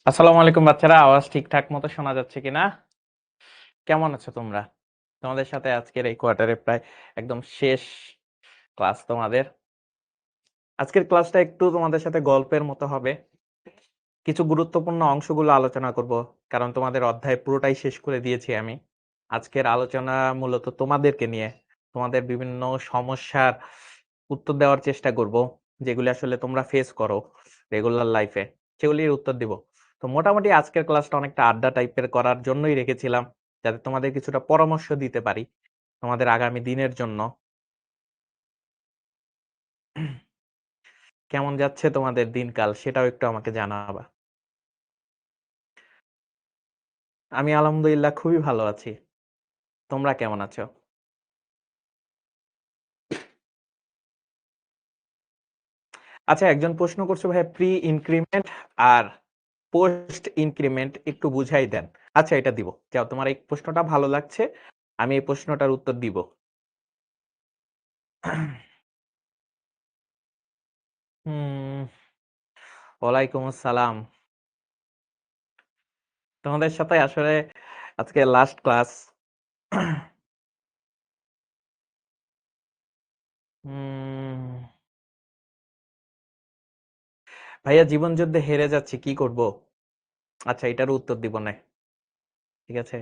আসসালামু আলাইকুম বাচ্চারা, আওয়াজ ঠিকঠাক মতো শোনা যাচ্ছে কিনা? কেমন আছো তোমরা? তোমাদের সাথে আজকের এই কোয়ার্টারে প্রায় একদম শেষ ক্লাস তোমাদের। আজকের ক্লাসটা একটু তোমাদের সাথে গল্পের মতো হবে। কিছু গুরুত্বপূর্ণ অংশগুলো আলোচনা করব। কারণ তোমাদের অধ্যায় পুরোটাই শেষ করে দিয়েছি আমি। আজকের আলোচনা মূলত তোমাদেরকে নিয়ে। তোমাদের বিভিন্ন সমস্যার উত্তর দেওয়ার চেষ্টা করব। যেগুলি আসলে তোমরা ফেস করো রেগুলার লাইফে, সেগুলির উত্তর দিব। তো মোটামুটি আজকের ক্লাসটা অনেকটা আড্ডা টাইপের করার জন্যই রেখেছিলাম। যাতে তোমাদের কিছুটা পরামর্শ দিতে পারি তোমাদের আগামী দিনের জন্য। কেমন যাচ্ছে তোমাদের দিনকাল সেটাও একটু আমাকে জানাবা। আমি আলহামদুলিল্লাহ খুবই ভালো আছি। তোমরা কেমন আছো? আচ্ছা, একজন প্রশ্ন করছে ভাইয়া, প্রি ইনক্রিমেন্ট আর পোস্ট ইনক্রিমেন্ট একটু বুঝাই দেন। আচ্ছা, এটা দিব। যাও, তোমার এই প্রশ্নটা ভালো লাগছে। আমি এই প্রশ্নটার উত্তর দিব। হুম, ওয়ালাইকুম আসসালাম। তোমাদের সাথে আসলে আজকে লাস্ট ক্লাস। হুম, ভাইয়া জীবন যুদ্ধে হেরে যাচ্ছি, কি করব? আচ্ছা, এটারও উত্তর দিব না। ঠিক আছে,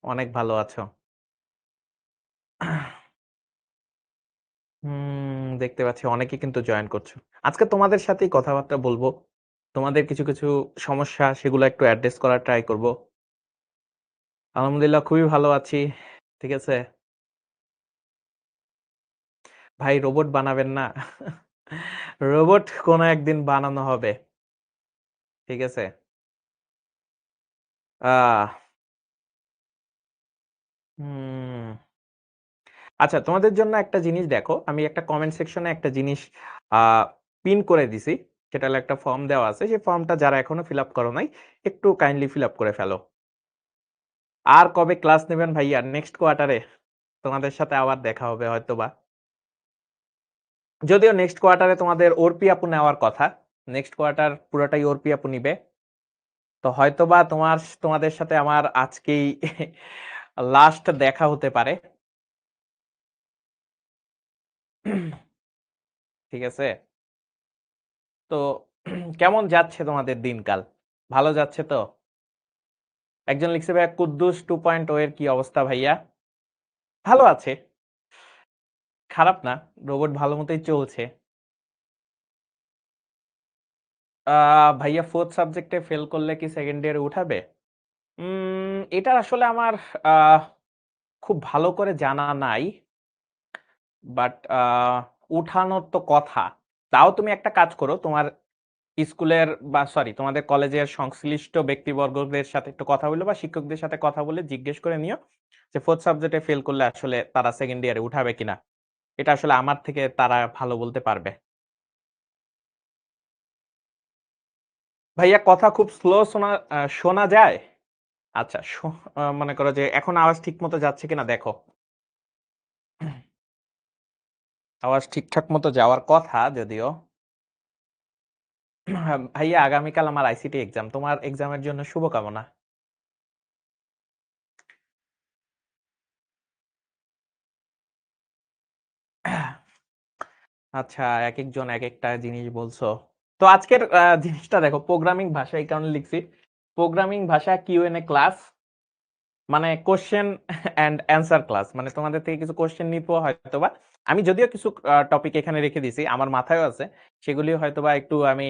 অনেক ভালো আছো। দেখতে পাচ্ছি অনেকে কিন্তু জয়েন করছো। আজকে তোমাদের সাথেই কথাবার্তা বলবো। তোমাদের কিছু, কিছু সমস্যা সেগুলো একটু অ্যাড্রেস করার ট্রাই করব। আলহামদুলিল্লাহ খুবই ভালো আছি। ঠিক আছে? ভাই রোবট বানাবেন না? রোবট কোনো একদিন বানানো হবে। ঠিক আছে? আহ হুম। আচ্ছা, তোমাদের জন্য একটা জিনিস দেখো, আমি একটা কমেন্ট সেকশনে একটা জিনিস আ পিন করে দিছি। সেটা হলো একটা ফর্ম দেওয়া আছে। সেই ফর্মটা যারা এখনো ফিল আপ করো নাই, একটু কাইন্ডলি ফিল আপ করে ফেলো। আর কবে ক্লাস নেবেন ভাইয়া? নেক্সট কোয়ার্টারে তোমাদের সাথে আবার দেখা হবে হয়তোবা। যদিও নেক্সট কোয়ার্টারে তোমাদের অর্পি আপু নেওয়ার কথা। নেক্সট কোয়ার্টার পুরোটাই অর্পি আপু নিবে। তো হয়তোবা তোমাদের সাথে আমার আজকেই লাস্ট দেখা হতে পারে। ঠিক আছে? তো কেমন যাচ্ছে তোমাদের দিনকাল? ভালো যাচ্ছে তো? একজন লিখছে, ভাইয়া কুদ্দুস 2.0 এর কি অবস্থা ভাইয়া? ভালো আছে। খারাপ না। রোবট ভালো মতোই চলছে। আ ভাইয়া 4th সাবজেক্টে ফেল করলে কি সেকেন্ড ইয়ারে উঠাবে? এটা আসলে আমার আহ খুব ভালো করে জানা নাই। বাট উঠানোর তো কথা। তাও তুমি একটা কাজ করো, তোমার স্কুলের বা সরি তোমাদের কলেজের সংশ্লিষ্ট ব্যক্তিবর্গদের সাথে একটু কথা বলো বা শিক্ষকদের সাথে কথা বলে জিজ্ঞেস করে নিও যে 4th সাবজেক্টে ফেল করলে আসলে তারা সেকেন্ড ইয়ারে উঠাবে কিনা। এটা আসলে আমার থেকে তারা ভালো বলতে পারবে। ভাইয়া কথা খুব স্লো শোনা যায়? আচ্ছা, মনে করো যে এখন আওয়াজ ঠিকমতো যাচ্ছে কিনা দেখো। আওয়াজ ঠিকঠাক মতো যাওয়ার কথা যদিও। ভাইয়া আগামীকাল আমার আইসিটি এক্সাম। তোমার এক্সামের জন্য শুভকামনা। আচ্ছা, একেকজন একেকটা জিনিস বলছো। তো আজকের জিনিসটা দেখো, প্রোগ্রামিং ভাষা এই কারণে লিখছি। প্রোগ্রামিং ভাষা কিউএনএ ক্লাস, মানে কোয়েশ্চেন অ্যান্ড অ্যান্সার ক্লাস। মানে তোমাদের থেকে কিছু কোয়েশ্চেন নিবো হয়তোবা। আমি যদিও কিছু টপিক এখানে রেখে দিছি, আমার মাথায়ও আছে। সেগুলি হয়তোবা একটু আমি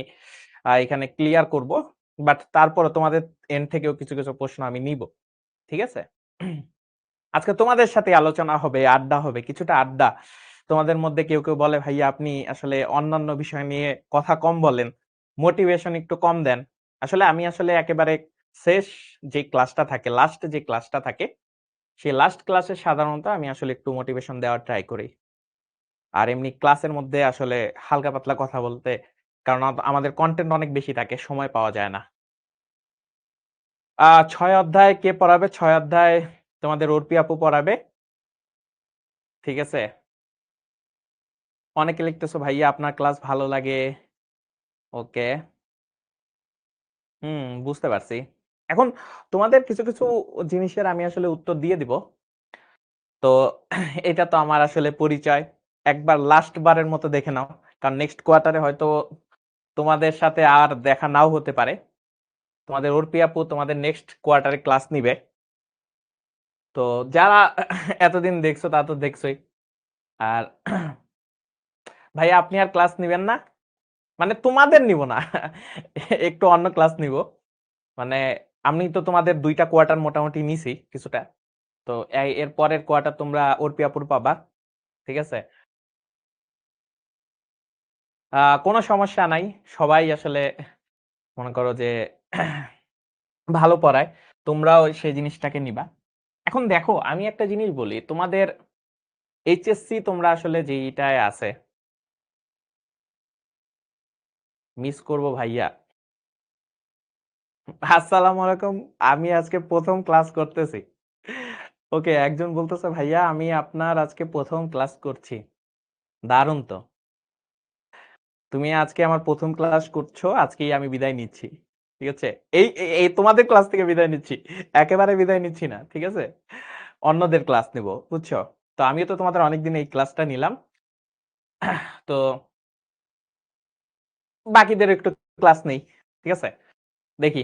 এখানে ক্লিয়ার করব। বাট তারপরও তোমাদের এন্ড থেকেও কিছু, কিছু প্রশ্ন আমি নিবো। ঠিক আছে? আজকে তোমাদের সাথে আলোচনা হবে, আড্ডা হবে, কিছুটা আড্ডা। তোমাদের মধ্যে কেউ, কেউ বলে, "ভাইয়া আপনি আসলে অন্যান্য বিষয় নিয়ে কথা কম বলেন। মোটিভেশন একটু কম দেন।" আসলে আমি আসলে একেবারে শেষ যে ক্লাসটা থাকে, লাস্ট যে ক্লাসটা থাকে, সেই লাস্ট ক্লাসে সাধারণত আমি আসলে একটু মোটিভেশন দেওয়ার ট্রাই করি। আর এমনি ক্লাসের মধ্যে আসলে হালকা পাতলা কথা বলতে, কারণ আমাদের কনটেন্ট অনেক বেশি থাকে, সময় পাওয়া যায় না। ৬ অধ্যায় কে পড়াবে? ৬ অধ্যায় তোমাদের অর্পি আপু পড়াবে। ঠিক আছে? অনেকে লিখতেছো, ভাইয়া আপনার ক্লাস ভালো লাগে। ওকে। বুঝতে পারছি। এখন তোমাদের কিছু, কিছু জিনিসের আমি আসলে উত্তর দিয়ে দিব। তো এটা তো আমার আসলে পরিচয়। একবার লাস্ট বারের মতো দেখে নাও। কারণ নেক্সট কোয়ার্টারে হয়তো তোমাদের সাথে আর দেখা নাও হতে পারে। তোমাদের অর্পি আপু তোমাদের নেক্সট কোয়ার্টারে ক্লাস নিবে। তো যারা এতদিন দেখছো তা তো দেখছোই। আর ভাইয়া আপনি আর ক্লাস নিবেন না? মানে তোমাদের নিব না। একটু অন্য ক্লাস নিব। মানে আমি তো তোমাদের ২ টা কোয়ার্টার মোটামুটি নিছি কিছুটা। তো এর পরের কোয়ার্টার তোমরা অর্পি আপুর পাবা। ঠিক আছে? কোনো সমস্যা নাই। সবাই আসলে মনে করো যে ভালো পড়ায়। তোমরাও সেই জিনিসটাকে নিবা। এখন দেখো আমি একটা জিনিস বলি, তোমাদের এইচএসসি তোমরা আসলে যেইটায় আছে, মিস করব ভাইয়া। আসসালামু আলাইকুম। আমি আজকে ১ম ক্লাস করতেছি। ওকে, একজন বলতেছে ভাইয়া আমি আপনার আজকে ১ম ক্লাস করছি। দারুণ তো। তুমি আজকে আমার ১ম ক্লাস করছো, আজকেই আমি বিদায় নিচ্ছি। ঠিক আছে? এই তোমাদের ক্লাস থেকে বিদায় নিচ্ছি। একেবারে বিদায় নিচ্ছি না। ঠিক আছে? অন্যদের ক্লাস নিব। বুঝছো? তো আমিও তো তোমাদের অনেকদিন এই ক্লাসটা নিলাম। তো বাকিদের একটু ক্লাস নেই। ঠিক আছে? দেখি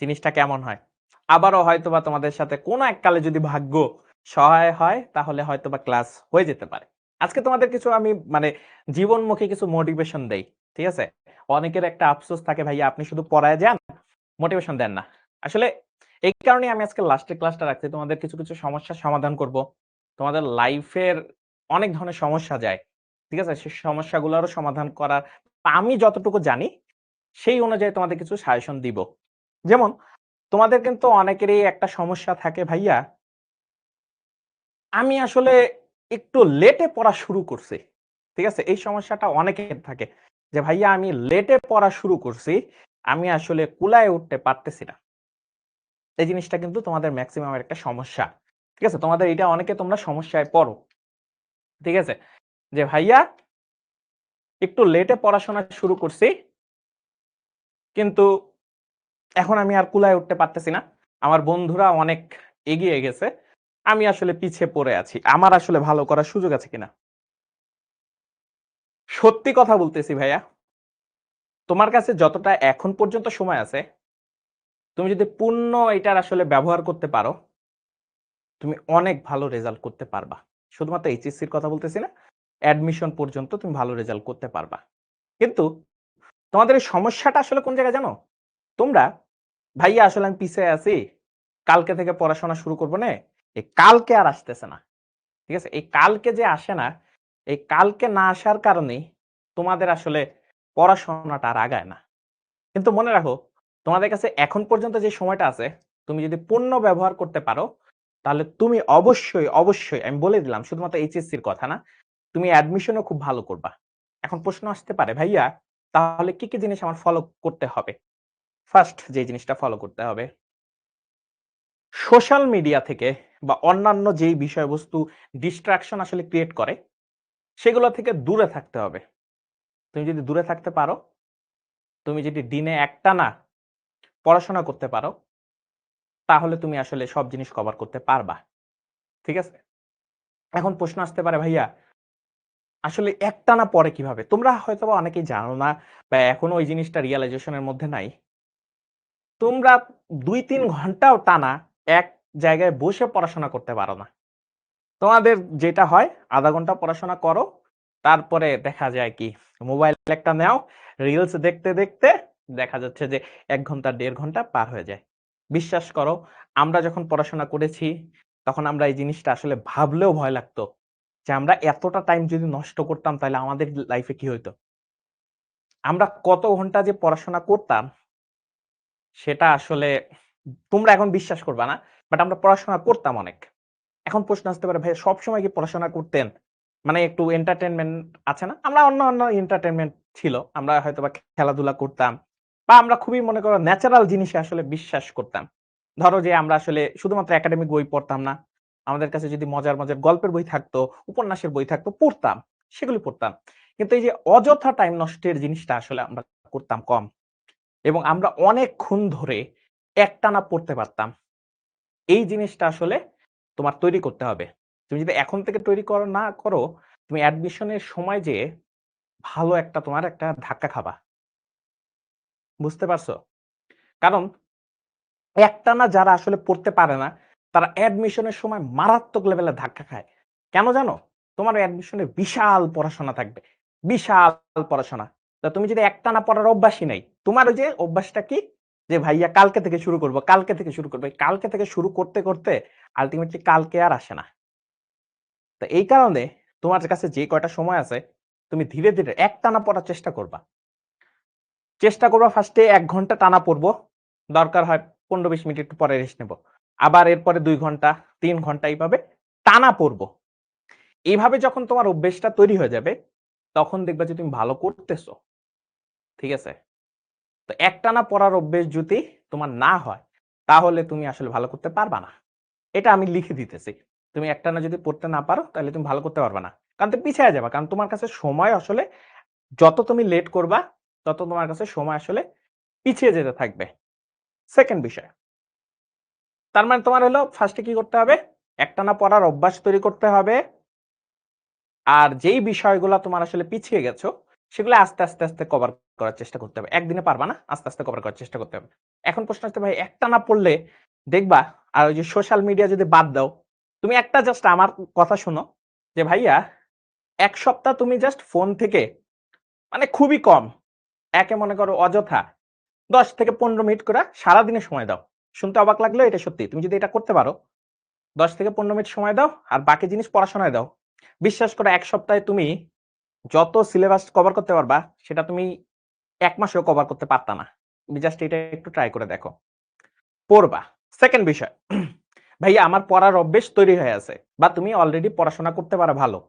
জিনিসটা কেমন হয়। আবারও হয়তোবা তোমাদের সাথে কোনো এক কালে যদি ভাগ্য সহায় হয় তাহলে হয়তোবা ক্লাস হয়ে যেতে পারে। আজকে তোমাদের কিছু আমি মানে জীবনমুখী কিছু মোটিভেশন দেই। ঠিক আছে? অনেকের একটা আফসোস থাকে ভাইয়া আপনি শুধু পড়ায় যান, মোটিভেশন দেন না। আসলে এই কারণেই আমি আজকে লাস্টের ক্লাসটা রাখছি। তোমাদের কিছু, কিছু সমস্যার সমাধান করব। তোমাদের লাইফের অনেক ধরনের সমস্যা যায়। ঠিক আছে? সেই সমস্যাগুলোরও সমাধান করার আমি যতটুকু জানি সেই অনুযায়ী তোমাদের কিছু সাজেশন দিব। যেমন তোমাদের কিন্তু অনেকেরই একটা সমস্যা থাকে ভাইয়া, আমি আসলে একটু লেটে পড়া শুরু করছি। ঠিক আছে? এই সমস্যাটা অনেকের থাকে। যে ভাইয়া আমি লেটে পড়া শুরু করছি। আমি আসলে কুলায় উঠতে পারতেছি না। এই জিনিসটা কিন্তু তোমাদের মেক্সিমাম এর একটা সমস্যা। ঠিক আছে? তোমাদের এটা অনেকে তোমরা সমস্যায় পড়ো। ঠিক আছে? যে ভাইয়া একটু লেটে পড়াশোনা শুরু করছি। কিন্তু এখন আমি আর কুলায় উঠতে পারতেছি না। আমার বন্ধুরা অনেক এগিয়ে গেছে। আমি আসলে পিছে পড়ে আছি। আমার আসলে ভালো করার সুযোগ আছে কিনা? সত্যি কথা বলতেছি ভাইয়া। তোমার কাছে যতটা এখন পর্যন্ত সময় আছে, তুমি যদি পূর্ণ এটার আসলে ব্যবহার করতে পারো, তুমি অনেক ভালো রেজাল্ট করতে পারবা। শুধুমাত্র এইচএসসির কথা বলতেছি না। অ্যাডমিশন পর্যন্ত তুমি ভালো রেজাল্ট করতে পারবা। কিন্তু তোমাদের এই সমস্যাটা আসলে কোন জায়গায় জানো? তোমরা ভাইয়া আসলে আমি পিছায়ে আছি। কালকে থেকে পড়াশোনা শুরু করব নে। এই কালকে আর আসতেছে না। ঠিক আছে? এই কালকে যে আসে না, এই কালকে না আসার কারণেই তোমাদের আসলে পড়াশোনাটা আর আগায় না। কিন্তু মনে রাখো, তোমাদের কাছে এখন পর্যন্ত যে সময়টা আছে, তুমি যদি পূর্ণ ব্যবহার করতে পারো, তাহলে তুমি অবশ্যই, অবশ্যই আমি বলে দিলাম শুধুমাত্র এইচএসসির কথা না, তুমি অ্যাডমিশনও খুব ভালো করবা। এখন প্রশ্ন আসতে পারে, ভাইয়া তাহলে কি, কি জিনিস আমার ফলো করতে হবে? ফার্স্ট যে জিনিসটা ফলো করতে হবে, সোশ্যাল মিডিয়া থেকে বা অন্যান্য যেই বিষয়বস্তু ডিস্ট্রাকশন আসলে ক্রিয়েট করে, সেগুলো থেকে দূরে থাকতে হবে। তুমি যদি দূরে থাকতে পারো, তুমি যদি দিনে একটানা পড়াশোনা করতে পারো, তাহলে তুমি আসলে সব জিনিস কভার করতে পারবা। ঠিক আছে? এখন প্রশ্ন আসতে পারে ভাইয়া, আসলে একটানা পড়ে কিভাবে? তোমরা হয়তোবা অনেকেই জানো না বা এখনো ওই জিনিসটা রিয়ালাইজেশন এর মধ্যে নাই। তোমরা ২-৩ ঘন্টাও টানা এক জায়গায় বসে পড়াশোনা করতে পারো না। তোমাদের যেটা হয় ০.৫ ঘন্টা পড়াশোনা করো। তারপরে দেখা যায় কি মোবাইল একটা নেও, রিলস দেখতে, দেখতে দেখা যাচ্ছে যে ১ ঘন্টা ১.৫ ঘন্টা পার হয়ে যায়। বিশ্বাস করো আমরা যখন পড়াশোনা করেছি তখন আমরা এই জিনিসটা আসলে ভাবলেও ভয় লাগতো। যে আমরা এতটা টাইম যদি নষ্ট করতাম তাহলে আমাদের লাইফে কি হইতো? আমরা কত ঘন্টা যে পড়াশোনা করতাম সেটা আসলে তোমরা এখন বিশ্বাস করবা না। বাট আমরা পড়াশোনা করতাম অনেক। এখন প্রশ্ন আসতে পারে, "ভাইয়া সবসময় কি পড়াশোনা করতেন? মানে একটু এন্টারটেইনমেন্ট আছে না?" আমরা অন্য এন্টারটেইনমেন্ট ছিল। আমরা হয়তোবা খেলাধুলা করতাম। বা আমরা খুবই মনে করো ন্যাচারাল জিনিসে আসলে বিশ্বাস করতাম। ধরো যে আমরা আসলে শুধুমাত্র একাডেমিক বই পড়তাম না। আমাদের কাছে যদি মজার, মজার গল্পের বই থাকতো, উপন্যাসের বই থাকতো, পড়তাম। সেগুলি পড়তাম। কিন্তু এই যে অযথা টাইম নষ্টের জিনিসটা আসলে আমরা করতাম কম। এবং আমরা অনেকক্ষণ ধরে একটানা পড়তে পারতাম। এই জিনিসটা আসলে তোমার তৈরি করতে হবে। তুমি যদি এখন থেকে তৈরি না করো, তুমি অ্যাডমিশনের সময় যেয়ে ভালো একটা তোমার একটা ধাক্কা খাবা। বুঝতে পারছো? কারণ একটানা যারা আসলে পড়তে পারে না, তারা অ্যাডমিশনের সময় মারাত্মক লেভেলে ধাক্কা খায়। কেন জানো? তোমার অ্যাডমিশনে বিশাল পড়াশোনা থাকবে। বিশাল পড়াশোনা। তো তুমি যদি একটানা পড়ার অভ্যাসই নাই, তোমার ওই যে অভ্যাসটা কি? যে ভাইয়া কালকে থেকে শুরু করব, কালকে থেকে শুরু করব। এই কালকে থেকে শুরু করতে, করতে আল্টিমেটলি কালকে আর আসে না। তো এই কারণে তোমার কাছে যে কয়টা সময় আছে, তুমি ধীরে, ধীরে একটানা পড়ার চেষ্টা করবা। চেষ্টা করবা ফার্স্টে ১ ঘন্টা টানা পড়বো। দরকার হয় ১৫-২০ মিনিট একটু পরে রেস্ট নেব। আবার এরপরে ২ ঘন্টা, ৩ ঘন্টা এইভাবে টানা পড়বো। এভাবে যখন তোমার অভ্যাসটা তৈরি হয়ে যাবে, তখন দেখবা যে তুমি ভালো করতেছো। ঠিক আছে? তো একটানা পড়ার অভ্যাস যদি তোমার না হয়, তাহলে তুমি আসলে ভালো করতে পারবা না। এটা আমি লিখে দিতেছি। তুমি একটানা যদি পড়তে না পারো, তাহলে তুমি ভালো করতে পারবা না। কারণ তুমি পিছায়া যাবা। কারণ তোমার কাছে সময় আসলে যত তুমি লেট করবা, তত তোমার কাছে সময় আসলে পিছিয়ে যেতে থাকবে। 2nd বিষয়। তার মানে তোমার হলো ফার্স্টে কি করতে হবে? একটানা পড়ার অভ্যাস তৈরি করতে হবে। আর যেই বিষয়গুলা তোমার আসলে পিছিয়ে গেছো, সেগুলো আস্তে, আস্তে, আস্তে কভার করার চেষ্টা করতে হবে। একদিনে পারবা না। আস্তে, আস্তে কভার করার চেষ্টা করতে হবে। এখন প্রশ্ন হচ্ছে ভাই একটানা পড়লে দেখবা আর ওই যে সোশ্যাল মিডিয়া যদি বাদ দাও, তুমি একটা জাস্ট আমার কথা শোনো যে ভাইয়া ১ সপ্তাহ তুমি জাস্ট ফোন থেকে মানে খুবই কম, একে মনে করো অযথা ১০ থেকে ১৫ মিনিট করে সারাদিনে সময় দাও। শুনতে অবাক লাগলেও এটা সত্যি। তুমি যদি এটা করতে পারো ১০ থেকে ১৫ মিনিট সময় দাও আর বাকি জিনিস পড়াশোনায় দাও। বিশ্বাস করো ১ সপ্তাহে তুমি যত সিলেবাস কভার করতে পারবা সেটা তুমি ১ মাসেও কভার করতে পারতা না। তুমি জাস্ট এটা একটু ট্রাই করে দেখো। পড়বা। 2nd বিষয়, ভাইয়া আমার পড়ার অভ্যাস তৈরি হয়ে আছে বা তুমি অলরেডি পড়াশোনা করতে পারো ভালো।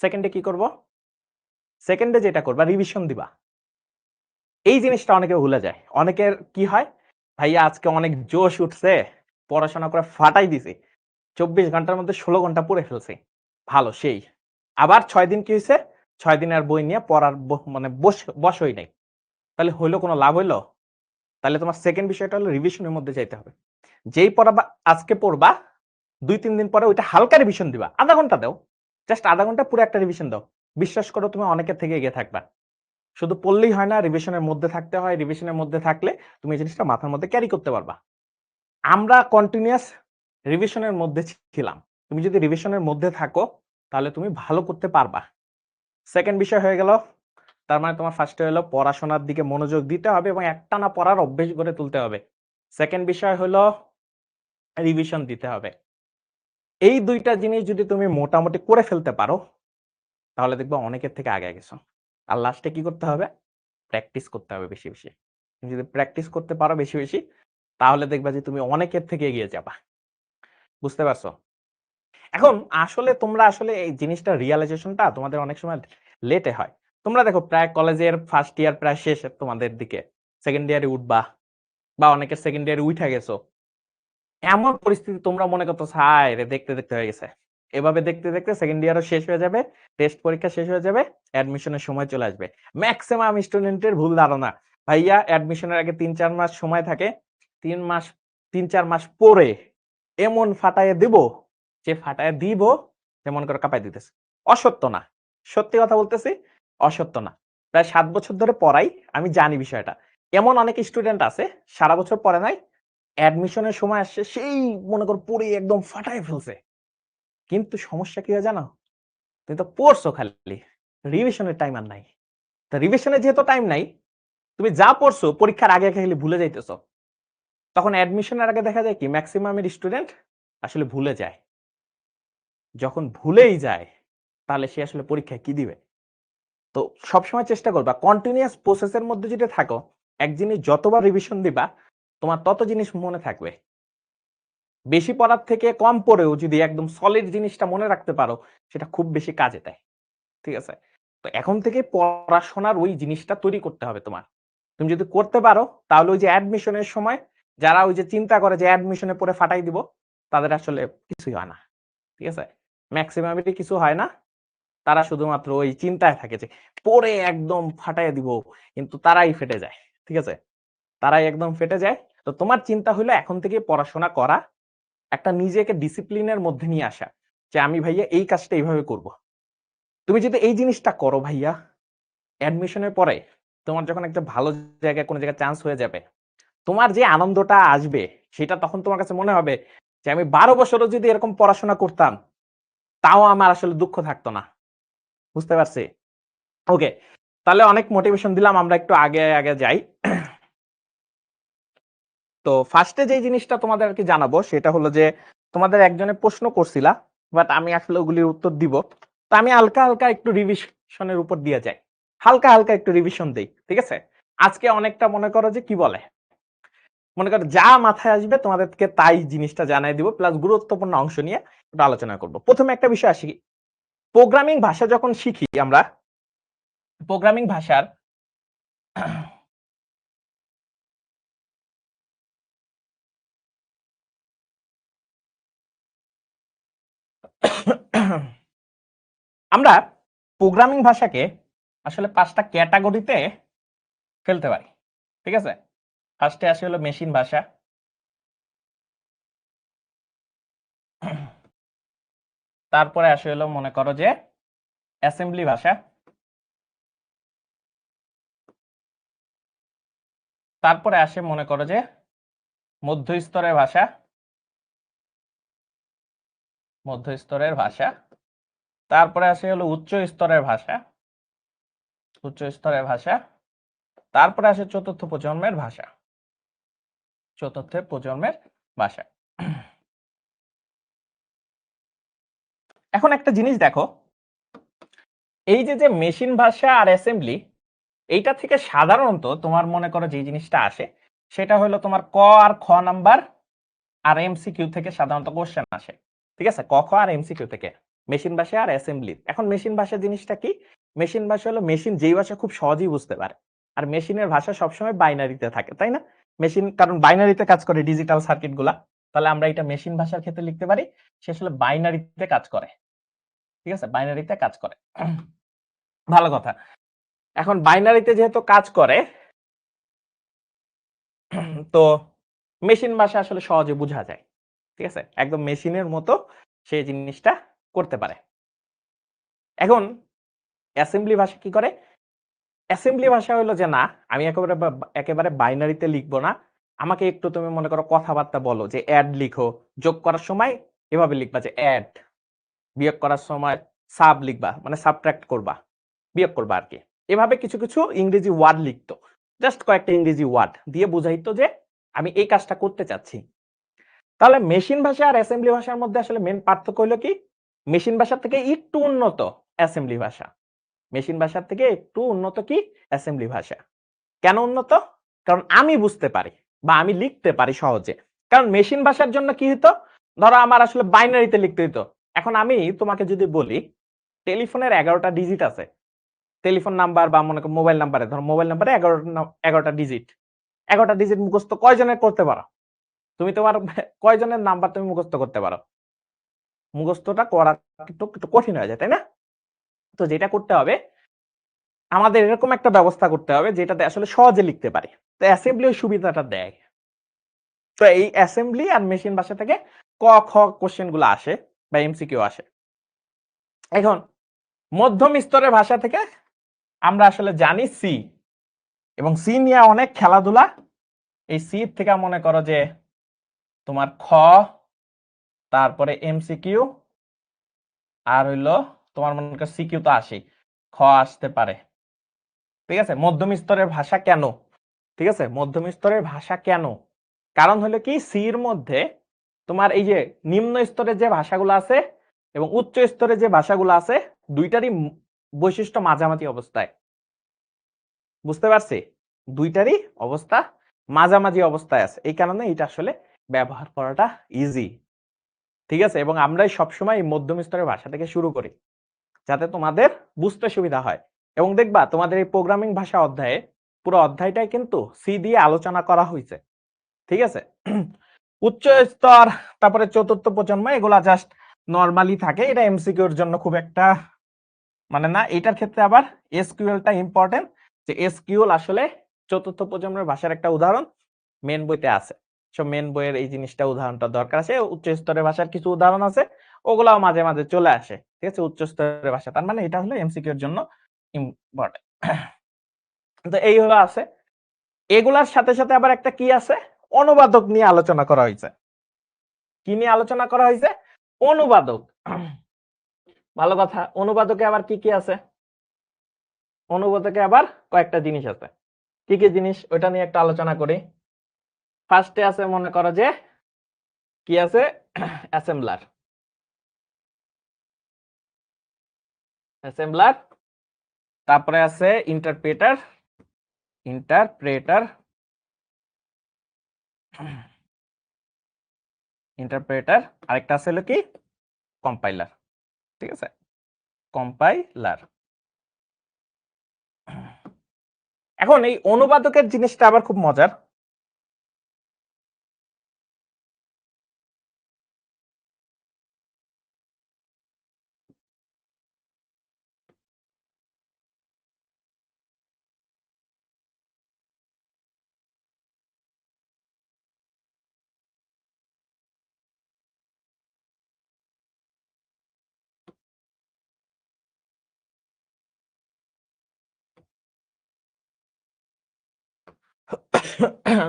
2nd এ কি করব? 2nd এ যেটা করবা রিভিশন দিবা। এই জিনিসটা অনেকে ভুলে যায়। অনেকের কি হয়? ভাইয়া আজকে অনেক জোশ উঠছে, পড়াশোনা করে ফাটাই দিছি। ২৪ ঘন্টার মধ্যে ১৬ ঘন্টা পড়ে ফেলছি। ভালো সেই। আবার ৬ দিন কি হইছে? ৬ দিন আর বই নিয়ে পড়ার মানে বসই নাই। তাহলে হইলো কোনো লাভ হইলো? তাহলে তোমার 2nd বিষয়টা হলো রিভিশনের মধ্যে যাইতে হবে। যেই পড়াবা আজকে পড়বা, ২-৩ দিন পরে ওইটা হালকা রিভিশন দিবা। ০.৫ ঘন্টা দাও। জাস্ট ০.৫ ঘন্টা পুরো একটা রিভিশন দাও। বিশ্বাস করো তুমি অনেকের থেকে এগিয়ে থাকবা। শুধু পড়লেই হয় না, রিভিশনের মধ্যে থাকতে হয়। রিভিশনের মধ্যে থাকলে তুমি এই জিনিসটা মাথার মধ্যে ক্যারি করতে পারবা। আমরা কন্টিনিউয়াস রিভিশনের মধ্যে ছিলাম। তুমি যদি রিভিশনের মধ্যে থাকো, তাহলে তুমি ভালো করতে পারবা। 2nd বিষয় হয়ে গেল। তার মানে তোমার ফার্স্টে হলো পড়াশোনার দিকে মনোযোগ দিতে হবে এবং একটানা পড়ার অভ্যেস গড়ে তুলতে হবে। 2nd বিষয় হলো রিভিশন দিতে হবে। এই ২ টা জিনিস যদি তুমি মোটামুটি করে ফেলতে পারো, তাহলে দেখবা অনেকের থেকে আগায় গেছো। আর লাস্টে কি করতে হবে? প্র্যাকটিস করতে হবে বেশি, বেশি। তুমি যদি প্র্যাকটিস করতে পারো বেশি, বেশি, তাহলে দেখবা যে তুমি অনেকের থেকে এগিয়ে যাবা। বুঝতে পারছো? এখন আসলে তোমরা আসলে এই জিনিসটা রিয়ালাইজেশনটা তোমাদের অনেক সময় লেটে হয়। তোমরা দেখো প্রায় কলেজের ফার্স্ট ইয়ার প্রায় শেষ তোমাদের দিকে। 2nd ইয়ারে উঠবা বা অনেকের 2nd ইয়ারে উইঠা গেছো। এমন পরিস্থিতি তোমরা মনে করতেছো হায়রে দেখতে, দেখতে হয়ে গেছে। এভাবে দেখতে, দেখতে 2nd ইয়ারও শেষ হয়ে যাবে, টেস্ট পরীক্ষা শেষ হয়ে যাবে, অ্যাডমিশনের সময় চলে আসবে। মেক্সিমাম স্টুডেন্টের ভুল ধারণা। ভাইয়া অ্যাডমিশনের আগে ৩-৪ মাস সময় থাকে। ৩ মাস ৩-৪ মাস পরে এমন ফাটায়ে দিব যে ফাটায়ে দিব যে মনে করো কাঁপায় দিতেছে। অসত্য না। সত্যি কথা বলতেছি, অসত্য না। প্রায় ৭ বছর ধরে পড়াই, আমি জানি বিষয়টা। এমন অনেক স্টুডেন্ট আছে সারা বছর পড়ে নাই, অ্যাডমিশনের সময় আসছে সেই মনে করো পড়ে একদম ফাটায় ফেলছে। কিন্তু সমস্যা কি হয় জানো? তুমি তো পড়ছো খালি। রিভিশনের টাইম আর নাই। তো রিভিশনের যেহেতু টাইম নাই, তুমি যা পড়ছো পরীক্ষার আগে খালি ভুলে যাইতেছো। তখন অ্যাডমিশনের আগে দেখা যায় কি মেক্সিমামের স্টুডেন্ট আসলে ভুলে যায়। যখন ভুলেই যায়, তাহলে সে আসলে পরীক্ষায় কি দিবে? তো সবসময় চেষ্টা করবা কন্টিনিউয়াস প্রসেস এর মধ্যে যদি থাকো, এক জিনিস যতবার রিভিশন দিবা, তোমার তত জিনিস মনে থাকবে। বেশি পড়ার থেকে কম পড়েও যদি একদম সলিড জিনিসটা মনে রাখতে পারো, সেটা খুব বেশি কাজে দেয়। ঠিক আছে? তো এখন থেকে পড়াশোনার ওই জিনিসটা তৈরি করতে হবে তোমার। তুমি যদি করতে পারো, তাহলে ওই যে অ্যাডমিশনের সময় যারা ওই যে চিন্তা করে যে অ্যাডমিশনে পড়ে ফাটাই দিব, তাদের আসলে কিছুই হয় না। ঠিক আছে? মেক্সিমামেরই কিছু হয় না। তারা শুধুমাত্র ওই চিন্তায় থাকে যে পড়ে একদম ফাটাইয়া দিব, কিন্তু তারাই ফেটে যায়। ঠিক আছে? তারাই একদম ফেটে যায়। তো তোমার চিন্তা হলো এখন থেকে পড়াশোনা করা, একটা নিজেকে ডিসিপ্লিনের মধ্যে নিয়ে আসা যে আমি ভাইয়া এই কাজটা এইভাবে করব। তুমি যদি এই জিনিসটা করো ভাইয়া, অ্যাডমিশনের পরে তোমার যখন একটা ভালো জায়গায় কোনো জায়গায় চান্স হয়ে যাবে, তোমার যে আনন্দটা আসবে সেটা তখন তোমার কাছে মনে হবে যে আমি 12 বছরও যদি এরকম পড়াশোনা করতাম তাও আমার আসলে দুঃখ থাকতো না। বুঝতে পারছি? ওকে, তাহলে অনেক মোটিভেশন দিলাম, আমরা একটু আগে আগে যাই। তো ফার্স্টে যে জিনিসটা তোমাদের আর কি জানাবো সেটা হলো যে তোমাদের একজনে প্রশ্ন করছিলা, বাট আমি আসলে ওগুলির উত্তর দিব। তো আমি হালকা হালকা একটু রিভিশনের উপর দিয়ে যাই, হালকা হালকা একটু রিভিশন দেই, ঠিক আছে? আজকে অনেকটা মনে করো যে কি বলে, মনে করো যা মাথায় আসবে তোমাদেরকে তাই জিনিসটা জানাই দিব, প্লাস গুরুত্বপূর্ণ অংশ নিয়ে একটু আলোচনা করব। প্রথমে একটা বিষয় আসি, প্রোগ্রামিং ভাষা যখন শিখি আমরা, প্রোগ্রামিং ভাষার আমরা প্রোগ্রামিং ভাষাকে আসলে 5টা ক্যাটাগরিতে ফেলতে পারি, ঠিক আছে? ফার্স্টে আসে হলো মেশিন ভাষা, তারপরে আসে হলো মনে করো যে অ্যাসেম্বলি ভাষা, তারপরে আসে মনে করো যে মধ্য স্তরের ভাষা, মধ্য স্তরের ভাষা, তারপরে আসে হলো উচ্চ স্তরের ভাষা, উচ্চ স্তরের ভাষা, তারপরে আসে চতুর্থ প্রজন্মের ভাষা, চতুর্থ প্রজন্মের ভাষা। এখন একটা জিনিস দেখো, এই যে যে মেশিন ভাষা আর অ্যাসেম্বলি, এইটা থেকে সাধারণত তোমার মনে করো যে জিনিসটা আসে সেটা হলো তোমার ক আর খ নাম্বার আর এমসিকিউ থেকে সাধারণত কোশ্চেন আসে, ঠিক আছে? ক খ আর এমসিকিউ থেকে মেশিন ভাষা আর অ্যাসেম্বলি। এখন মেশিন ভাষা জিনিসটা কি? মেশিন ভাষা হলো মেশিন যেই ভাষা খুব সহজেই বুঝতে পারে, আর মেশিনের ভাষা সবসময় বাইনারিতে থাকে, তাই না? মেশিন কারণ বাইনারিতে কাজ করে ডিজিটাল সার্কিট গুলা, তাহলে আমরা এটা মেশিন ভাষার ক্ষেত্রে লিখতে পারি সে আসলে বাইনারিতে কাজ করে, ঠিক আছে? বাইনারিতে কাজ করে, ভালো কথা। এখন বাইনারিতে যেহেতু কাজ করে, তো মেশিন ভাষা আসলে সহজে বোঝা যায়, ঠিক আছে? একদম মেশিনের মতো সেই জিনিসটা করতে পারে। এখন অ্যাসেম্বলি ভাষা কি করে? অ্যাসেম্বলি ভাষা হলো যে না, আমি একেবারে বাইনারিতে লিখবো না। আমাকে একটু তুমি মনে করো কথাবার্তা বলো যে এড লিখো, যোগ করার সময় এভাবে লিখবা যে এড, বিয়োগ করার সময় সাব লিখবা, মানে সাবট্রাক্ট করবা, বিয়োগ করবা আরকি। এভাবে কিছু কিছু ইংরেজি ওয়ার্ড লিখতো। জাস্ট কয়েকটা ইংরেজি ওয়ার্ড দিয়ে বুঝাইতো যে আমি এই কাজটা করতে চাচ্ছি। তাহলে মেশিন ভাষা আর অ্যাসেম্বলি ভাষার মধ্যে আসলে মেইন পার্থক্য হলো কি? মেশিন ভাষার থেকে একটু উন্নত অ্যাসেম্বলি ভাষা। মেশিন ভাষার থেকে একটু উন্নত কি? অ্যাসেম্বলি ভাষা। কেন উন্নত? কারণ আমি বুঝতে পারি বা আমি লিখতে পারি সহজে। কারণ মেশিন ভাষার জন্য কি হতো? ধরো আমার আসলে বাইনারিতে লিখতে হইতো। এখন আমি তোমাকে যদি বলি টেলিফোনের ১১ টা ডিজিট আছে। টেলিফোন নাম্বার বা মনে করো মোবাইল নাম্বারে, ধরো মোবাইল নাম্বারে ১১ টা ডিজিট। ১১ টা ডিজিট মুখস্থ কয়জনের করতে পারো? তুমি তোমার কয়জনের নাম্বার তুমি মুখস্থ করতে পারো? মুখস্থটা করা একটু কঠিন হয়ে যায়, তাই না? তো যেটা করতে হবে, আমাদের এরকম একটা ব্যবস্থা করতে হবে যেটাতে আসলে সহজে লিখতে পারি। তো অ্যাসেম্বলি ওই সুবিধাটা দেয়। তো এই অ্যাসেম্বলি আর মেশিন ভাষা থেকে ক, খ কোশ্চেন গুলো আসে বা এমসিকিউ আসে। এখন মধ্যম স্তরের ভাষা থেকে আমরা আসলে জানি সি, এবং সি নিয়ে অনেক খেলাধুলা। এই সি থেকে মনে করো যে তোমার খ, তারপরে এমসিকিউ, আর হইলো তোমার মনে করো সিকিউ তো আসেই, খ আসতে পারে, ঠিক আছে? মধ্যম স্তরের ভাষা কেন? ঠিক আছে, মধ্যম স্তরের ভাষা কেন? কারণ হলো কি, সির মধ্যে তোমার এই যে নিম্ন স্তরের যে ভাষাগুলো আছে এবং উচ্চ স্তরের যে ভাষাগুলো আছে, দুইটারই বৈশিষ্ট্য মাঝামাঝি অবস্থায়। বুঝতে পারছি? দুইটারই অবস্থা মাঝামাঝি অবস্থায় আছে, এই কারণে এটা আসলে ব্যবহার করাটা ইজি, ঠিক আছে? এবং আমরাই সবসময় মধ্যম স্তরের ভাষা থেকে শুরু করি যাতে তোমাদের বুঝতে সুবিধা হয়। এবং দেখবা তোমাদের এই প্রোগ্রামিং ভাষা অধ্যায়ে পুরো অধ্যায়টাই কিন্তু সি দিয়ে আলোচনা করা হয়েছে, ঠিক আছে? উচ্চ স্তর, তারপরে চতুর্থ প্রজন্ম, এগুলা জাস্ট নরমালি থাকে, এটা এমসিকিউর জন্য খুব একটা মানে না। এটার ক্ষেত্রে আবার এসকিউএলটা ইম্পর্টেন্ট, যে এসকিউএল আসলে চতুর্থ প্রজন্মের ভাষার একটা উদাহরণ মেন বইতে আছে। সো মেন বইয়ের এই জিনিসটা উদাহরণটা দরকার আছে। উচ্চ স্তরের ভাষার কিছু উদাহরণ আছে, ওগুলাও মাঝে মাঝে চলে আসে। ঠিক আছে, উচ্চ স্তরের ভাষা, তার মানে এটা হলো এমসিকিউ এর জন্য ইম্পর্টেন্ট। তো এই হলো আছে। এগুলার সাথে সাথে আবার একটা কি আছে, অনুবাদক নিয়ে আলোচনা করা হয়েছে। কি নিয়ে আলোচনা করা হয়েছে? অনুবাদক। ভালো কথা, অনুবাদকে আবার কি কি আছে? অনুবাদকে আবার কয়েকটা জিনিস আছে। কি কি জিনিস ওটা নিয়ে একটা আলোচনা করি। ফার্স্টে আছে মনে করো যে কি আছে, অ্যাসেম্বলার। অ্যাসেম্বলার, তারপরে আছে ইন্টারপ্রেটার। ইন্টারপ্রেটার, ইন্টারপ্রেটার, আরেকটা আছে হলো কি কম্পাইলার। ঠিক আছে, কম্পাইলার। এখন এই অনুবাদকের জিনিসটা আবার খুব মজার।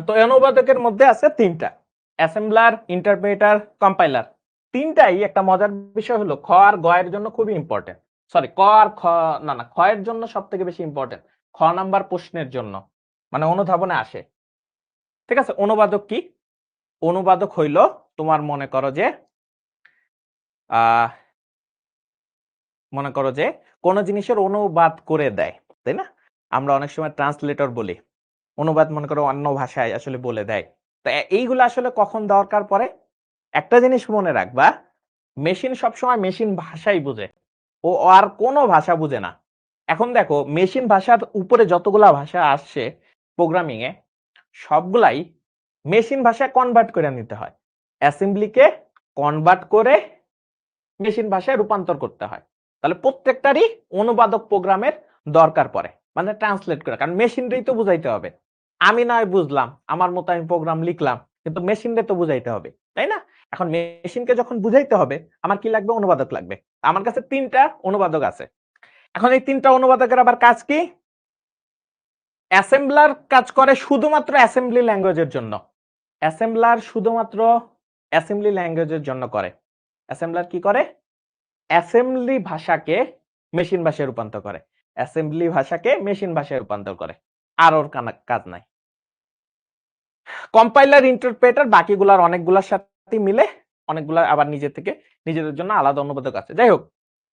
তো অনুবাদকের মধ্যে আছে তিনটা, অ্যাসেম্বলার, ইন্টারপ্রেটার, কম্পাইলার। তিনটাই একটা মজার বিষয় হলো খ আর গ এর জন্য খুবই ইম্পর্টেন্ট। সরি, ক আর খ, না খ এর জন্য সব থেকে বেশি ইম্পর্টেন্ট, খ নাম্বার প্রশ্নের জন্য, মানে অনুধাবনে আসে। ঠিক আছে, অনুবাদক কি? অনুবাদক হইল তোমার মনে করো যে মনে করো যে কোন জিনিসের অনুবাদ করে দেয়, তাই না? আমরা অনেক সময় ট্রান্সলেটর বলি, অনুবাদ মনে করো অন্য ভাষায় আসলে বলে দেয়। তো এইগুলো আসলে কখন দরকার পড়ে? একটা জিনিস মনে রাখবা, মেশিন সবসময় মেশিন ভাষাই বুঝে, ও আর কোনো ভাষা বুঝে না। এখন দেখো মেশিন ভাষার উপরে যতগুলা ভাষা আসছে প্রোগ্রামিং এ, সবগুলাই মেশিন ভাষায় কনভার্ট করে নিতে হয়, অ্যাসেম্বলিকে কনভার্ট করে মেশিন ভাষায় রূপান্তর করতে হয়। তাহলে প্রত্যেকটারই অনুবাদক প্রোগ্রামের দরকার পড়ে, মানে ট্রান্সলেট করে, কারণ মেশিনটাই তো বুঝাইতে হবে। আমি নয় বুঝলাম, আমার মতো আমি প্রোগ্রাম লিখলাম, কিন্তু মেশিনটা তো বুঝাইতে হবে, তাই না? এখন মেশিনকে যখন বুঝাইতে হবে, আমার কি লাগবে? অনুবাদক লাগবে। আমার কাছে তিনটা অনুবাদক আছে। এখন এই তিনটা অনুবাদকের আবার কাজ কি? অ্যাসেম্বলার কাজ করে শুধুমাত্র অ্যাসেম্বলি ল্যাঙ্গুয়েজের জন্য। অ্যাসেম্বলার শুধুমাত্র অ্যাসেম্বলি ল্যাঙ্গুয়েজের জন্য করে। অ্যাসেম্বলার কি করে? অ্যাসেম্বলি ভাষাকে মেশিন ভাষায় রূপান্তর করে। অ্যাসেম্বলি ভাষাকে মেশিন ভাষায় রূপান্তর করে। আর ওর কাজ নাই। কম্পাইলার, ইন্টারপ্রেটার বাকিগুলার অনেকগুলার সাথে মিলে, অনেকগুলা আবার নিজে থেকে নিজেদের জন্য আলাদা অনুবাদক আছে। যাই হোক,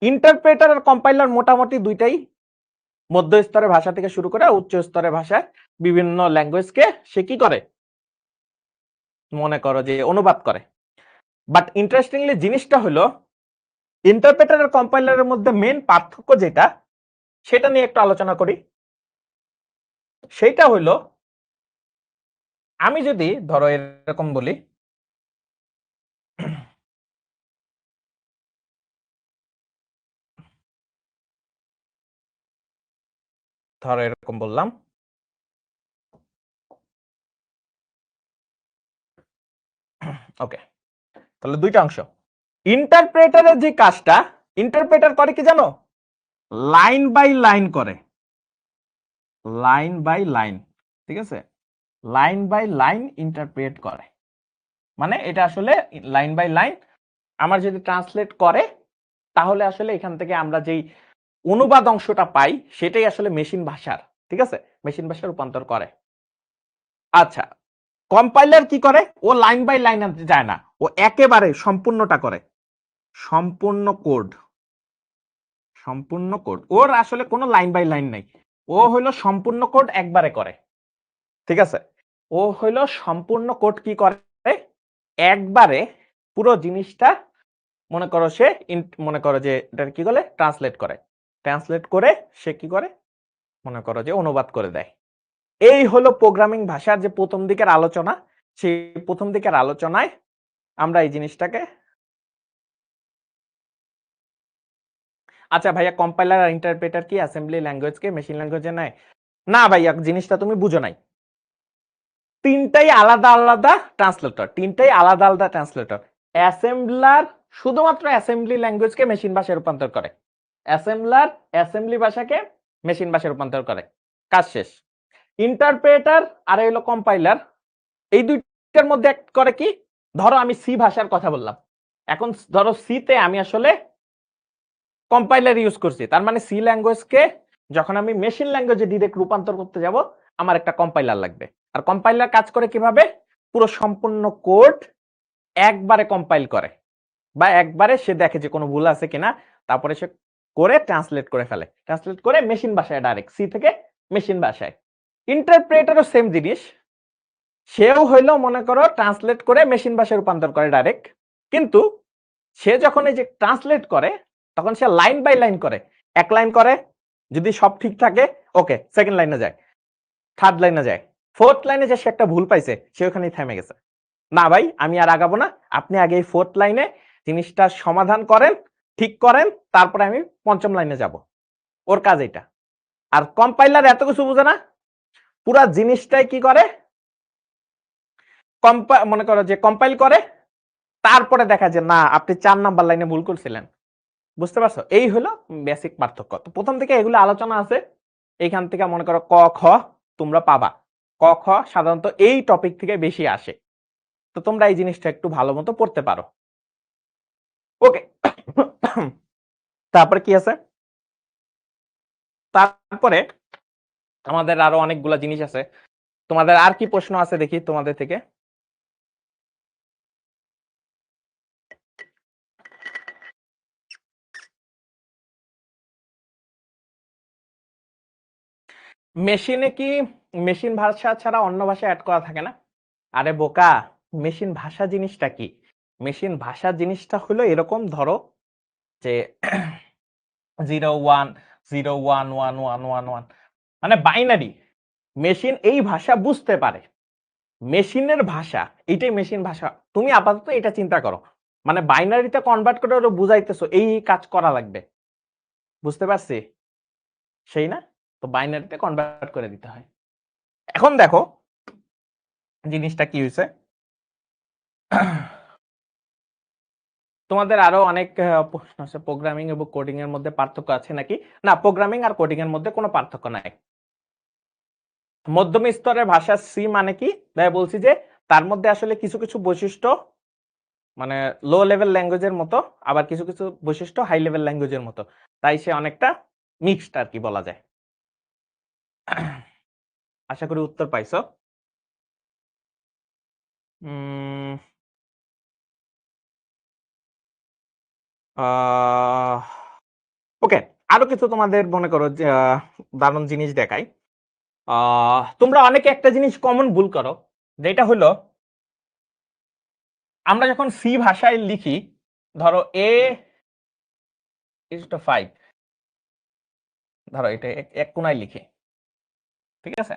ইন্টারপ্রেটার আর কম্পাইলার মোটামুটি দুইটাই মধ্য স্তরের ভাষা থেকে শুরু করে উচ্চ স্তরের ভাষায় বিভিন্ন ল্যাঙ্গুয়েজকে সে কি করে? মনে করো যে অনুবাদ করে। বাট ইন্টারেস্টিংলি জিনিসটা হলো ইন্টারপ্রেটার আর কম্পাইলারের মধ্যে মেন পার্থক্য যেটা, সেটা নিয়ে একটু আলোচনা করি। সেইটা হইলো, আমি যদি ধরো এরকম বলি, ধরো এরকম বললাম, ওকে, তাহলে দুইটা অংশ। ইন্টারপ্রেটারের যে কাজটা, ইন্টারপ্রেটার করে কি জানো? লাইন বাই লাইন করে, লাইন বাই লাইন। ঠিক আছে, লাইন বাই লাইন ইন্টারপ্রেট করে, মানে এটা আসলে লাইন বাই লাইন আমার যদি ট্রান্সলেট করে, তাহলে আসলে এখান থেকে আমরা যেই অনুবাদ অংশটা পাই সেটাই আসলে মেশিন ভাষার, ঠিক আছে, মেশিন ভাষার রূপান্তর করে। আচ্ছা, কম্পাইলার কি করে? ও লাইন বাই লাইন আনতে যায় না, ও একেবারে সম্পূর্ণটা করে, সম্পূর্ণ কোড, সম্পূর্ণ কোড। ওর আসলে কোনো লাইন বাই লাইন নাই, ও হইলো সম্পূর্ণ কোড একবারে করে। ঠিক আছে, ও হইলো সম্পূর্ণ কোড কি করে? একবারে পুরো জিনিসটা মনে করো সে মনে করো যে এটা কি বলে, ট্রান্সলেট করে। ট্রান্সলেট করে সে কি করে? মনে করো যে অনুবাদ করে দেয়। এই হলো প্রোগ্রামিং ভাষার যে প্রথম দিকের আলোচনা। সেই প্রথম দিকের আলোচনায় আমরা এই জিনিসটাকে, আচ্ছা ভাইয়া, কম্পাইলার আর ইন্টারপ্রেটার কি অ্যাসেম্বলি ল্যাঙ্গুয়েজকে মেশিন ল্যাঙ্গুয়েজে নেয়? না ভাইয়া, জিনিসটা তুমি বুঝো নাই। তিনটাই আলাদা আলাদা ট্রান্সলেটর, তিনটাই আলাদা আলাদা ট্রান্সলেটর। অ্যাসেম্বলার শুধুমাত্র অ্যাসেম্বলি ল্যাঙ্গুয়েজকে মেশিন ভাষায় রূপান্তর করে, অ্যাসেম্বলার অ্যাসেম্বলি ভাষাকে মেশিন ভাষায় রূপান্তর করে, কাজ শেষ। ইন্টারপ্রেটার আর হলো কম্পাইলার, এই দুইটার মধ্যে অ্যাক্ট করে কি, ধরো আমি সি ভাষার কথা বললাম, এখন ধরো সি তে আমি আসলে কম্পাইলার ইউজ করছি, তার মানে সি ল্যাঙ্গুয়েজকে যখন আমি মেশিন ল্যাঙ্গুয়েজে ডিরেক্ট রূপান্তর করতে যাব, আমার একটা কম্পাইলার লাগবে। আর কম্পাইলার কাজ করে কিভাবে, পুরো সম্পূর্ণ কোড একবারে কম্পাইল করে, বা একবারে সে দেখে যে কোনো ভুল আছে কিনা, তারপরে সে করে ট্রান্সলেট করে ফেলে, ট্রান্সলেট করে মেশিন ভাষায় ডাইরেক্ট সি থেকে মেশিন ভাষায়। ইন্টারপ্রেটারও সেম জিনিস, সেও হইলো মনে করো ট্রান্সলেট করে মেশিন ভাষায় রূপান্তর করে ডাইরেক্ট, কিন্তু সে যখন এই যে ট্রান্সলেট করে তখন সে লাইন বাই লাইন করে, এক লাইন করে, যদি সব ঠিক থাকে ওকে, সেকেন্ড লাইনে যায়, থার্ড লাইনে যায়, ফোর্থ লাইনে যে সে একটা ভুল পাইছে সে ওখানেই থেমে গেছে, না ভাই আমি আর আগাবো না, আপনি আগে এই ফোর্থ লাইনে জিনিসটা সমাধান করেন, ঠিক করেন, তারপরে আমি পঞ্চম লাইনে যাব। ওর কাজ এটা। আর কম্পাইলার এত কিছু বুঝে না, পুরা জিনিসটাই কি করে, মনে করো যে কম্পাইল করে, তারপরে দেখা যায় না আপনি 4 নাম্বার লাইনে ভুল করছিলেন। বুঝতে পারছো, এই হলো বেসিক পার্থক্য। তো প্রথম থেকে এগুলো আলোচনা আছে, এইখান থেকে মনে করো ক খ তোমরা পাবা, ক খ সাধারণত এই টপিক থেকে বেশি আসে, তো তোমরা এই জিনিসটা একটু ভালো মতো পড়তে পারো। ওকে, তারপরে কি আছে, তারপরে আমাদের আরো অনেকগুলা জিনিস আছে। তোমাদের আর কি প্রশ্ন আছে দেখি তোমাদের থেকে? মেশিনে কি মেশিন ভাষা ছাড়া অন্য ভাষা অ্যাড করা থাকে না? আরে বোকা, মেশিন ভাষা জিনিসটা কি, মেশিন ভাষা জিনিসটা হলো এরকম, ধরো যে 0 1 0 1 1 1 1 মানে বাইনারি, মেশিন এই ভাষা বুঝতে পারে, মেশিনের ভাষা, এটাই মেশিন ভাষা। তুমি আপাতত এটা চিন্তা করো, মানে বাইনারিতে কনভার্ট করে ওরা বুঝাইতেছো এই কাজ করা লাগবে, বুঝতে পারছি সেই না, তো বাইনারিতে কনভার্ট করে দিতে হয়। এখন দেখো জিনিসটা কি হয়েছে, তোমাদের আরো অনেক প্রশ্ন আছে, প্রোগ্রামিং এবং কোডিং এর মধ্যে পার্থক্য আছে নাকি? না, প্রোগ্রামিং আর কোডিং এর মধ্যে কোনো পার্থক্য নাই। মধ্যম স্তরের ভাষা সি মানে কি ভাই, বলছি যে তার মধ্যে আসলে কিছু কিছু বৈশিষ্ট্য মানে লো লেভেল ল্যাঙ্গুয়েজের মতো, আবার কিছু কিছু বৈশিষ্ট্য হাই লেভেল ল্যাঙ্গুয়েজের মতো, তাই সে অনেকটা মিক্সড আর কি বলা যায়। আশা করি উত্তর পাইছো। ওকে, আরো কিছু তোমাদের মনে করো যে দারুণ জিনিস দেখাই। তোমরা অনেকে একটা জিনিস কমন ভুল করো, যেটা হলো আমরা যখন সি ভাষায় লিখি, ধরো এ ইজ টু 5, ধরো এটা এক কোনায় লিখি, ঠিক আছে,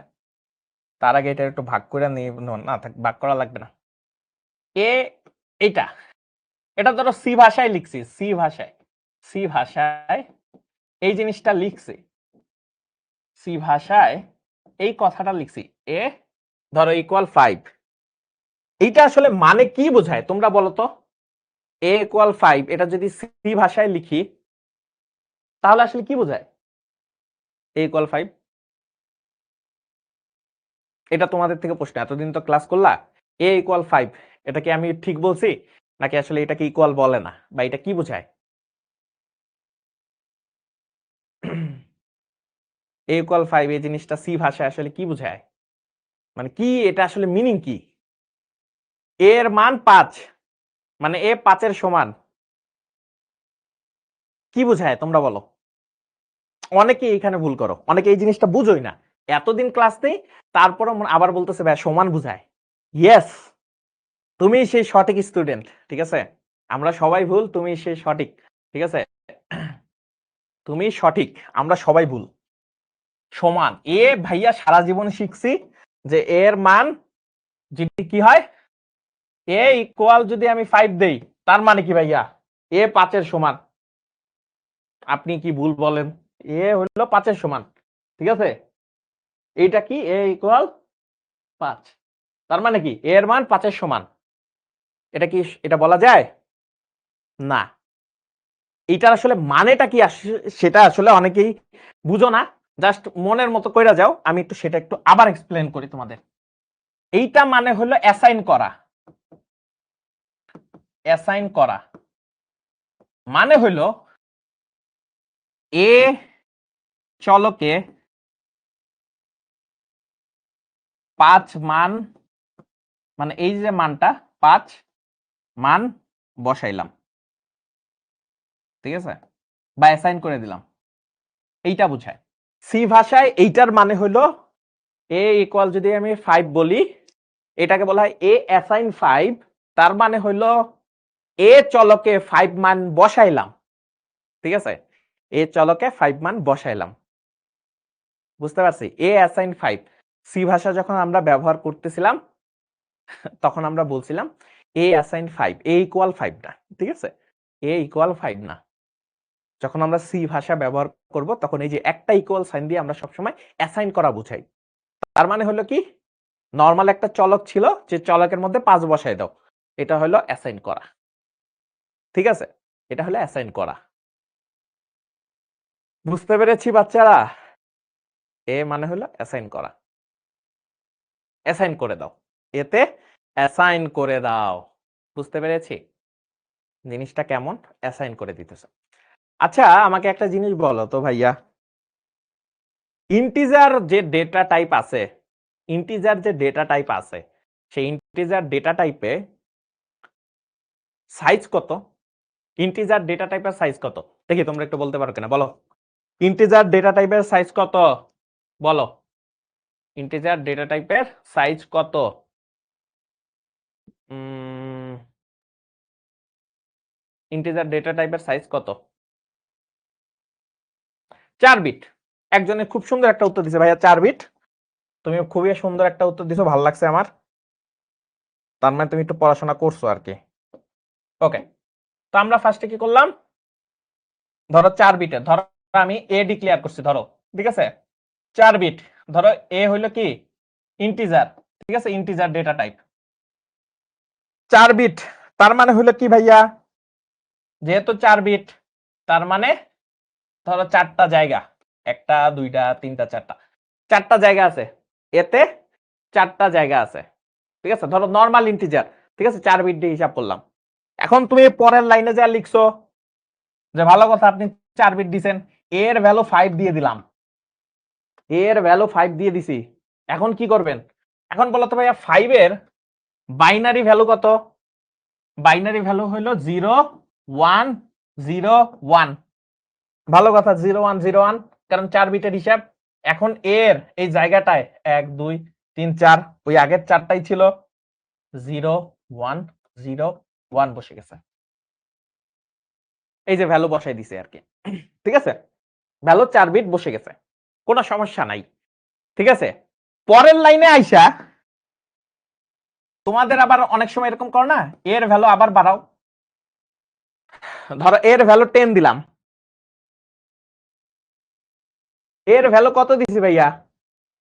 তার আগে এটা একটু ভাগ করে নিই, না থাক ভাগ করা লাগবে না। এ এইটা, এটা ধরো সি ভাষায় লিখছি, সি ভাষায়, সি ভাষায় এই জিনিসটা লিখছি, সি ভাষায় এই কথাটা লিখছি, এ ধরো ইকুয়াল 5, এইটা আসলে মানে কি বোঝায় তোমরা বলো তো? এ ইকুয়াল 5 এটা যদি সি ভাষায় লিখি তাহলে আসলে কি বোঝায়, এ ইকুয়াল 5? এটা তোমাদের থেকে প্রশ্ন, এতদিন তো ক্লাস করলা, এ ইকুয়াল 5 এটা কি আমি ঠিক বলছি, নাকি আসলে এটাকে ইকুয়াল বলে না, বা এটা কি বোঝায়? এ ইকুয়াল 5 এই জিনিসটা সি ভাষায় আসলে কি বোঝায়, মানে কি এটা আসলে মিনিং কি? এর মান 5 মানে এ 5 এর সমান, কি বোঝায় তোমরা বলো? অনেকে এখানে ভুল করো, অনেকে এই জিনিসটা বুঝোই না, এতদিন ক্লাস নেই তারপরও আবার বলতেছে ভাই সমান বুঝায়। ইয়েস, তুমি সেই সঠিক স্টুডেন্ট, ঠিক আছে, আমরা সবাই ভুল, তুমি সেই সঠিক, ঠিক আছে, তুমি সঠিক, আমরা সবাই ভুল। সমান এ ভাইয়া সারা জীবন শিখছি যে এর মান যদি কি হয়, এ ইকুয়াল যদি আমি 5 দেই তার মানে কি ভাইয়া, এ 5 এর সমান। আপনি কি ভুল বলেন, এ হলো 5 এর সমান, ঠিক আছে, এইটা কি a ইকুয়াল 5, তার মানে কি a এর মান 5 এর সমান, এটা কি এটা বলা যায় না। এটার আসলে মানেটা কি সেটা আসলে অনেকেই বুঝো না, জাস্ট মনের মতো কইরা যাও, আমি একটু সেটা একটু আবার এক্সপ্লেন করি তোমাদের। এইটা মানে হলো অ্যাসাইন করা, অ্যাসাইন করা মানে হলো এ চলকে 5 মান, মানে এই যে মানটা 5 মান বসাইলাম, ঠিক আছে, বা অ্যাসাইন করে দিলাম, এইটা বোঝায়। সি ভাষায় এইটার মানে হলো এ ইকুয়াল, যদি আমি 5 বলি, এটাকে বলা হয় এ অ্যাসাইন 5, তার মানে হলো এ চলকে 5 মান বসাইলাম, ঠিক আছে, এ চলকে 5 মান বসাইলাম, বুঝতে পারছি। এ অ্যাসাইন 5 সি ভাষা যখন আমরা ব্যবহার করতেছিলাম তখন আমরা বলছিলাম এ অ্যাসাইন 5, এ ইকুয়াল 5 না, ঠিক আছে, এ ইকুয়াল 5 না। যখন আমরা সি ভাষা ব্যবহার করব তখন এই যে একটা ইকুয়াল সাইন দিয়ে আমরা সবসময় অ্যাসাইন করা বুঝাই। তার মানে হলো কি, নরমাল একটা চলক ছিল, যে চলকের মধ্যে 5 বসাই দাও, এটা হলো অ্যাসাইন করা, ঠিক আছে, এটা হলো অ্যাসাইন করা। বুঝতে পেরেছি বাচ্চারা? এ মানে হলো অ্যাসাইন করা, অ্যাসাইন করে দাও, এতে অ্যাসাইন করে দাও, বুঝতে পেরেছি জিনিসটা কেমন, অ্যাসাইন করে দিতেছে। আচ্ছা আমাকে একটা জিনিস বলো তো ভাইয়া, ইন্টিজার যে ডেটা টাইপ আছে, ইন্টিজার যে ডেটা টাইপ আছে, সেই ইন্টিজার ডেটা টাইপে সাইজ কত? ইন্টিজার ডেটা টাইপের সাইজ কত? দেখি তোমরা একটু বলতে পারো কিনা, বলো। ইন্টিজার ডেটা টাইপের সাইজ কত? বলো, ইন্টিজার ডেটা টাইপের সাইজ কত? ইন্টিজার ডেটা টাইপের সাইজ কত? 4 বিট। একজনে খুব সুন্দর একটা উত্তর দিছে ভাইয়া, 4 বিট। তুমি খুবই সুন্দর একটা উত্তর দিছো, ভালো লাগছে আমার। তার মানে তুমি একটু পড়াশোনা করছো আর কি। ওকে, তো আমরা ফার্স্টে কি করলাম, ধরো 4 বিটের, ধরো আমি এ ডিক্লেয়ার করছি, ধরো, ঠিক আছে, 4 বিট, ধরো এ হইলো কি ইন্টিজার, ঠিক আছে, ইন্টিজার ডেটা টাইপ 4 বিট, তার মানে হলো কি ভাইয়া, যেহেতু 4 বিট তার মানে ধরো 4টা জায়গা, 1টা 2টা 3টা 4টা, 4টা জায়গা আছে, এতে 4টা জায়গা আছে, ঠিক আছে, ধরো নরমাল ইন্টিজার, ঠিক আছে, 4 বিট দিয়ে হিসাব করলাম। এখন তুমি পরের লাইনে যা লিখছো, যে ভালো কথা আপনি 4 বিট দিছেন, এর ভ্যালু 5 দিয়ে দিলাম, এর ভ্যালু 5 দিয়ে দিছি। এখন কি করবেন, এখন বলো তো ভাইয়া 5 এর বাইনারি ভ্যালু কত? বাইনারি ভ্যালু হলো 0 1 0 1। ভালো কথা, 0 1 0 1, কারণ 4 বিটের হিসাব। এখন এর এই জায়গাটায় 1 2 3 4, ওই আগের 4টাই ছিল, 0 1 0 1 বসে গেছে, এই যে ভ্যালু বসাই দিছে আর কি, ঠিক আছে, ভ্যালু 4 বিট বসে গেছে, কোনো সমস্যা নাই, ঠিক আছে। পরের লাইনে আইসা তোমাদের আবার অনেক সময় এরকম করো না, এর ভ্যালু আবার বাড়াও, ধরো এর ভ্যালু 10 দিলাম, এর ভ্যালু কত দিছি ভাইয়া?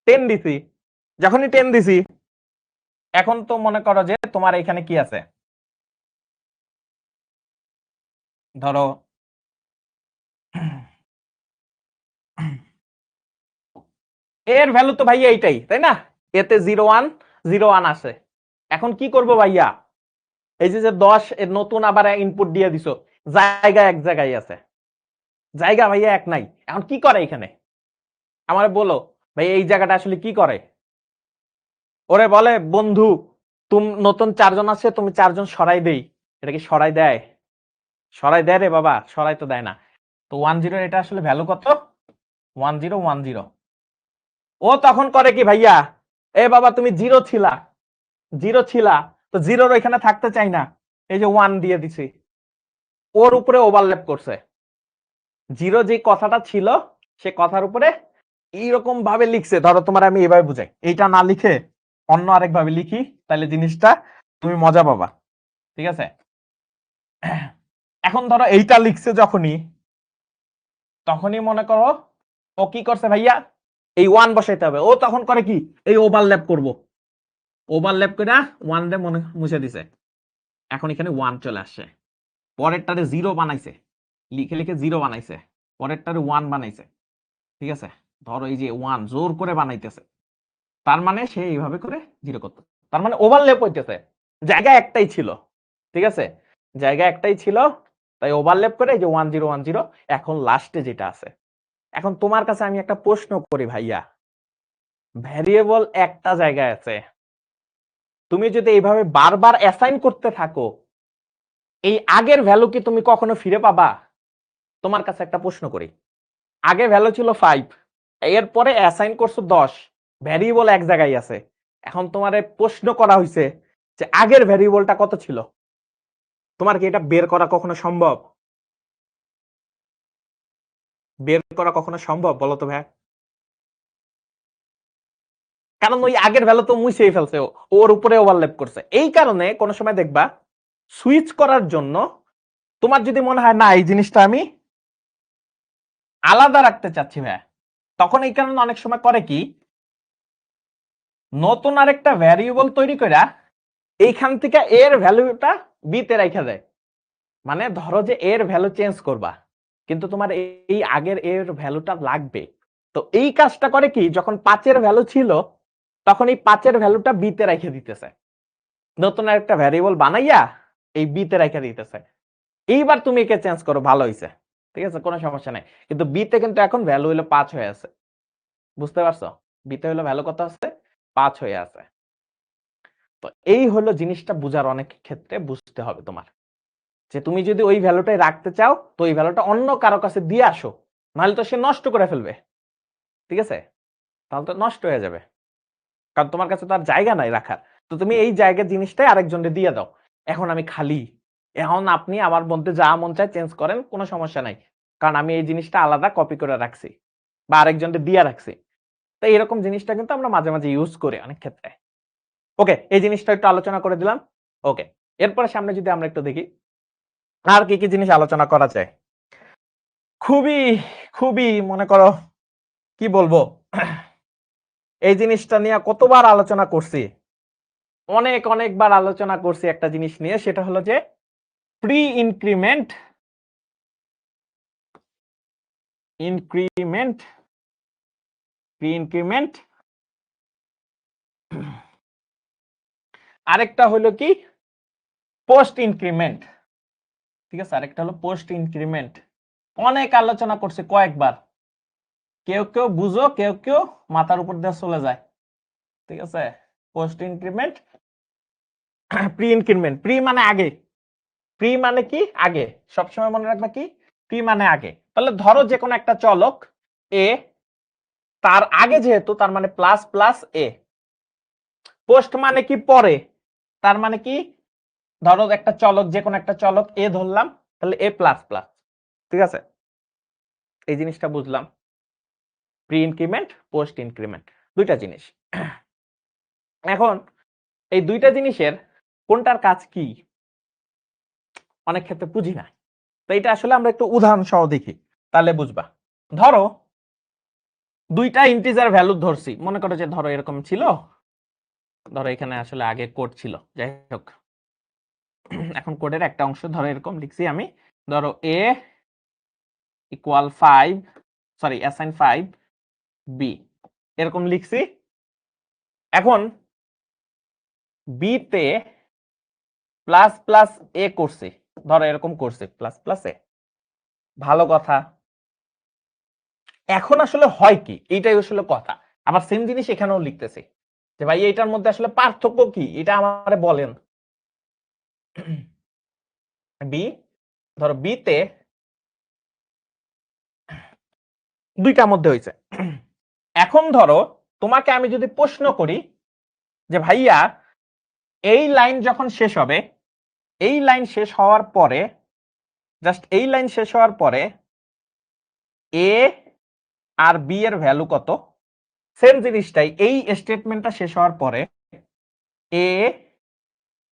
10 দিছি। যখনই 10 দিছি, এখন তো মনে করো যে তোমার এখানে কি আছে, ধরো এর ভ্যালু তো ভাইয়া এইটাই, তাই না, এতে 0 1 0 1 আছে। এখন কি করব ভাইয়া, এই যে 10 এর নতুন আবার ইনপুট দিয়ে দিছো, জায়গা এক জায়গায় আছে, জায়গা ভাইয়া এক নাই, এখন কি করে এখানে আমার বলো ভাই, এই জায়গাটা আসলে কি করে? ওরে বলে বন্ধু, তুমি নতুন 4 জন আছে, তুমি 4 জন সরাই দেই। এটা কি সরাই দেয়? সরাই দেয় রে বাবা, সরাই তো দেয় না। তো 1 0 এটা আসলে ভ্যালু কত? 1 0 1 0। ও তখন করে কি ভাইয়া, এ বাবা তুমি 0 ছিলা, 0 ছিলা, তো 0 এখানে থাকতে চাই না, এই যে 1 দিয়ে দিছি, ওর উপরে ওভারল্যাপ করছে। 0 যে কথাটা ছিল সে কথার উপরে এইরকম ভাবে লিখছে। ধরো তোমার আমি এভাবে বুঝাই, এইটা না লিখে অন্য আরেক ভাবে লিখি, তাহলে জিনিসটা তুমি মজা পাবা, ঠিক আছে। এখন ধরো এইটা লিখছে যখনই, তখনই মনে করো ও কি করছে ভাইয়া, এই 1 বসাইতে হবে। ও তখন করে কি, এই ওভারল্যাপ করব, ওভারল্যাপ করে 1 রে মনে মুছে দিছে, এখন এখানে 1 চলে আসছে। পরেরটারে 0 বানাইছে, লিখে লিখে 0 বানাইছে, পরেরটারে 1 বানাইছে। ঠিক আছে, ধরো এই যে 1 জোর করে বানাইতেছে, তার মানে সে এইভাবে করে 0 করতে, তার মানে ওভারল্যাপ হইতেছে, জায়গা একটাই ছিল। ঠিক আছে, জায়গা একটাই ছিল, তাই ওভারল্যাপ করে এই যে 1 0 1 0। এখন লাস্টে যেটা আছে, এখন তোমার কাছে আমি একটা প্রশ্ন করি ভাইয়া, ভ্যারিয়েবল একটা জায়গায় আছে, তুমি যদি এইভাবে বারবার অ্যাসাইন করতে থাকো, এই আগের ভ্যালু কি তুমি কখনো ফিরে পাবা? তোমার কাছে একটা প্রশ্ন করি, আগে ভ্যালু ছিল 5, এরপরে অ্যাসাইন করছো 10, ভ্যারিয়েবল এক জায়গায় আছে, এখন তোমারে প্রশ্ন করা হয়েছে যে আগের ভ্যারিয়েবলটা কত ছিল, তোমার কি এটা বের করা কখনো সম্ভব? বের করা কখনো সম্ভব বলো তো ভাই? কারণ ওই আগের ভ্যালু তো মুছেই ফেলছে, ওর উপরে ওভারল্যাপ করছে। এই কারণে কোন সময় দেখবা সুইচ করার জন্য তোমার যদি মনে হয় না এই জিনিসটা আমি আলাদা রাখতে চাচ্ছি ভাই, তখন এই কারণে অনেক সময় করে কি, নতুন আরেকটা ভ্যারিয়েবল তৈরি করে এইখান থেকে এর ভ্যালুটা বি তে রাখা দেয়। মানে ধরো যে এর ভ্যালু চেঞ্জ করবা, কিন্তু তোমার এই আগের এর ভ্যালুটা লাগবে, তো এই কাজটা করে কি, যখন 5 এর ভ্যালু ছিল তখন এই 5 এর ভ্যালুটা বি তে রেখে দিতেছে, নতুন একটা ভ্যারিয়েবল বানাইয়া এই বি তে রেখে দিতেছে। এইবার তুমি একে চেঞ্জ করো, ভালো হইছে, ঠিক আছে, কোনো সমস্যা নাই, কিন্তু বি তে কিন্তু এখন ভ্যালু হলো 5 হয়ে আছে, বুঝতে পারছো? বি তে হলো ভ্যালু কত আছে, 5 হয়ে আছে। তো এই হলো জিনিসটা, বুঝার অনেক ক্ষেত্রে বুঝতে হবে তোমার, যে তুমি যদি ওই ভ্যালুটাই রাখতে চাও তো ওই ভ্যালুটা অন্য কারো কাছে দিয়ে আসো, নাহলে তো সে নষ্ট করে ফেলবে। ঠিক আছে, তাহলে তো নষ্ট হয়ে যাবে, কারণ তোমার কাছে তো আর জায়গা নাই রাখার। তো তুমি এই জায়গার জিনিসটাই আরেকজনকে দিয়ে দাও, এখন আমি খালি, এখন আপনি আমার মধ্যে যা মন চায় চেঞ্জ করেন, কোনো সমস্যা নাই, কারণ আমি এই জিনিসটা আলাদা কপি করে রাখছি বা আরেকজনকে দিয়ে রাখছি। তো এরকম জিনিসটা কিন্তু আমরা মাঝে মাঝে ইউজ করি অনেক ক্ষেত্রে। ওকে, এই জিনিসটা একটু আলোচনা করে দিলাম। ওকে, এরপরে সামনে যদি আমরা একটু দেখি আর কি কি জিনিস আলোচনা করা যায়, খুবই খুবই মনে করো কি বলবো, এই জিনিসটা নিয়ে কতবার আলোচনা করছি, অনেকবার আলোচনা করছি একটা জিনিস নিয়ে, সেটা হলো যে pre increment, increment, pre increment, আরেকটা হলো কি পোস্ট ইনক্রিমেন্ট। ঠিক আছে, আরেকটা হলো পোস্ট ইনক্রিমেন্ট, অনেক আলোচনা করছে কয়েকবার, কেউ কেউ বুঝো, কেউ কেউ মাথার উপর দিয়ে চলে যায়। ঠিক আছে, post increment, pre increment, pre মানে আগে, প্রি মানে কি আগে, সবসময় মনে রাখবা কি প্রি মানে আগে। তাহলে ধরো যে কোনো একটা চলক এ, তার আগে যেহেতু, তার মানে প্লাস প্লাস এ, পোস্ট মানে কি পরে, তার মানে কি, ধরো একটা চলক, যে কোনো একটা চলক এ ধরলাম, তাহলে এ প্লাস প্লাস। ঠিক আছে, এই জিনিসটা বুঝলাম, প্রি ইনক্রিমেন্ট পোস্ট ইনক্রিমেন্ট দুইটা জিনিস। এখন এই দুইটা জিনিসের কোনটার কাজ কি অনেক ক্ষেত্রে বুঝি না, তো এটা আসলে আমরা একটু উদাহরণ সহ দেখি, তাহলে বুঝবা। ধরো দুইটা ইন্টিজার ভ্যালু ধরছি, মনে করো যে ধরো এরকম ছিল, ধরো এখানে আসলে আগে কোড ছিল, যাই হোক, এখন কোডের একটা অংশ ধরো এরকম লিখছি আমি, ধরো এ ইকুয়াল 5, সরি অ্যাসাইন 5 বি, এরকম লিখছি। এখন বি তে প্লাস প্লাস এ করছি, ধরো এরকম করছি প্লাস প্লাস এ, ভালো কথা। এখন আসলে হয় কি, এইটাই আসলে কথা, আবার সেম জিনিস এখানেও লিখতেছি, যে ভাই এইটার মধ্যে আসলে পার্থক্য কি, এটা আমারে বলেন। বি, ধরো বি তে দুইটার মধ্যে হয়েছে। এখন ধরো তোমাকে আমি যদি প্রশ্ন করি যে ভাইয়া এই লাইন যখন শেষ হবে, এই লাইন শেষ হওয়ার পরে, জাস্ট এই লাইন শেষ হওয়ার পরে এ আর বি এর ভ্যালু কত, সেম জিনিসটাই এই স্টেটমেন্টটা শেষ হওয়ার পরে এ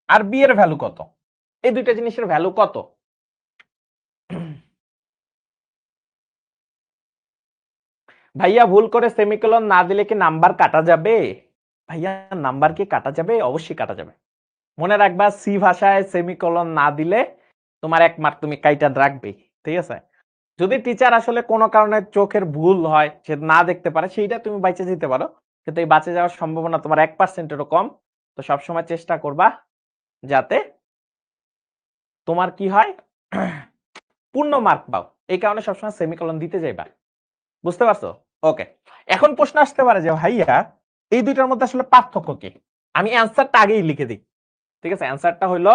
আর বি এর ভ্যালু কত, এই দুইটা জিনিসের ভ্যালু কত, ভাইয়া ভুল করে সেমিকোলন না দিলে কি নাম্বার কাটা যাবে? ভাইয়া নাম্বার কি কাটা যাবে? অবশ্যই কাটা যাবে। মনে রাখবা সি ভাষায় সেমিকোলন না দিলে তোমার 1 মার্ক তুমি কাইটা রাখবেই। ঠিক আছে? যদি টিচার আসলে কোনো কারণে চোখের ভুল হয়, সে না দেখতে পারে, সেইটা তুমি বাইচে যেতে পারো। কিন্তু এই বাঁচে যাওয়ার সম্ভাবনা তোমার 1% এরও কম। তো সবসময় চেষ্টা করবা যাতে তোমার কি হয় পূর্ণ মার্ক পাও। এই কারণে সবসময় সেমিকোলন দিতে যাইবা। বুঝতে পারছো? ওকে। এখন প্রশ্ন আসতে পারে যে ভাইয়া এই দুইটার মধ্যে আসলে পার্থক্য কি? আমি অ্যানসারটা আগেই লিখে দিই। ঠিক আছে? অ্যানসারটা হইল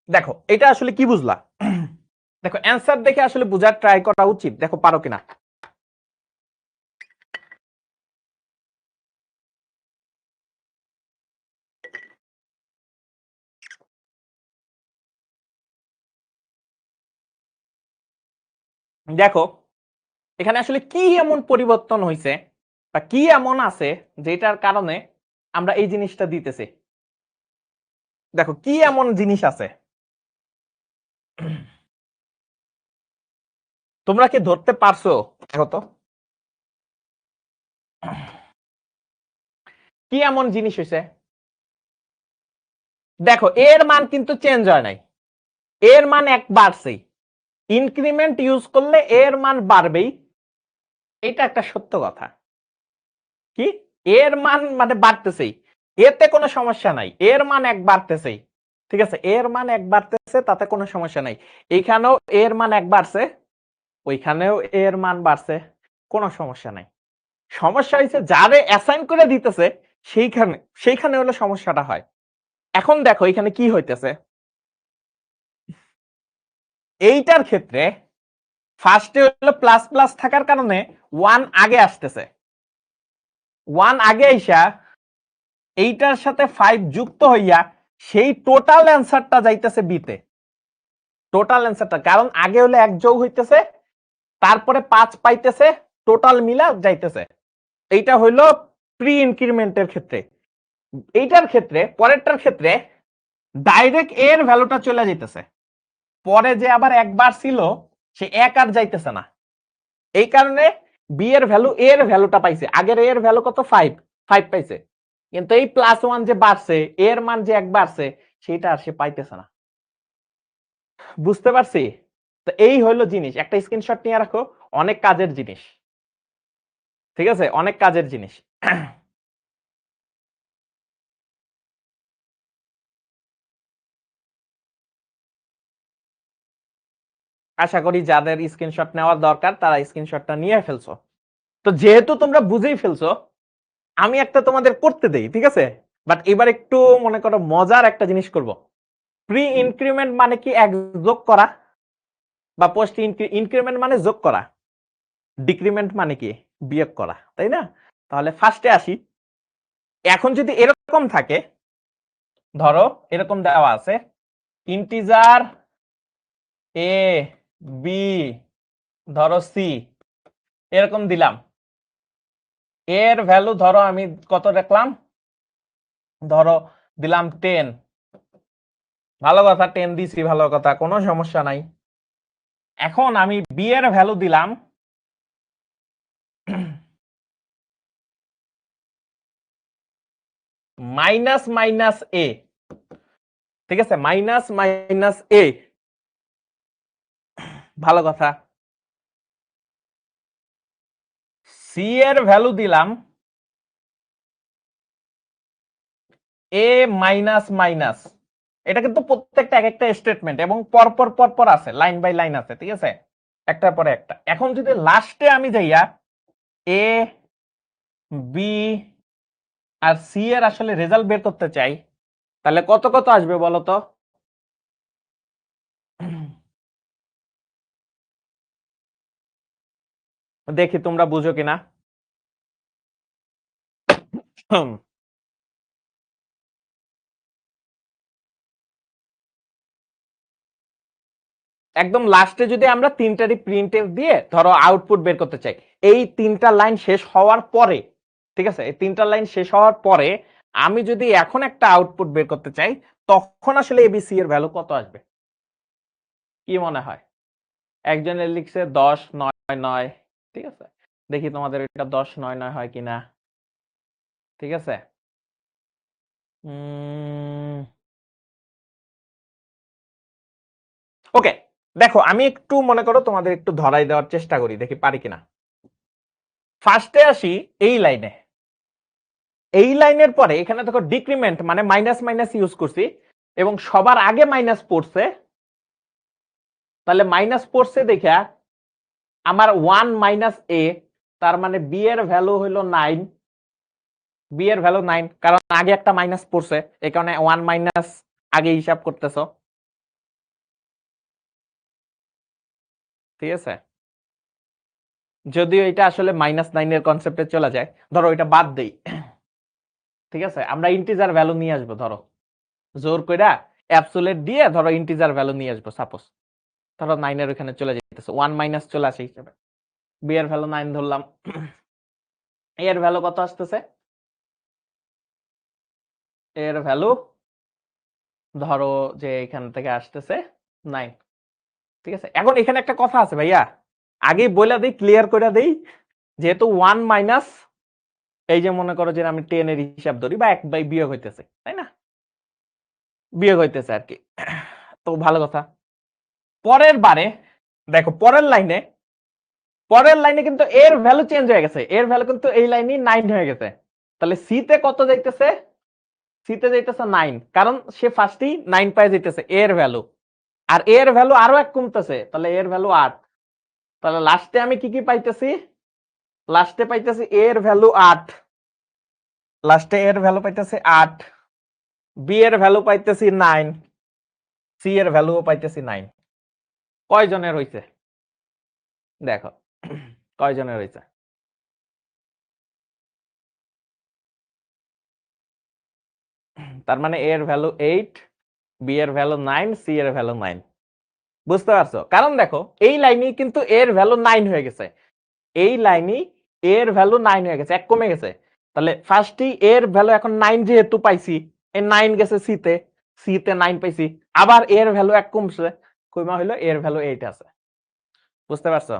দেখো এটা আসলে কি বুঝলা? দেখো অ্যানসার দেখে আসলে বোঝার ট্রাই করা উচিত। দেখো পারো কিনা। দেখো এখানে আসলে কি এমন পরিবর্তন হয়েছে বা কি এমন আছে যেটার কারণে আমরা এই জিনিসটা দিতেছি। দেখো কি এমন জিনিস আছে তোমরা কি ধরতে পারছো? দেখো তো কি এমন জিনিস হয়েছে। দেখো এর মান কিন্তু চেঞ্জ হয় নাই, এর মান এক বাড়ছেই। ইনক্রিমেন্ট ইউজ করলে এর মান বাড়বেই, এটা একটা সত্য কথা। কি এর মান মানে বাড়তেছেই, এতে কোনো সমস্যা নাই। এর মান এক বাড়তেছেই, ঠিক আছে? এর মান এক বাড়তেছে, তাতে কোনো সমস্যা নাই। এইখানেও এর মান এক বাড়ছে, ওইখানেও এর মান বাড়ছে, কোনো সমস্যা নাই। সমস্যা হয়েছে যারে অ্যাসাইন করে দিতেছে সেইখানে, সেইখানে হলো সমস্যাটা হয়। এখন দেখো এখানে কি হইতেছে, এইটার ক্ষেত্রে ফার্স্টে হলো প্লাস প্লাস থাকার কারণে 1 আগে আসতেছে। 1 আগে আইসা এইটার সাথে 5 যুক্ত হইয়া সেই টোটাল অ্যান্সারটা যাইতেছে বিতে। টোটাল অ্যান্সারটা, কারণ আগে হলে 1 যোগ হইতেছে, তারপরে 5 পাইতেছে, টোটাল মিলা যাইতেছে। এইটা হইলো প্রি ইনক্রিমেন্টের ক্ষেত্রে। এইটার ক্ষেত্রে, পরেরটার ক্ষেত্রে ডাইরেক্ট এর ভ্যালুটা চলে যাইতেছে। পরে যে আবার একবার ছিল সে এক আর যাইতেছে না। এই কারণে বি এর ভ্যালু এর ভ্যালুটা পাইছে। আগের এর ভ্যালু কত? 5 5 পাইছে। কিন্তু এই +1 যে বাড়ছে, এর মান যে এক বাড়ছে, সেটা আর সে পাইতেছে না। বুঝতে পারছি? তো এই হইলো জিনিস। একটা স্ক্রিনশট নিয়ে রাখো, অনেক কাজের জিনিস। ঠিক আছে? অনেক কাজের জিনিস। আশা করি যাদের স্ক্রিনশট নেওয়ার দরকার তারা স্ক্রিনশটটা নিয়ে ফেলছো। তো যেহেতু তোমরা বুঝেই ফেলছো, আমি একটা তোমাদের করতে দেই, ঠিক আছে? বাট এবার একটু মনে করো মজার একটা জিনিস করব। প্রি ইনক্রিমেন্ট মানে কি? এক যোগ করা, বা পোস্ট ইনক্রিমেন্ট মানে যোগ করা, ডিক্রিমেন্ট মানে কি? বিয়োগ করা, তাই না? তাহলে ফার্স্টে আসি। এখন যদি এরকম থাকে, ধরো এরকম দেওয়া আছে ইন্টিজার এ বি, ধরো সি, এরকম দিলাম। এর ভ্যালু ধরো আমি কত রাখলাম? ধরো দিলাম 10। ভালো কথা, 10 দিছি, ভালো কথা, কোনো সমস্যা নাই। এখন আমি বি এর ভ্যালু দিলাম মাইনাস মাইনাস এ। ঠিক আছে? মাইনাস মাইনাস এ, ভালো কথা। সি এর ভ্যালু দিলাম এ মাইনাস মাইনাস। এটা কিন্তু প্রত্যেকটা এক একটা স্টেটমেন্ট এবং পরপর পরপর আছে, লাইন বাই লাইন আছে, ঠিক আছে? একটার পরে একটা। এখন যদি লাস্টে আমি যাইয়া এ বি আর সি এর আসলে রেজাল্ট বের করতে চাই, তাহলে কত কত আসবে বলো তো? দেখি তোমরা বুঝো কিনা। একদম লাস্টে যদি আমরা তিনটারই প্রিন্টএফ দিয়ে ধরো আউটপুট বের করতে চাই, এই তিনটা লাইন শেষ হওয়ার পরে, ঠিক আছে? এই তিনটা লাইন শেষ হওয়ার পরে আমি যদি এখন একটা আউটপুট বের করতে চাই তখন আসলে এবিসি এর ভ্যালু কত আসবে কি মনে হয় একজনের লিখছে 10 9 9 ঠিক আছে দেখি তোমাদের এটা 10 9 9 হয় কিনা ঠিক আছে ওকে দেখো আমি একটু মনে করো তোমাদের একটু ধরাই দেওয়ার চেষ্টা করি দেখি পারি কিনা ফার্স্টে আসি এই লাইনে এই লাইনের পরে এখানে দেখো ডিক্রিমেন্ট মানে মাইনাস মাইনাস ইউজ করছি এবং সবার আগে মাইনাস পড়ছে তাহলে মাইনাস পড়ছে দেখা আমার 1 মাইনাস এ তার মানে বি এর ভ্যালু হলো 9 বি এর ভ্যালু 9 কারণ আগে একটা মাইনাস পড়ছে এই কারণে 1 মাইনাস আগে হিসাব করতেছো ঠিক আছে যদিও এটা আসলে -9 এর কনসেপ্টে চলে যায় ধরো এটা বাদ দেই ঠিক আছে আমরা ইন্টিজার ভ্যালু নিয়ে আসবো ধরো জোর কইরা অ্যাবসোলিউট দিয়ে ধরো ইন্টিজার ভ্যালু নিয়ে আসবো সাপোজ ধরো 9 এর ওখানে চলে যাইতেছে 1 মাইনাস চলে আসে হিসেবে বি এর ভ্যালু 9 ধরলাম এ এর ভ্যালু কত আসতেছে এর ভ্যালু ধরো যে এখান থেকে আসতেছে 9 ঠিক আছে এখন এখানে একটা কথা আছে ভাইয়া আগে বইলা দেই ক্লিয়ার করে দেই যেহেতু 1 মাইনাস এই যে মনে করো যে আমি 10 এর হিসাব ধরি বা 1 বাই বিয়োগ হইতেছে তাই না বিয়োগ হইতেছে আর কি তো ভালো কথা পরের বারে দেখো পরের লাইনে কিন্তু এর ভ্যালু চেঞ্জ হয়ে গেছে এর ভ্যালু কিন্তু এই লাইনে 9 হয়ে গেছে তাহলে সি তে কত যাইতেছে সি তে যাইতেছে 9 কারণ সে ফার্স্টই 9 পায় যাইতেছে এর ভ্যালু আর এর ভ্যালু আরো এক কমতেছে তাহলে এর ভ্যালু 8 তাহলে লাস্টে আমি কি কি পাইতেছি লাস্টে পাইতেছি এর ভ্যালু 8 লাস্টে এর ভ্যালু পাইতেছি 8 বি এর ভ্যালু পাইতেছি 9 সি এর ভ্যালুও পাইতেছি 9 কয়জনের হইছে দেখো কয়জনের হইছে তার মানে এর ভ্যালু 8 বি এর ভ্যালু 9 সি এর ভ্যালু 9 বুঝতে পারছো কারণ দেখো এই লাইনে কিন্তু এর ভ্যালু 9 হয়ে গেছে এই লাইনে এর ভ্যালু 9 হয়ে গেছে এক কমে গেছে তাহলে ফার্স্টই এর ভ্যালু এখন 9 যেহেতু পাইছি এই 9 গেছে সি তে 9 পাইছি আবার এর ভ্যালু এক কমছে কইমা হইলো এর ভ্যালু 8 আছে বুঝতে পারছো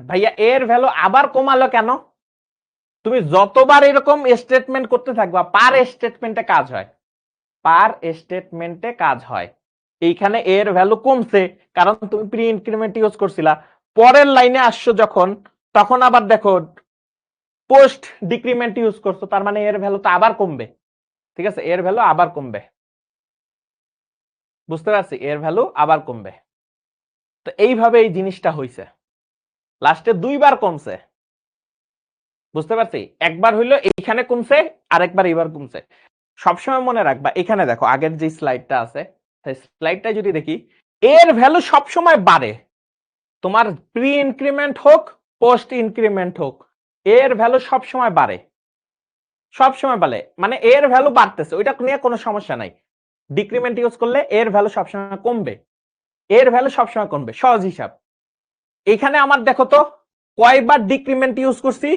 ভাইয়া এর ভ্যালু আবার কমালো কেন তুমি যতবার এরকম স্টেটমেন্ট করতে থাকবা পার স্টেটমেন্টে কাজ হয় পার স্টেটমেন্টে কাজ হয় এইখানে এর ভ্যালু কমছে কারণ তুমি প্রি ইনক্রিমেন্ট ইউজ করছিলা পরের লাইনে আসছো যখন তখন আবার দেখো পোস্ট ডিক্রিমেন্ট ইউজ করছো তার মানে এর ভ্যালু তো আবার কমবে ঠিক আছে এর ভ্যালু আবার কমবে বুঝতে পারছি এর ভ্যালু আবার কমবে তো এইভাবে এই জিনিসটা হইছে লাস্টে দুইবার কমছে বুঝতে পারছি একবার হইলো এইখানে কমছে আর একবার এইবার কমছে সবসময় মনে রাখবা এখানে দেখো আগের যে স্লাইডটা আছে সেই স্লাইডটা যদি দেখি এর ভ্যালু সবসময় বাড়ে তোমার প্রি ইনক্রিমেন্ট হোক পোস্ট ইনক্রিমেন্ট হোক এর ভ্যালু সবসময় বাড়ে সবসময় বাড়ে মানে এর ভ্যালু বাড়তেছে ওইটা নিয়ে কোনো সমস্যা নাই ডিক্রিমেন্ট ইউজ করলে এর ভ্যালু সবসময় কমবে এর ভ্যালু সবসময় কমবে সহজ হিসাব এখানে আমার দেখো তো কয়বার ডিক্রিমেন্ট ইউজ করছি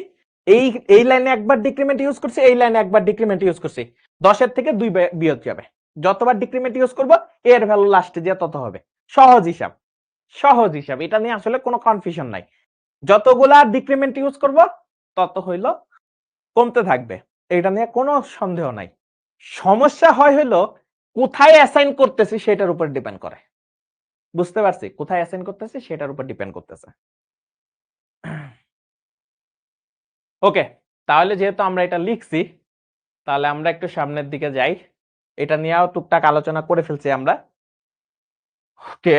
এই লাইনে একবার ডিক্রিমেন্ট ইউজ করছি এই লাইনে একবার ডিক্রিমেন্ট ইউজ করছি 10 এর থেকে 2 বিয়োগ যাবে যতবার ডিক্রিমেন্ট ইউজ করব এর ভ্যালু লাস্টে যে তত হবে সহজ হিসাব এটা নিয়ে আসলে কোনো কনফিউশন নাই যতগুলা ডিক্রিমেন্ট ইউজ করব তত হইলো কমতে থাকবে এটা নিয়ে কোনো সন্দেহ নাই সমস্যা হইলো কোথায় অ্যাসাইন করতেছি সেটার উপর ডিপেন্ড করে বুঝতে পারছি কোথায় অ্যাসাইন করতেছি সেটার উপর ডিপেন্ড করতেছে ওকে তাহলে যেহেতু আমরা এটা লিখছি তাহলে আমরা একটু সামনের দিকে যাই এটা নিয়েও টুকটাক আলোচনা করে ফেলছি আমরা ওকে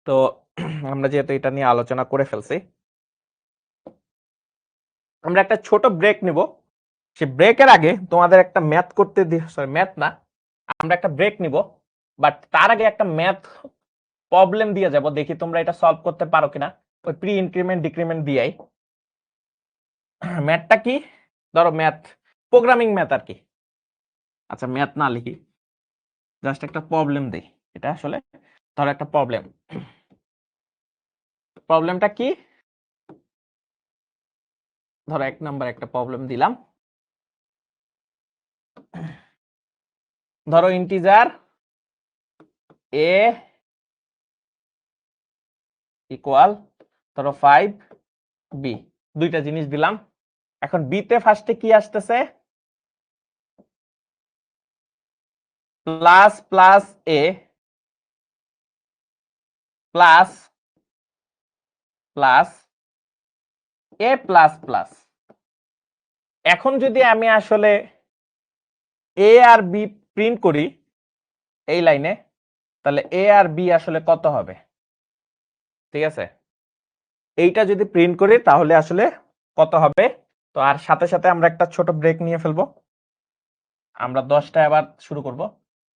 তো আমরা যেহেতু এটা নিয়ে আলোচনা করে ফেলছি আমরা একটা ছোট ব্রেক নিব সে ব্রেকের আগে তোমাদের একটা ম্যাথ করতে সরি ম্যাথ না আমরা একটা ব্রেক নিব বাট তার আগে একটা ম্যাথ প্রবলেম দিয়ে যাব দেখি তোমরা এটা সলভ করতে পারো কিনা ওই প্রি ইনক্রিমেন্ট ডিক্রিমেন্ট দিয়াই ম্যাথটা কি ধরো ম্যাথ প্রোগ্রামিং ম্যাথ আর কি আচ্ছা ম্যাথ না লিখি জাস্ট একটা প্রবলেম দেই এটা আসলে ধরো একটা প্রবলেমটা কি ধরো 1 নাম্বার একটা প্রবলেম দিলাম। ধরো ইন্টিজার a ইকুয়াল ধরো 5b, দুইটা জিনিস দিলাম। এখন b তে ফার্স্টে কি আসতেছে, plus plus a plus plus a plus plus. এখন যদি আমি আসলে a আর b প্রিন্ট করি এই লাইনে, তাহলে a আর b আসলে কত হবে? ঠিক আছে, এইটা যদি প্রিন্ট করি তাহলে আসলে কত হবে? তো আর সাথে সাথে আমরা একটা ছোট ব্রেক নিয়ে ফেলবো। আমরা 10টায় আবার শুরু করব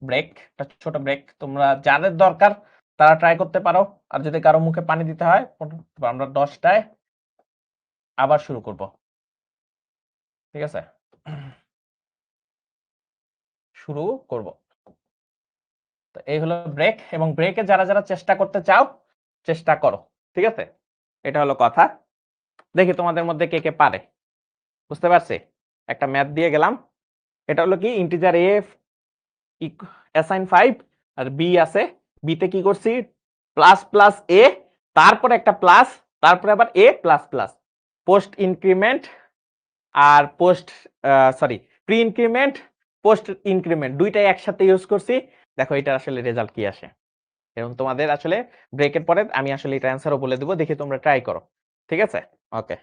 ব্রেক, একটা ছোট ব্রেক। তোমরা যাদের দরকার তারা ট্রাই করতে পারো, আর যদি কারো মুখে পানি দিতে হয় আমরা 10টায় আবার শুরু করব। ঠিক আছে, শুরু করব। তো এই হলো ব্রেক, এবং ব্রেকে যারা যারা চেষ্টা করতে চাও চেষ্টা করো। ঠিক আছে, এটা হলো কথা। দেখি তোমাদের মধ্যে কে কে পারে। বুঝতে পারছি, একটা ম্যাথ দিয়ে গেলাম। এটা হলো কি, ইন্টিজার a অ্যাসাইন 5 আর b আছে। b তে কি করছি, প্লাস প্লাস a, তারপরে একটা প্লাস, তারপরে আবার a plus plus. Post increment আর post sorry pre increment post increment দুইটাই একসাথে ইউজ করছি। দেখো এটা আসলে রেজাল্ট কি আসে। এবং তোমাদের আসলে ব্রেকের পরে আমি আসলে এটা অ্যান্সারও বলে দেবো, দেখি তোমরা ট্রাই করো। ঠিক আছে, ওকে।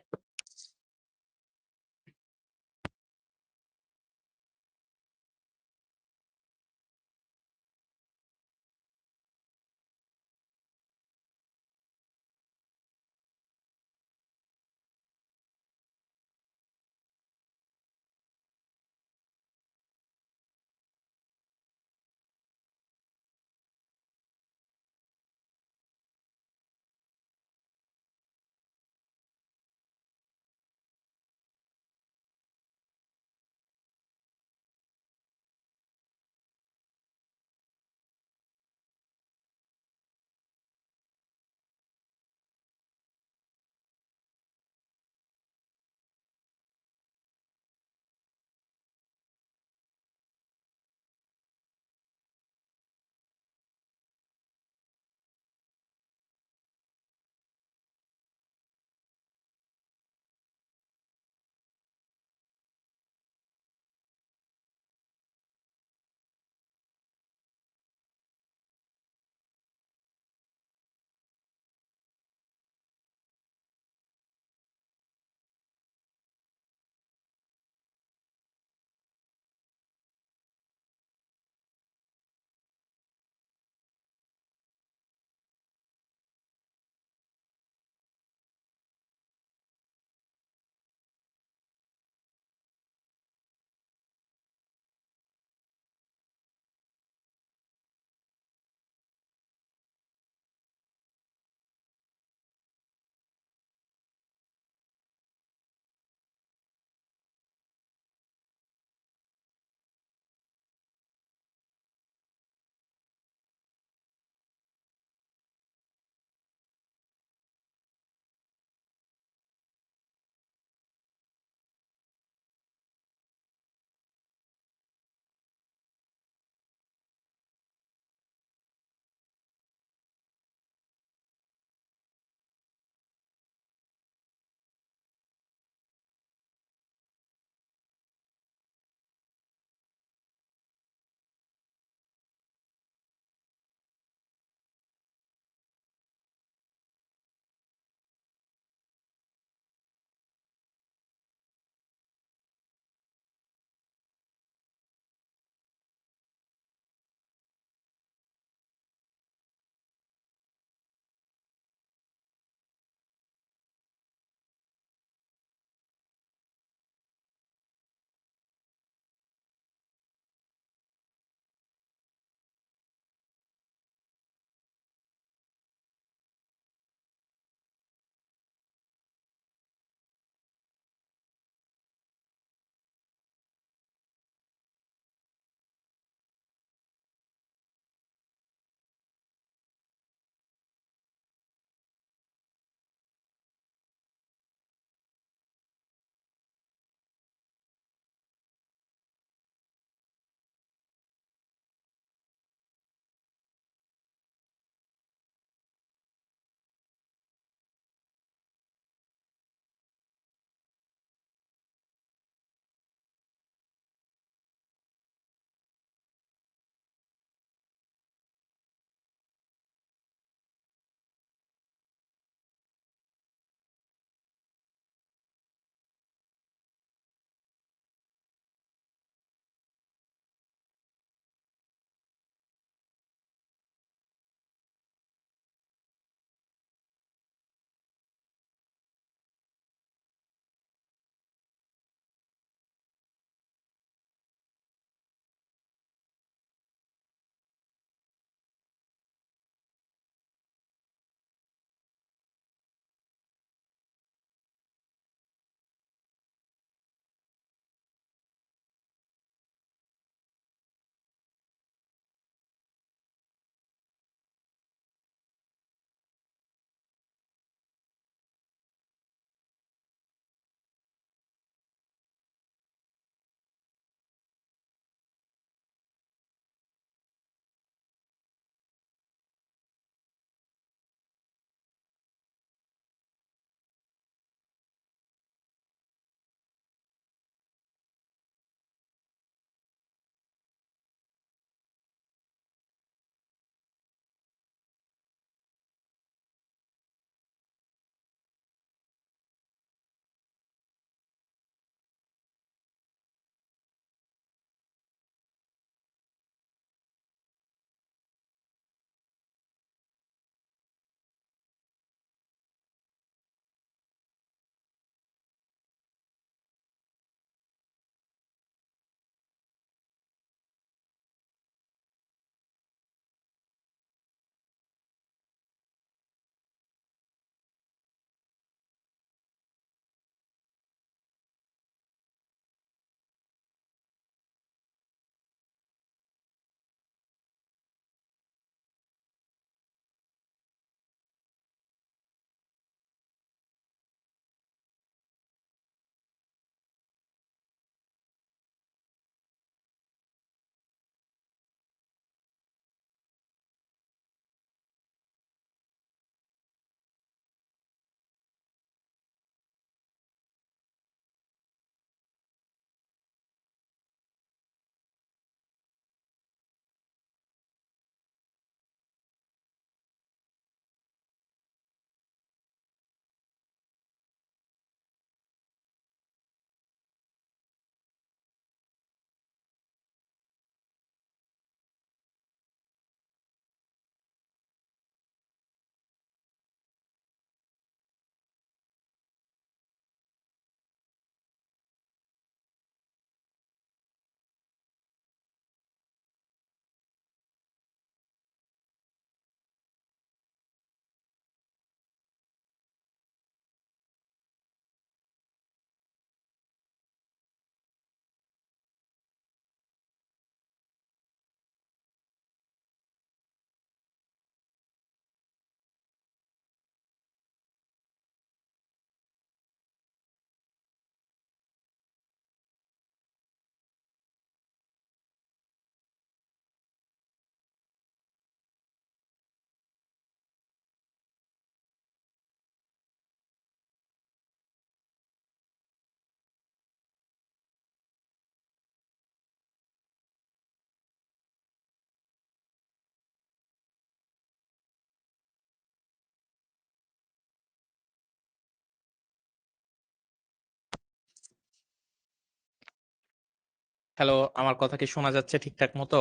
হ্যালো, আমার কথা কি শোনা যাচ্ছে ঠিকঠাক মতো?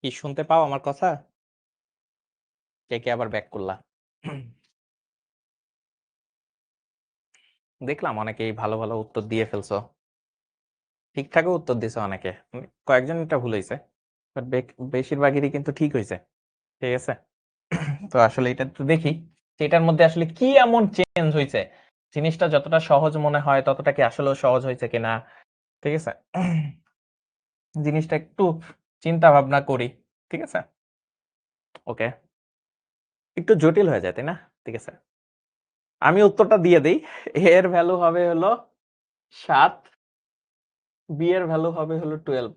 কি শুনতে পাও আমার কথা? কে, কে আবার ব্যাক করলা? দেখলাম অনেকেই ভালো, ভালো উত্তর দিয়ে ফেলছো। ঠিকঠাকও উত্তর দিছো অনেকে। কয়েকজন এটা ভুল হইছে। বাট বেশিরভাগেরই কিন্তু ঠিক হইছে। ঠিক আছে? তো আসলে এটা একটু দেখি যে এটার মধ্যে আসলে কি এমন চেঞ্জ হইছে। জিনিসটা যতটা সহজ মনে হয় ততটা কি আসলেও সহজ হয়েছে কিনা। ঠিক আছে? জিনিসটা একটু চিন্তা ভাবনা করি। ঠিক আছে? ওকে। একটু জটিল হয়ে যায়, তাই না? ঠিক আছে। আমি উত্তরটা দিয়ে দেই। এর ভ্যালু হবে হলো ৭, বি এর ভ্যালু হবে হলো 12।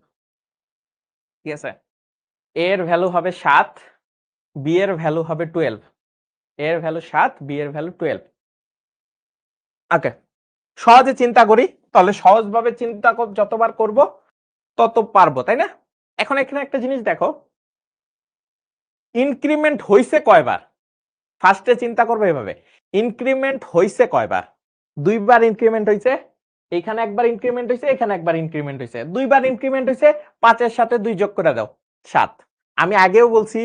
ঠিক আছে? এর ভ্যালু হবে ৭, বি এর ভ্যালু হবে 12। এর ভ্যালু ৭, বি এর ভ্যালু 12। ওকে। সহজে চিন্তা করি, তাহলে সহজভাবে চিন্তা যতবার করব তত পারবো, তাই না? এখন এখানে একটা জিনিস দেখো, ইনক্রিমেন্ট হইছে কয়বার? ফার্স্টে চিন্তা করবে এভাবে, ইনক্রিমেন্ট হইছে কয়বার? দুইবার ইনক্রিমেন্ট হইছে, এইখানে একবার ইনক্রিমেন্ট হইছে, এখানে একবার ইনক্রিমেন্ট হইছে, দুইবার ইনক্রিমেন্ট হইছে। ৫ এর সাথে ২ যোগ করে দাও, ৭। আমি আগেও বলছি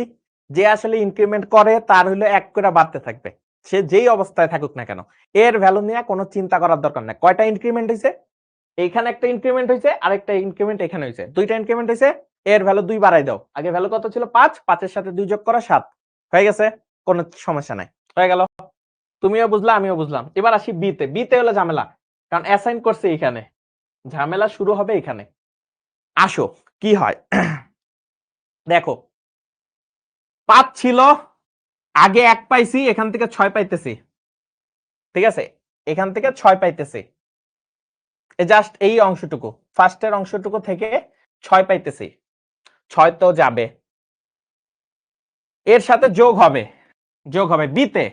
যে আসলে ইনক্রিমেন্ট করে তার হলো ১ করে বাড়তে থাকবে, সে যেই অবস্থায় থাকুক না কেন। এর ভ্যালু নিয়ে কোনো চিন্তা করার দরকার নাই। কয়টা ইনক্রিমেন্ট হইছে? এইখানে একটা ইনক্রিমেন্ট হইছে, আরেকটা ইনক্রিমেন্ট এখানে হইছে, দুইটা ইনক্রিমেন্ট হইছে। এর ভ্যালু ২ বাড়াই দাও। আগে ভ্যালু কত ছিল? ৫, ৫ এর সাথে ২ যোগ করো ৭। হয়ে গেছে, কোনো সমস্যা নাই। হয়ে গেল। তুমিও বুঝলা, আমিও বুঝলাম। এবার আসি বি তে। বি তে হলো ঝামেলা, কারণ অ্যাসাইন করছে এইখানে, ঝামেলা শুরু হবে এখানে। আসো কি হয়। দেখো, ৫ ছিল, আগে ১ পাইছি, এখান থেকে ৬ পাইতেছি। ঠিক আছে? এখান থেকে ৬ পাইতেছি। জাস্ট এই অংশটুকু, ফার্স্টের অংশটুকু থেকে ৬ পাইতেছি। ৬ তো যাবে, এর সাথে যোগ হবে, যোগ হবে বি তে।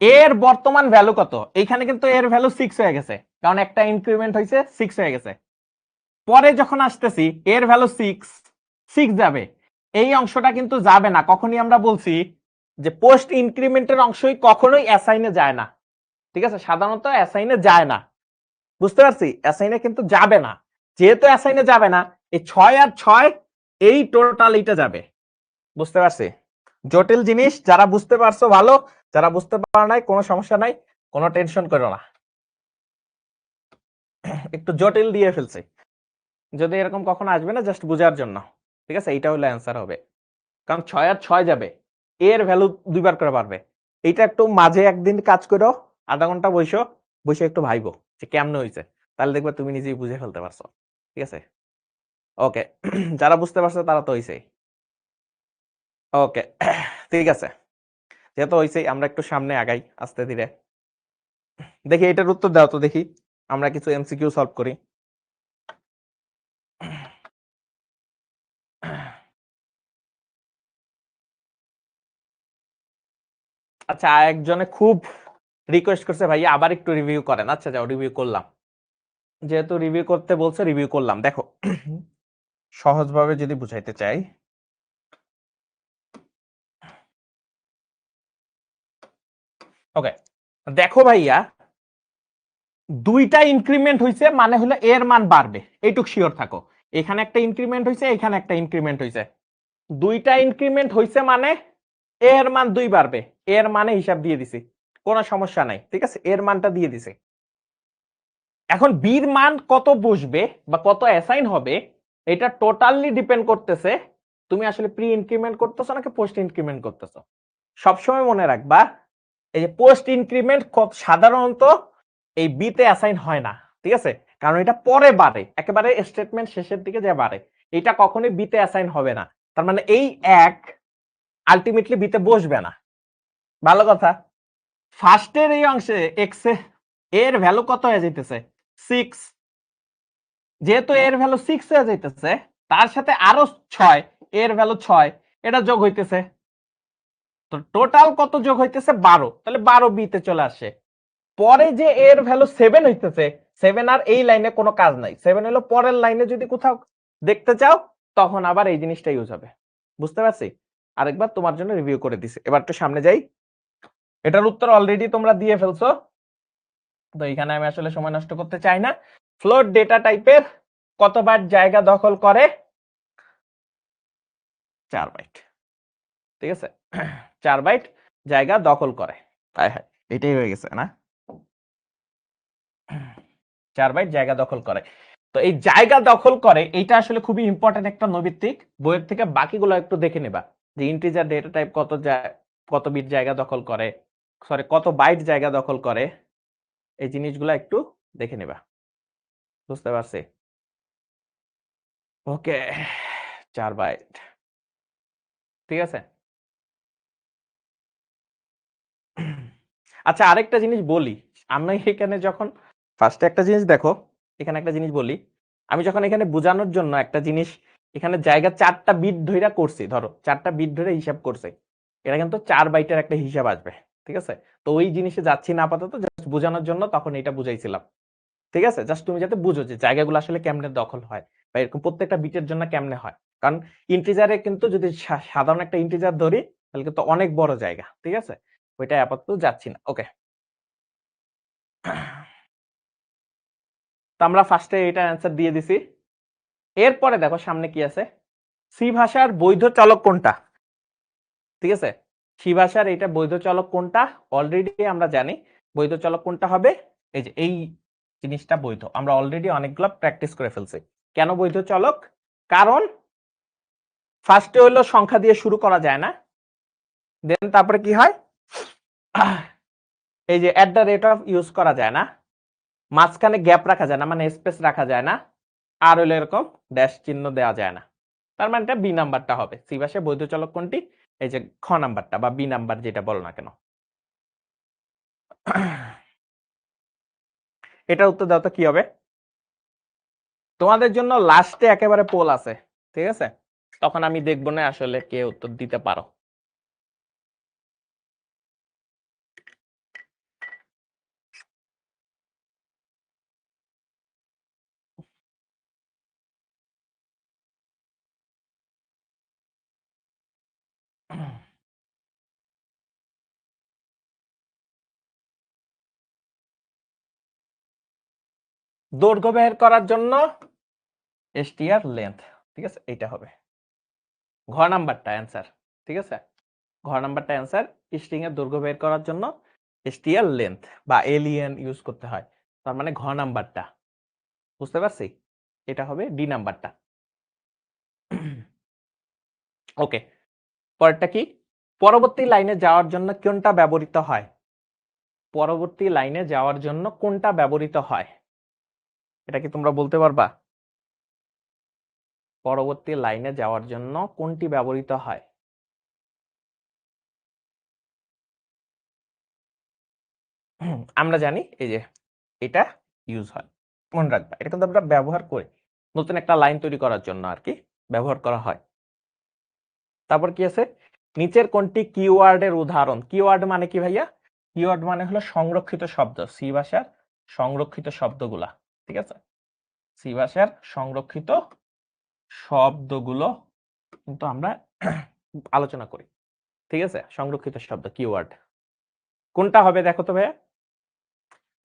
এর বর্তমান ভ্যালু কত? এইখানে কিন্তু এর ভ্যালু 6 হয়ে গেছে, কারণ একটা ইনক্রিমেন্ট হইছে, 6 হয়ে গেছে। পরে যখন আসতেছি এর ভ্যালু 6 যাবে। এই অংশটা কিন্তু যাবে না। কখনই আমরা বলছি যে পোস্ট ইনক্রিমেন্টের অংশই কখনোই অ্যাসাইনে যায় না। ঠিক আছে? সাধারণত অ্যাসাইনে যায় না। বুঝতে পারছি? অ্যাসাইনে কিন্তু যাবে না। যেহেতু অ্যাসাইনে যাবে না, এই ৬ আর ৬ এই টোটাল এইটা যাবে। বুঝতে পারছি? জটিল জিনিস, যারা বুঝতে পারছো ভালো, যারা বুঝতে পারো নাই কোনো সমস্যা নাই, কোনো টেনশন করো না। একটু জটিল দিয়ে ফেলছি, যদি এরকম কখনো আসবে না, জাস্ট বোঝার জন্য। ঠিক আছে? এইটা হলো অ্যান্সার হবে, কারণ ৬ আর ৬ যাবে, এর ভ্যালু ২ বার করে বাড়বে। এইটা একটু মাঝে একদিন কাজ করো, আধা ঘন্টা বইসো, বসে একটু ভাইবো যে কেমনে হইছে, তাহলে দেখবে তুমি নিজেই বুঝে ফেলতে পারছো। ঠিক আছে? ওকে। যারা বুঝতে পারছো তারা তো হইছেই। ওকে। ঠিক আছে, যেহেতু হইছেই আমরা একটু সামনে আগাই আস্তে ধীরে। দেখি এটার উত্তর দাও তো দেখি, আমরা কিছু এমসিকিউ সলভ করি। আচ্ছা, একজনে খুব রিকোয়েস্ট করছে ভাইয়া আবার একটু রিভিউ করেন। আচ্ছা যাও, রিভিউ করলাম। যেহেতু রিভিউ করতে বলছে, রিভিউ করলাম। দেখো, সহজভাবে যদি বুঝাইতে চাই, ওকে, দেখো ভাইয়া, দুইটা ইনক্রিমেন্ট হইছে মানে হলো এর মান বাড়বে, এইটুক শিওর থাকো। এখানে একটা ইনক্রিমেন্ট হইছে, এখানে একটা ইনক্রিমেন্ট হইছে, দুইটা ইনক্রিমেন্ট হইছে মানে এর মান ২ বাড়বে। এর মানে হিসাব দিয়ে দিছি, কোনো সমস্যা নাই। ঠিক আছে? এর মানটা দিয়ে দিছি। এখন বির মান কত বসবে বা কত অ্যাসাইন হবে, এটা টোটালি ডিপেন্ড করতেছে তুমি আসলে প্রি ইনক্রিমেন্ট করতেছো নাকি পোস্ট ইনক্রিমেন্ট করতেছো। সবসময় মনে রাখবা, এই যে পোস্ট ইনক্রিমেন্ট সাধারণত এই বি তে অ্যাসাইন হয় না। ঠিক আছে? কারণ এটা পরে বাড়ে, একেবারে স্টেটমেন্ট শেষের দিকে যে বাড়ে, এটা কখনোই বি তে অ্যাসাইন হবে না। তার মানে এই ১ আলটিমেটলি বি তে বসবে না। ভালো কথা। ফার্স্টের এই অংশে এক্স এর ভ্যালু কত হয়ে যাইতেছে? 6। যেহেতু এর ভ্যালু 6 হয়ে যাইতেছে, তার সাথে আরো ৬, এর ভ্যালু ৬, এটা যোগ হইতেছে। তো টোটাল কত যোগ হইতেছে? ১২। তাহলে ১২ বি তে চলে আসে। পরে যে এর ভ্যালু 7 হইতেছে, 7 আর এই লাইনে কোনো কাজ নাই। 7 হলো পরের লাইনে, যদি কোথাও দেখতে চাও তখন আবার এই জিনিসটা ইউজ হবে। বুঝতে পারছি? আরেকবার তোমার জন্য রিভিউ করে দিছি। এবার একটু সামনে যাই। এটার উত্তর অলরেডি তোমরা দিয়ে ফেলছো। তো এখানে আমি আসলে সময় নষ্ট করতে চাই না। ফ্লোট ডেটা টাইপের কত বাইট জায়গা দখল করে? 4 বাইট। ঠিক আছে? 4 বাইট জায়গা দখল করে। হায় হায়! এটাই হয়ে গেছে না? 4 বাইট জায়গা দখল করে। তো এই জায়গা দখল করে এইটা আসলে খুবই ইম্পর্টেন্ট একটা নৈমিত্তিক। বইয়ের থেকে বাকিগুলো একটু দেখে নিবা। যে ইন্টিজার ডেটা টাইপ কত বিট জায়গা দখল করে, সরি কত বাইট জায়গা দখল করে এই জিনিসগুলো একটু দেখে নিবা। বুঝতে পারছি? ওকে 4 বাইট। ঠিক আছে? আচ্ছা আরেকটা জিনিস বলি। আমি এখানে যখন ফার্স্টে একটা জিনিস দেখো, এখানে একটা জিনিস বলি। আমি যখন এখানে বোঝানোর জন্য একটা জিনিস এখানে জায়গা 4 টা বিট ধইরা করছি। ধরো 4 টা বিট ধরে হিসাব করছি। এটা কিন্তু 4 বাইটের একটা হিসাব আসবে। ঠিক আছে? তো ওই জিনিসে যাচ্ছি না আপাতত, জাস্ট বোঝানোর জন্য তখন এটা বুঝাইছিলাম। ঠিক আছে? জাস্ট তুমি যাতে বুঝো যে জায়গাগুলো আসলে কেমনে দখল হয় বা এরকম প্রত্যেকটা বিটের জন্য কেমনে হয়। কারণ ইন্টিজারে কিন্তু যদি সাধারণ একটা ইন্টিজার ধরি তাহলে কিন্তু অনেক বড় জায়গা। ঠিক আছে? ওইটাই আপাতত যাচ্ছি না। ওকে। তো আমরা ফার্স্টে এটা অ্যান্সার দিয়ে দিছি। এরপরে দেখো সামনে কি আছে? সি ভাষার বৈধ চলক কোনটা? ঠিক আছে? সি ভাষার এটা বৈধ চলক কোনটা? অলরেডি আমরা জানি বৈধ চলক কোনটা হবে? এই যে এই জিনিসটা বৈধ। আমরা অলরেডি অনেকগুলো প্র্যাকটিস করে ফেলছি। কেন বৈধ চলক? কারণ ফার্স্টে হলো সংখ্যা দিয়ে শুরু করা যায় না। দেন তারপরে কি হয়? এই যে at the rate of use করা যায় না। মাঝখানে গ্যাপ রাখা যায় না, মানে স্পেস রাখা যায় না। আর হলো এরকম ড্যাশ চিহ্ন দেওয়া যায় না। তার মানে এটা বি নাম্বারটা হবে। সি ভাষায় বৈধ চলক কোনটি? এই যে খ নাম্বারটা বা বি নাম্বার যেটা বলো না কেন। এটার উত্তর দাও তো কি হবে? তোমাদের জন্য লাস্টে একেবারে পোল আছে। ঠিক আছে? তখন আমি দেখবো না আসলে কে উত্তর দিতে পারো। দৈর্ঘ্য বের করার জন্য এসটিআর লেন্থ। ঠিক আছে? এইটা হবে ঘ নাম্বারটা অ্যান্সার। ঠিক আছে? ঘ নাম্বারটা অ্যান্সার। স্ট্রিং এর দৈর্ঘ্য বের করার জন্য এসটিআর লেন্থ বা এলিএন ইউজ করতে হয়। তার মানে ঘ নাম্বারটা। বুঝতে পারছি? এটা হবে ডি নাম্বারটা। ওকে। পরেরটা কি? পরবর্তী লাইনে যাওয়ার জন্য কোনটা ব্যবহৃত হয়? পরবর্তী লাইনে যাওয়ার জন্য কোনটা ব্যবহৃত হয়? এটা কি তোমরা বলতে পারবা? পরবর্তী লাইনে যাওয়ার জন্য কোনটি ব্যবহৃত হয়? আমরা জানি এই যে এটা ইউজ হয়। মনে রাখবা এটা কিন্তু আমরা ব্যবহার করি নতুন একটা লাইন তৈরি করার জন্য আর কি ব্যবহার করা হয়। তারপর কি আছে? নিচের কোনটি কিওয়ার্ডের উদাহরণ? কিওয়ার্ড মানে কি ভাইয়া? কিওয়ার্ড মানে হলো সংরক্ষিত শব্দ। সি ভাষার সংরক্ষিত শব্দগুলা। ঠিক আছে? সি ভাষার সংরক্ষিত শব্দগুলো কিন্তু আমরা আলোচনা করি। ঠিক আছে? সংরক্ষিত শব্দ কিওয়ার্ড। কোনটা হবে দেখো তো ভাইয়া?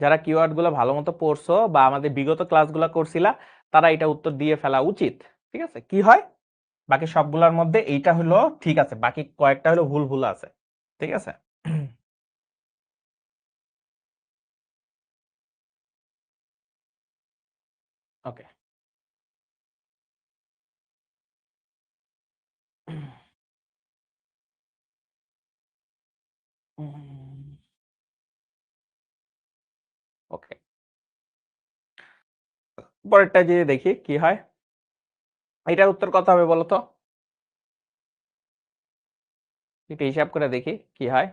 যারা কিওয়ার্ড গুলো ভালো মতো পড়ছো বা আমাদের বিগত ক্লাসগুলো করছিলা তারা এটা উত্তর দিয়ে ফেলা উচিত। ঠিক আছে? কি হয়? বাকি সবগুলোর মধ্যে এইটা হলো ঠিক আছে, বাকি কয়েকটা হলো ভুল ভুল আছে। ঠিক আছে? ওকে। ওকে। পরেরটা যে দেখি কি হয়। এটার উত্তর কত হবে বলো তো? একটু হিসাব করে দেখি কি হয়।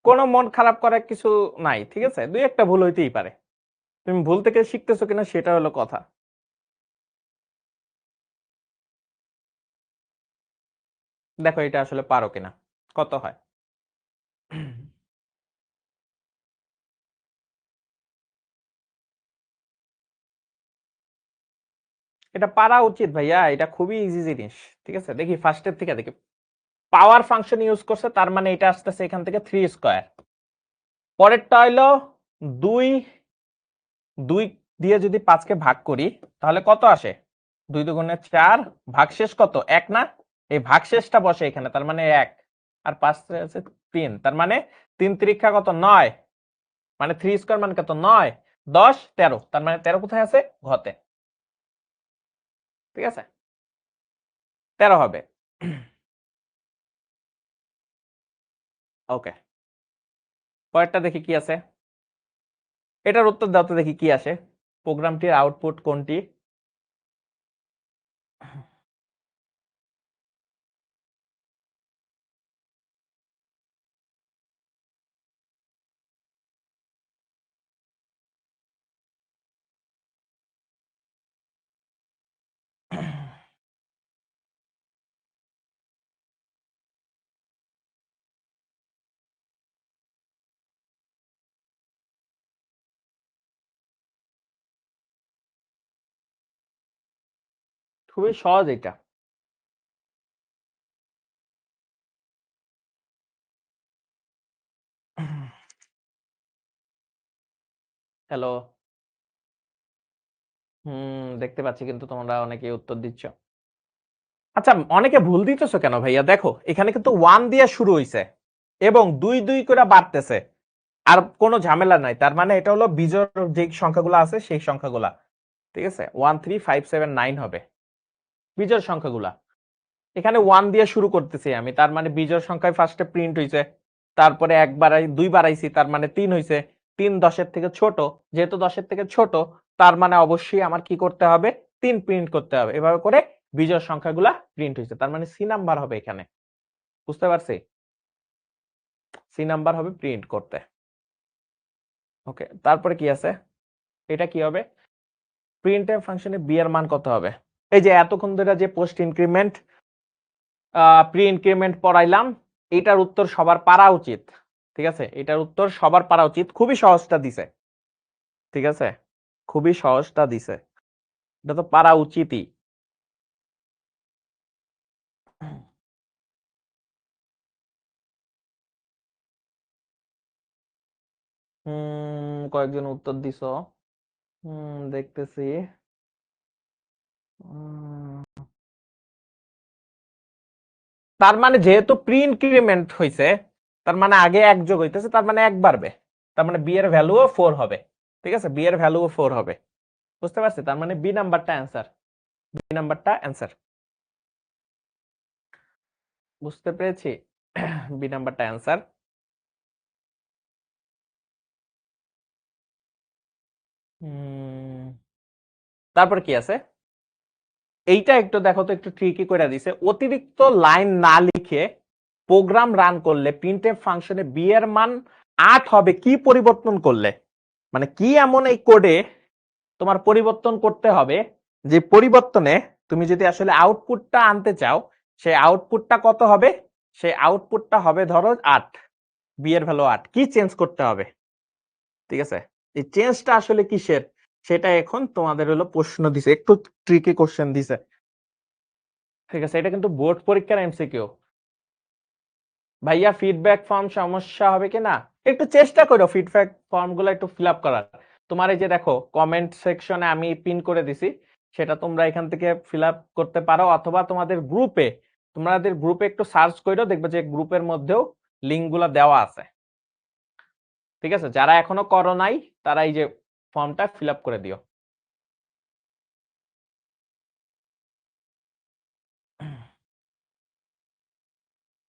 কোনো মন খারাপ করার কিছু নাই। ঠিক আছে? দুই একটা ভুল হইতেই পারে। তুমি ভুল থেকে শিখতেছো কিনা সেটা হলো কথা। দেখো এটা আসলে পারো কিনা। কত হয়? এটা পারা উচিত ভাইয়া। এটা খুবই ইজি জিনিস। ঠিক আছে? দেখি ফার্স্টের থেকে দেখি। পাওয়ার ফাংশন ইউজ করছে তার মানে এটা আসতেছে এখান থেকে 3 স্কয়ার। পরেরটা হইলো 2 দিয়ে যদি 5 কে ভাগ করি তাহলে কত আসে? 2 দুগুণে 4, ভাগশেষ কত? 1 না? এই ভাগশেষটা বসে এখানে, তার মানে 1, আর 5 আছে 3, তার মানে 3 তিরিক্ষা কত? 9, মানে 3 স্কয়ার মানে কত? 9, 10, 13, তার মানে 13 কোথায় আছে? ঘতে। ঠিক আছে, 13 হবে। ওকে, পরেরটা দেখি কি আছে। এটার উত্তর দাও তো দেখি কি আসে। প্রোগ্রামটির আউটপুট কোনটি? খুবই সহজ এটা। হ্যালো। দেখতে পাচ্ছি কিন্তু তোমরা অনেকেই উত্তর দিচ্ছ। আচ্ছা, অনেকে ভুল দিতেছো কেন ভাইয়া? দেখো এখানে কিন্তু 1 দিয়ে শুরু হইছে এবং 2 2 করে বাড়তেছে, আর কোনো ঝামেলা নাই। তার মানে এটা হলো বিজোড় যে সংখ্যাগুলো আছে সেই সংখ্যাগুলা। ঠিক আছে, 1 3 5 7 9 হবে বিজোড় সংখ্যাগুলা। এখানে 1 দিয়ে শুরু করতেছি আমি, তার মানে বিজোড় সংখ্যায় ফার্স্টে প্রিন্ট হইছে, তারপরে একবার 2 বাড়াইছি, তার মানে 3 হইছে। 3 10 এর থেকে ছোট, যেহেতু 10 এর থেকে ছোট, তার মানে অবশ্যই আমার কি করতে হবে? 3 প্রিন্ট করতে হবে। এভাবে করে বিজোড় সংখ্যাগুলা প্রিন্ট হইছে, তার মানে সি নাম্বার হবে এখানে। বুঝতে পারছি? সি নাম্বার হবে প্রিন্ট করতে। ওকে, তারপরে কি আছে? এটা কি হবে? প্রিন্টএফ ফাংশনে বি এর মান কত হবে? এই যে এতক্ষণ ধরে যে পোস্ট ইনক্রিমেন্ট প্রি ইনক্রিমেন্ট পড়াইলাম, এটার উত্তর সবার পারা উচিত। ঠিক আছে, এটার উত্তর সবার পারা উচিত। খুবই সহজটা দিছে। ঠিক আছে, খুবই সহজটা দিছে, এটা তো পারা উচিতই। কয়েকজন উত্তর দিছো। দেখতেছি। তার মানে যেহেতু প্রি ইনক্রিমেন্ট হইছে, তার মানে আগে 1 যোগ হইতেছে, তার মানে 1 বাড়বে, তার মানে বি এর ভ্যালুও 4 হবে। ঠিক আছে, বি এর ভ্যালুও 4 হবে। বুঝতে পারছি? তার মানে বি নাম্বারটা অ্যান্সার। বি নাম্বারটা অ্যান্সার। বুঝতে পেরেছি? বি নাম্বারটা অ্যান্সার। তারপর কি আছে? এইটা একটু দেখো তো, একটু ট্রিকি করে দিছে। অতিরিক্ত লাইন না লিখে প্রোগ্রাম রান করলে প্রিন্টএফ ফাংশনে বি এর মান 8 হবে কি পরিবর্তন করলে? মানে কি এমন এই কোডে তোমার পরিবর্তন করতে হবে যে পরিবর্তনে তুমি যদি আসলে আউটপুটটা আনতে চাও, সেই আউটপুটটা কত হবে? সেই আউটপুটটা হবে ধরো 8, বি এর ভ্যালু 8। কি চেঞ্জ করতে হবে? ঠিক আছে, এই চেঞ্জটা আসলে কিসের সেটা এখন তোমাদের হলো প্রশ্ন দিছে, একটু ট্রিকি কোশ্চেন দিছে। ঠিক আছে, এটা কিন্তু বোর্ড পরীক্ষার এমসিকিউ। ভাইয়া ফিডব্যাক ফর্ম সমস্যা হবে কি না? একটু চেষ্টা করো ফিডব্যাক ফর্ম গুলো একটু ফিল আপ করার। তোমার এই যে দেখো কমেন্ট সেকশনে আমি পিন করে দিছি, সেটা তোমরা এখান থেকে ফিল আপ করতে পারো, অথবা তোমাদের গ্রুপে একটু সার্চ করো, দেখবে যে গ্রুপের মধ্যেও লিঙ্ক গুলা দেওয়া আছে। ঠিক আছে, যারা এখনো করো নাই তারা এই যে ফর্মটা ফিল আপ করে দিও।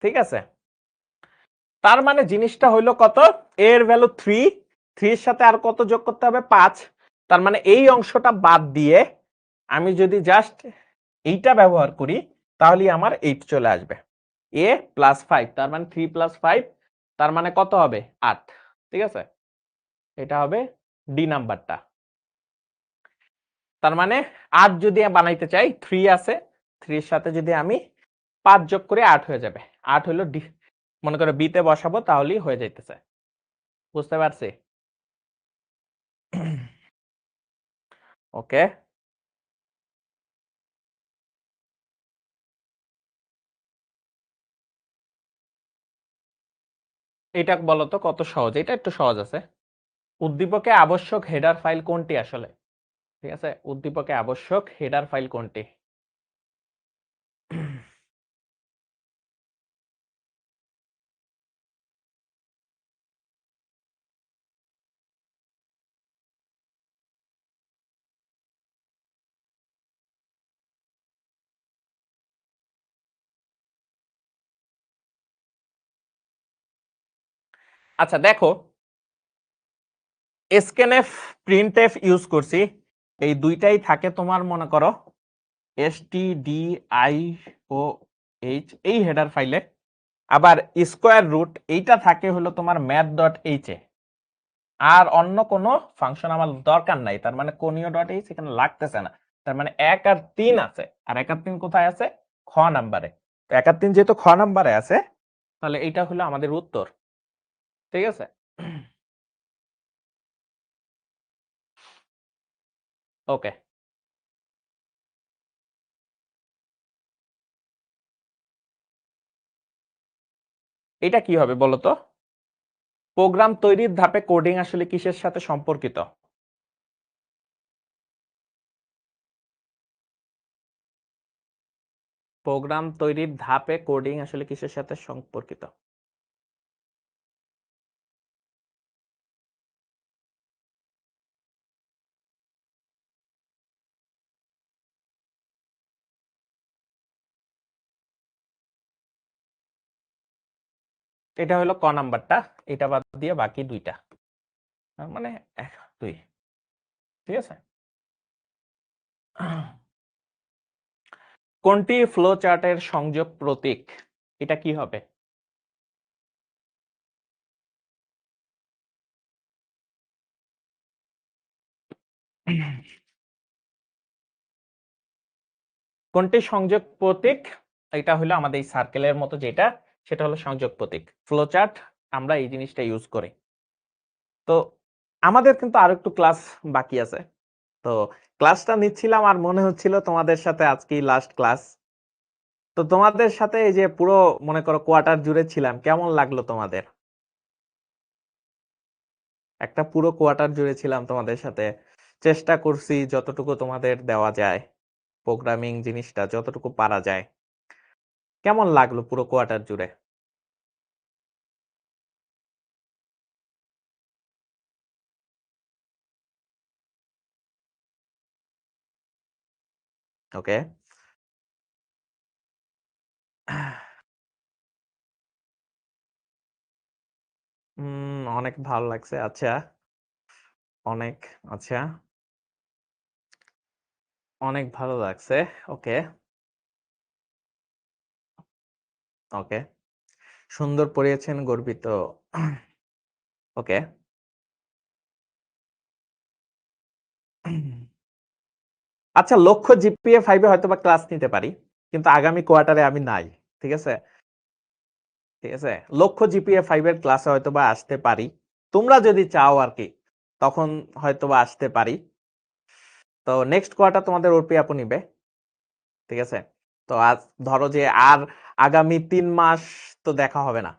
ঠিক আছে, তার মানে জিনিসটা হইলো কত? এর ভ্যালু 3, 3 এর সাথে আর কত যোগ করতে হবে? 5। তার মানে এই অংশটা বাদ দিয়ে আমি যদি জাস্ট এইটা ব্যবহার করি, তাহলে আমার 8 চলে আসবে। a প্লাস 5, তার মানে 3 প্লাস 5, তার মানে কত হবে? 8। ঠিক আছে, এটা হবে ডি নাম্বারটা। তার মানে 8 যদি বানাইতে চাই, 3 আছে, 3 এর সাথে যদি আমি 5 যোগ করে 8 হয়ে যাবে। 8 হলো ডি, মনে করো বি তে বসাবো, তাহলেই হয়ে যাইতেছে। বুঝতে পারছি? ওকে, এটা বলো তো কত সহজ? এটা একটু সহজ আছে। উদ্দীপকে আবশ্যক হেডার ফাইল কোনটি আসলে? ঠিক আছে, উদ্দীপকে আবশ্যক হেডার ফাইল কোনটি? আচ্ছা দেখো, স্ক্যানএফ প্রিন্টএফ ইউজ করছি, এই দুইটাই থাকে তোমার মনে করো stdioh এই হেডার ফাইলে। আবার স্কোয়ার রুট এইটা থাকে হলো তোমার math.h এ। আর অন্য কোনো ফাংশন আমার দরকার নাই, তার মানে কোনীয় ডট এইচ এখানে লাগতেছে না। তার মানে 1 আর 3 আছে, আর 1 আর 3 কোথায় আছে? খ নাম্বারে। তো 1 আর 3 যেহেতু খ নাম্বারে আছে, তাহলে এইটা হলো আমাদের উত্তর। ঠিক আছে, ওকে। এটা কি হবে বলো তো? প্রোগ্রাম তৈরির ধাপে কোডিং আসলে কিসের সাথে সম্পর্কিত? প্রোগ্রাম তৈরির ধাপে কোডিং আসলে কিসের সাথে সম্পর্কিত? এটা হলো ক নাম্বারটা, এটা বাদ দিয়ে বাকি দুইটা, তার মানে 1 2। ঠিক আছে, কোনটি ফ্লো চার্টের সংযোগ প্রতীক? এটা কি হবে? কোনটি সংযোগ প্রতীক? এটা হলো আমাদের এই সার্কেলের মতো যেটা, সেটা হলো সংযোগ প্রতীক। ফ্লো চার্ট আমরা এই জিনিসটা ইউজ করি। তো আমাদের কিন্তু আরো একটু ক্লাস বাকি আছে। তো ক্লাসটা নিচ্ছিলাম আর মনে হচ্ছিল তোমাদের সাথে আজকেই লাস্ট ক্লাস। তো তোমাদের সাথে এই যে পুরো মনে করো কোয়ার্টার জুড়ে ছিলাম, কেমন লাগলো তোমাদের? একটা পুরো কোয়ার্টার জুড়ে ছিলাম তোমাদের সাথে, চেষ্টা করছি যতটুকু তোমাদের দেওয়া যায়, প্রোগ্রামিং জিনিসটা যতটুকু পারা যায়। কেমন লাগলো পুরো কোয়ার্টার জুড়ে? ওকে, অনেক ভালো লাগছে। আচ্ছা, অনেক, আচ্ছা, অনেক ভালো লাগছে। ওকে, ওকে, সুন্দর পড়িয়েছেন, গর্বিত। ওকে, আচ্ছা, লক্ষ্য জিপিএ 5 এ হয়তো বা ক্লাস নিতে পারি, কিন্তু আগামী কোয়ার্টারে আমি নাই। ঠিক আছে, ঠিক আছে, লক্ষ্য জিপিএ 5 এর ক্লাসে হয়তো বা আসতে পারি, তোমরা যদি চাও আর কি, তখন হয়তো বা আসতে পারি। তো নেক্সট কোয়ার্টার তোমাদের ওরপি আপু নিবে। ঠিক আছে, তো আজ ধরো যে আর আগামী 3 মাস তো দেখা হবে না,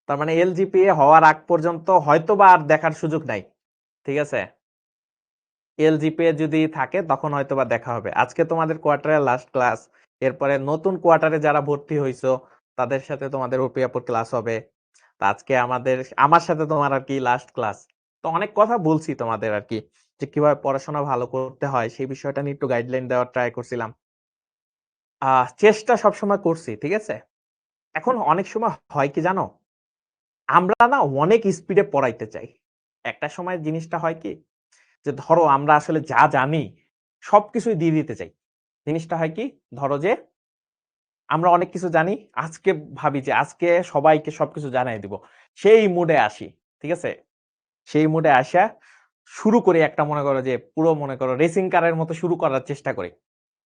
তার মানে এলজিপিএ হওয়ার আগ পর্যন্ত হয়তো বা আর দেখার সুযোগ নাই। ঠিক আছে, এলজিপিএ যদি থাকে তখন হয়তো বা দেখা হবে। আজকে তোমাদের কোয়ার্টারের লাস্ট ক্লাস, এরপরে নতুন কোয়ার্টারে যারা ভর্তি হইছো তাদের সাথে তোমাদের ওপি আপুর ক্লাস হবে। তো আজকে আমার সাথে তোমার আর কি লাস্ট ক্লাস। তো অনেক কথা বলছি তোমাদের আর কি, যে কিভাবে পড়াশোনা ভালো করতে হয় সেই বিষয়টা নিয়ে একটু গাইডলাইন দেওয়ার ট্রাই করছিলাম। চেষ্টা সবসময় করছি, ঠিক আছে। এখন অনেক সময় হয় কি জানো, আমরা না অনেক স্পিডে পড়াইতে চাই। একটা সময় জিনিসটা হয় কি, যে ধরো আমরা আসলে যা জানি সবকিছুই দিয়ে দিতে চাই। জিনিসটা হয় কি, ধরো যে আমরা অনেক কিছু জানি, আজকে ভাবি যে আজকে সবাইকে সবকিছু জানাই দিব, সেই মুডে আসি। ঠিক আছে, সেই মুডে আসা শুরু করি, একটা মনে করো যে পুরো মনে করো রেসিং কারের মতো শুরু করার চেষ্টা করি।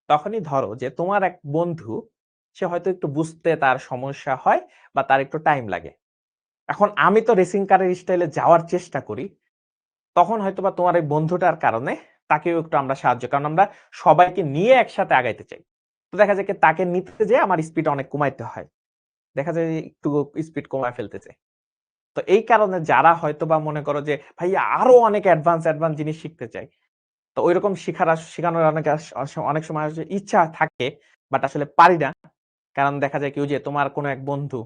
তখনই ধরো যে তোমার এক বন্ধু, সে হয়তো একটু বুঝতে তার সমস্যা হয় বা তার একটু টাইম লাগে। এখন আমি তো রেসিং কারের স্টাইলে যাওয়ার চেষ্টা করি, তখন হয়তোবা তোমার এই বন্ধুটার কারণে তাকেও একটু আমরা সাহায্য, কারণ আমরা সবাইকে নিয়ে একসাথে আগাইতে চাই। তো দেখা যায় কি, তাকে নিতে যেয়ে আমার স্পিড অনেক কমাইতে হয়, দেখা যায় যে একটু স্পিড কমায় ফেলতেছে। তো এই কারণে যারা হয়তোবা মনে করো যে ভাই আরো অনেক অ্যাডভান্স অ্যাডভান্স জিনিস শিখতে চাই, তো ঐরকম শেখানোর অনেক সময় ইচ্ছা থাকে, বাট আসলে পারি না। কারণ দেখা যায় কি ওই যে তোমার কোনো এক বন্ধু,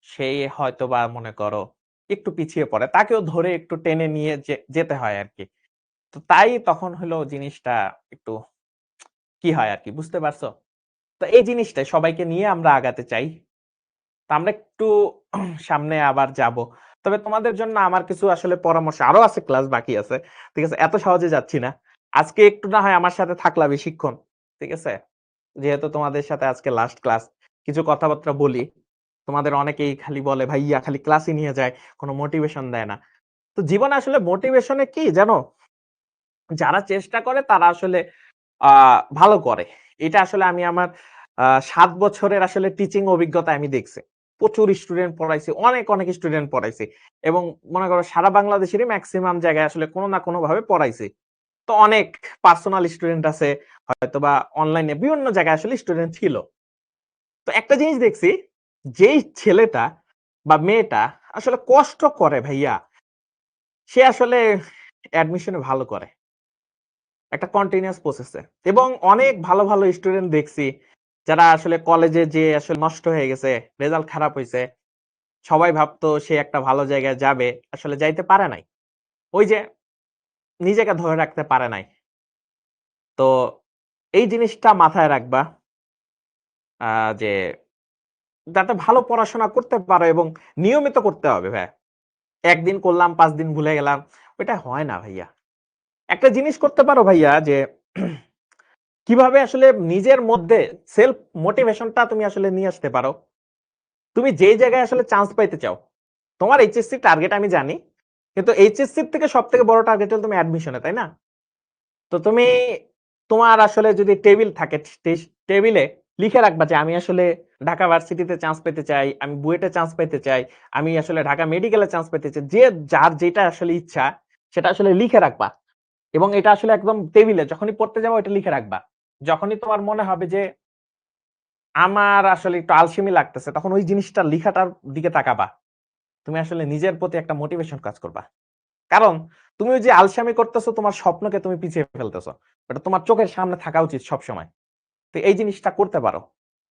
সে হয়তোবা মনে করো একটু পিছিয়ে পড়ে। তাকেও ধরে একটু টেনে নিয়ে যেতে হয় আরকি। তো তাই তখন হলো জিনিসটা একটু কি হয় আরকি, বুঝতে পারছো? তো এই জিনিসটাই সবাইকে নিয়ে আমরা আগাতে চাই। তো আমরা একটু সামনে আবার যাবো। তবে তোমাদের জন্য আমার কিছু আসলে পরামর্শ আরো আছে, ক্লাস বাকি আছে। ঠিক আছে? এত সহজে যাচ্ছি না। আজকে একটু না হয় আমার সাথে থাকলা বেশিক্ষণ। ঠিক আছে? যেহেতু তোমাদের সাথে আজকে লাস্ট ক্লাস, কিছু কথাবার্তা বলি। তোমাদের অনেকেই খালি বলে, "ভাইয়া খালি ক্লাসই নিয়ে যায়, কোন মোটিভেশন দেয় না।" তো জীবনে আসলে মোটিভেশন এ কি জানো? যারা চেষ্টা করে তারা আসলে আ ভালো করে। এটা আসলে আমি আমার ৭ বছরের আসলে টিচিং অভিজ্ঞতায় আমি দেখছি। প্রচুর স্টুডেন্ট পড়াইছি, অনেক স্টুডেন্ট পড়াইছি। এবং মনে করো সারা বাংলাদেশেরই মেক্সিমাম জায়গায় আসলে কোন না কোনভাবে পড়াইছি। তো অনেক পার্সোনাল স্টুডেন্ট আছে, হয়তোবা অনলাইনে বিভিন্ন জায়গায় আসলে স্টুডেন্ট ছিল। তো একটা জিনিস দেখছি, যেই ছেলেটা বা মেয়েটা আসলে কষ্ট করে ভাইয়া, সে আসলে অ্যাডমিশনে ভালো করে। একটা কন্টিনিউয়াস প্রসেসে। এবং অনেক ভালো স্টুডেন্ট দেখছি, যারা আসলে কলেজে যেয়ে আসলে নষ্ট হয়ে গেছে, রেজাল্ট খারাপ হইছে। সবাই ভাবতো সে একটা ভালো জায়গায় যাবে, আসলে যাইতে পারে নাই। ওই যে নিজেকে ধরে রাখতে পারে নাই। তো এই জিনিসটা মাথায় রাখবা আ যে যাতে ভালো পড়াশোনা করতে পারো এবং নিয়মিত করতে হবে ভাইয়া। একদিন করলাম, ৫ দিন ভুলে গেলাম। ওইটা হয় না ভাইয়া। একটা জিনিস করতে পারো ভাইয়া যে কিভাবে আসলে নিজের মধ্যে সেলফ মোটিভেশনটা তুমি আসলে নিয়ে আসতে পারো। তুমি যেই জায়গায় আসলে চান্স পাইতে চাও। তোমার এইচএসসি টার্গেট আমি জানি। কিন্তু এইচএসসির থেকে সবথেকে বড় টার্গেট হলো তুমি অ্যাডমিশনে, তাই না? তো তুমি তোমার আসলে যদি টেবিল থাকে, টেবিলে লিখে রাখবা যে আমি আসলে ঢাকা ভার্সিটিতে চান্স পেতে চাই, আমি বুয়েটে চান্স পেতে চাই, আমি আসলে ঢাকা মেডিকেলে চান্স পেতে চাই। যে যার যেটা আসলে ইচ্ছা সেটা আসলে লিখে রাখবা। এবং এটা আসলে একদম টেবিলে যখনই পড়তে যাবা ওইটা লিখে রাখবা। যখনই তোমার মনে হবে যে আমার আসলে একটু আলসেমি লাগতেছে, তখন ওই জিনিসটা লিখাটার দিকে তাকাবা। তুমি আসলে নিজের প্রতি একটা মোটিভেশন কাজ করবা। কারণ তুমি ওই যে আলসেমি করতেছো, তোমার স্বপ্নকে তুমি পিছিয়ে ফেলতেছো। এটা তোমার চোখের সামনে থাকা উচিত সবসময়। তো এই জিনিসটা করতে পারো।